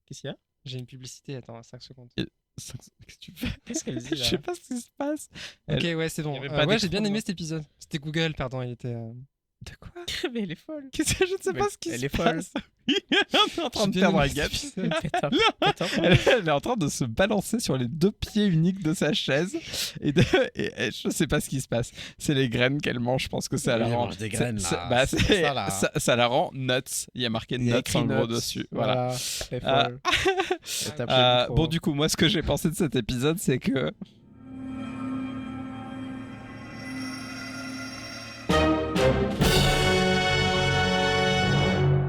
A: Qu'est-ce qu'il y a?
C: j'ai une publicité. Attends, 5 secondes.
B: Qu'est-ce que tu fais?
A: Qu'est-ce qu'elle dit
B: Je
A: là?
B: sais pas ce qui se passe.
C: Ok, ouais, c'est bon.
A: y avait pas
C: Ouais,
A: d'écran
C: j'ai bien aimé
A: devant.
C: cet épisode. C'était Google, pardon, il était.
B: De quoi?
A: Mais elle est folle.
B: Qu'est-ce que je ne sais
A: Mais
B: pas ce qui
A: elle
B: se
A: est folle.
B: passe. On est en train de
C: J'ai
B: perdre
C: bien
B: un
C: aimé
B: gap.
C: cet épisode.
B: Elle est en train de se balancer sur les 2 pieds uniques de sa chaise et je sais pas ce qui se passe. C'est les graines qu'elle mange, je pense que ça la
A: Elle
B: rend.
A: mange des graines,
B: c'est-
A: là.
B: bah,
A: C'est
B: c'est-
A: ça, là.
B: ça la rend nuts. Il y a marqué
A: Il y a
B: nuts
A: écrit
B: en gros
A: nuts.
B: dessus. Voilà.
A: Elle est
B: Ah.
A: folle. Elle tape le micro.
B: Bon, du coup, moi, ce que j'ai pensé de cet épisode, c'est que.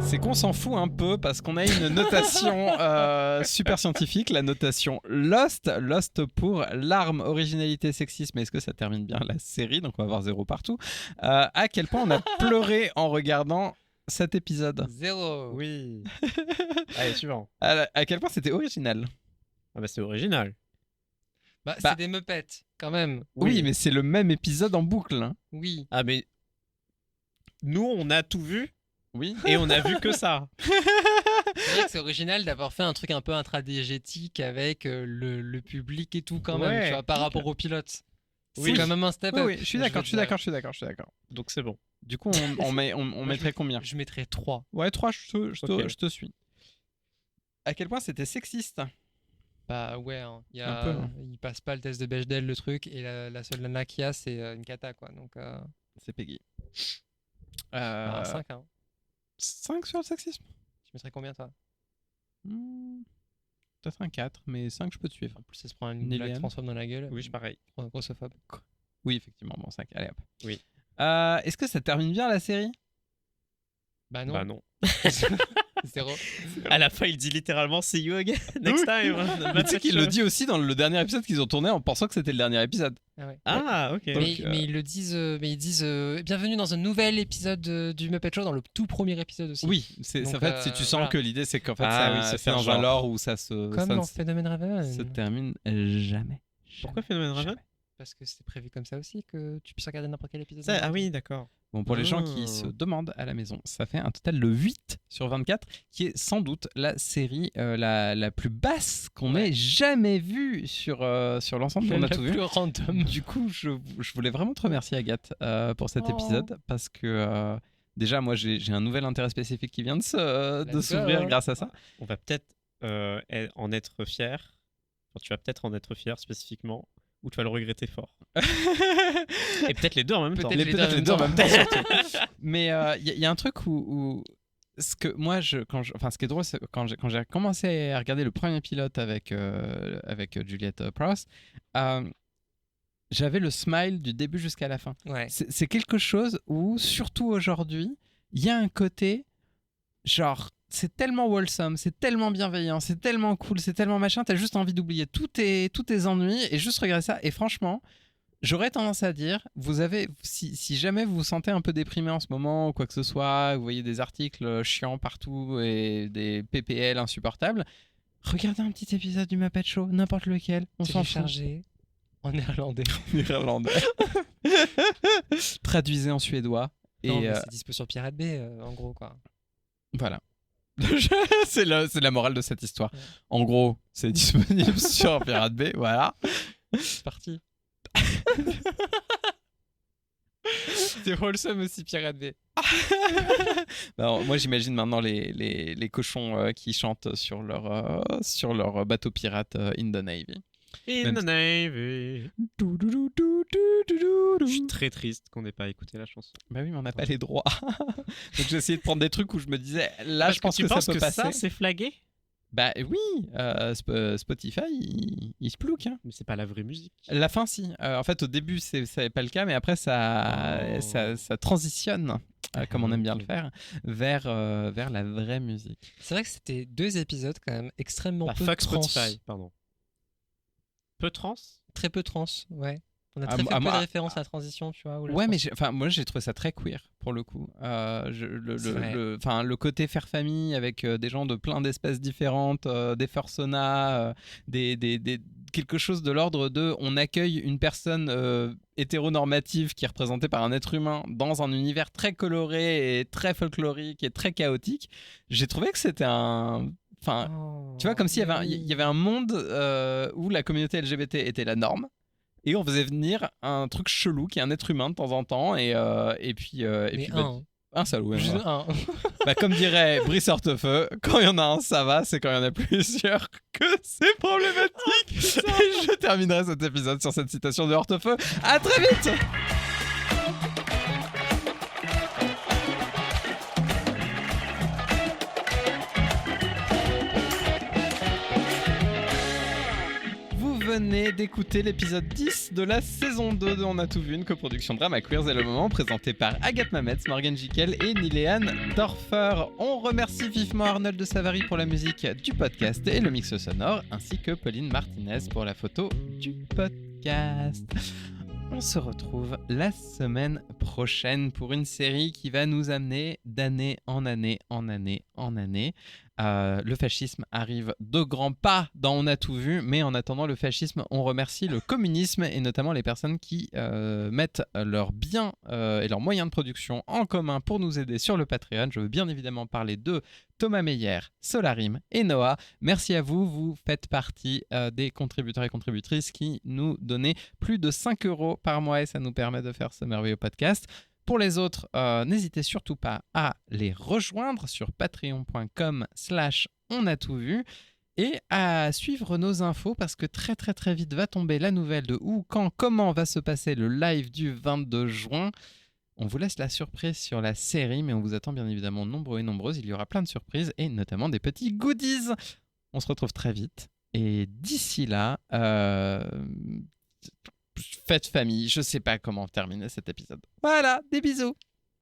B: C'est qu'on s'en fout un peu parce qu'on a une notation super scientifique, la notation Lost. Lost pour larmes, originalité, sexisme. Est-ce que ça termine bien la série? Donc on va avoir 0 partout. À quel point on a pleuré en regardant cet épisode?
C: 0.
A: Oui. Allez, suivant.
B: À quel point c'était original?
A: Ah bah c'est original.
C: Bah,
B: Bah.
C: c'est des Muppets, quand même.
B: Oui, mais c'est le même épisode en boucle. Hein.
C: Oui.
A: Ah mais nous on a tout vu
B: Oui.
A: et on a vu que ça.
C: C'est vrai que c'est original d'avoir fait un truc un peu intradigétique avec le public et tout, quand même,
A: Ouais.
C: tu vois, par rapport au pilote.
A: Oui.
C: C'est quand même un step
B: Oui,
C: up.
B: oui, je suis d'accord, je suis d'accord.
A: Donc c'est bon.
B: Du coup, on mettrait combien?
C: Je mettrais 3.
B: Ouais, 3,
A: Ok.
B: je te suis. À quel point c'était sexiste?
C: Bah ouais, hein.
B: Un peu, hein.
C: Il passe pas le test de Bechdel, le truc, et la seule nana qu'il y a, c'est une cata, quoi. Donc,
B: C'est Peggy.
C: 5, hein.
B: 5 sur le sexisme?
C: Tu mettrais combien, toi?
B: Peut-être un 4, mais 5, je peux te suivre.
C: En plus, ça se prend une
B: Nelly
C: blague
B: Anne.
C: transphobe dans la gueule.
A: Oui, pareil.
C: Grossophobe.
B: Oui, effectivement, bon, 5. Allez hop.
A: Oui.
B: Est-ce que ça termine bien la série?
C: Bah non.
A: Bah non.
C: 0.
A: À la fin il dit littéralement see you again next time.
B: Mais tu sais qu'il le dit aussi dans le dernier épisode qu'ils ont tourné en pensant que c'était le dernier épisode.
C: Ah ouais.
A: Ah ok.
C: Mais ils le disent, bienvenue dans un nouvel épisode du Muppet Show, dans le tout premier épisode aussi.
B: Oui, c'est
C: Donc,
B: en fait, si tu sens
C: voilà.
B: que l'idée c'est qu'en fait,
A: Ah oui, c'est
B: c'est dans
A: faire
B: un
A: genre.
B: lore où ça se,
C: Comme
B: ça
C: dans
B: ne
C: Phénomène Raven.
B: se termine jamais.
A: Pourquoi Phénomène Raven?
B: Jamais.
C: Parce que c'est prévu comme ça aussi, que tu puisses regarder n'importe quel épisode.
A: Ah oui d'accord.
B: Bon, pour les gens
A: Ah.
B: qui se demandent à la maison, ça fait un total de 8 sur 24, qui est sans doute la série la plus basse qu'on ait jamais vue sur l'ensemble. On a tout vu.
C: plus random.
B: Du coup, je voulais vraiment te remercier, Agathe, pour cet
C: Oh.
B: épisode, parce que déjà, moi, j'ai un nouvel intérêt spécifique qui vient de
C: Let's
B: s'ouvrir
C: go.
B: grâce à ça.
A: On va peut-être en être fier. Enfin, tu vas peut-être en être fier spécifiquement ou tu vas le regretter fort. Et peut-être les deux en même temps.
C: Peut-être
B: Peut-être
C: les deux en même
B: temps, surtout. Mais il y a un truc où ce que moi, ce qui est drôle, c'est que quand j'ai commencé à regarder le premier pilote avec Juliette Prowse, j'avais le smile du début jusqu'à la fin.
C: Ouais.
B: C'est quelque chose où, surtout aujourd'hui, il y a un côté genre, c'est tellement wholesome, c'est tellement bienveillant, c'est tellement cool, c'est tellement machin, t'as juste envie d'oublier tous tes ennuis et juste regarder ça. Et franchement, j'aurais tendance à dire, si jamais vous vous sentez un peu déprimé en ce moment ou quoi que ce soit, vous voyez des articles chiants partout et des PPL insupportables, regardez un petit épisode du Muppet Show, n'importe lequel, on s'en fout.
C: Téléchargé en néerlandais.
B: Irlandais. Traduisez en suédois.
C: Non,
B: Et
C: mais c'est dispo sur Pirate Bay, en gros, quoi.
B: voilà. c'est la morale de cette histoire.
C: Ouais.
B: En gros, c'est disponible sur Pirate Bay, voilà.
C: C'est parti. C'est wholesome aussi, Pirate Bay.
B: Bah, moi, j'imagine maintenant les cochons qui chantent sur leur bateau pirate in the Navy.
A: In
B: Même
A: the Navy. Je suis très triste qu'on n'ait pas écouté la chanson.
B: Bah oui, mais on n'a pas les droits. Donc j'ai essayé de prendre des trucs où je me disais, là, je pense
A: tu
B: que
A: penses
B: ça peut passer.
A: ça c'est flagué?
B: Bah oui, Spotify, il se plouque. Hein.
A: Mais c'est pas la vraie musique.
B: La fin, si. En fait, au début, ça n'est pas le cas, mais après, ça transitionne, comme on aime bien le faire, vers la vraie musique.
C: C'est vrai que c'était 2 épisodes quand même extrêmement
A: Bah,
C: peu
A: fuck
C: trans.
A: Spotify, pardon. Peu trans?
C: Très peu trans, ouais. On a
B: Ah,
C: très
B: moi-
C: peu de
B: ah,
C: références à la transition, tu vois. Ou la
B: Ouais, mais
C: trans-
B: moi, j'ai trouvé ça très queer, pour le coup.
C: C'est vrai.
B: Le côté faire famille avec des gens de plein d'espèces différentes, des fursonas, quelque chose de l'ordre de on accueille une personne hétéronormative qui est représentée par un être humain dans un univers très coloré et très folklorique et très chaotique. J'ai trouvé que c'était un... Enfin, tu vois, comme s'il y avait un monde où la communauté LGBT était la norme. Et on faisait venir un truc chelou qui est un être humain de temps en temps. Et puis un seul, ouais.
C: Juste un.
B: Comme dirait Brice Hortefeux, quand il y en a un, ça va, c'est quand il y en a plusieurs que c'est problématique. Et je terminerai cet épisode sur cette citation de Hortefeux. À très vite. Vous venez d'écouter l'épisode 10 de la saison 2 de On a tout vu, une coproduction Drama Queers et le moment présenté par Agathe Mametz, Morgane Jiquel et Niléane Dorfer. On remercie vivement Arnold de Savary pour la musique du podcast et le mix sonore, ainsi que Pauline Martinez pour la photo du podcast. On se retrouve la semaine prochaine pour une série qui va nous amener d'année en année en année en année. Le fascisme arrive de grands pas dans On a tout vu, mais en attendant le fascisme, on remercie le communisme et notamment les personnes qui mettent leurs biens et leurs moyens de production en commun pour nous aider sur le Patreon. Je veux bien évidemment parler de Thomas Meyer, Solarim et Noah. Merci à vous, vous faites partie des contributeurs et contributrices qui nous donnez plus de 5 € par mois et ça nous permet de faire ce merveilleux podcast. Pour les autres, n'hésitez surtout pas à les rejoindre sur patreon.com/onatoutvu et à suivre nos infos parce que très très très vite va tomber la nouvelle de où, quand, comment va se passer le live du 22 juin. On vous laisse la surprise sur la série, mais on vous attend bien évidemment nombreux et nombreuses. Il y aura plein de surprises et notamment des petits goodies. On se retrouve très vite et d'ici là... fête famille, je sais pas comment terminer cet épisode. Voilà, des bisous.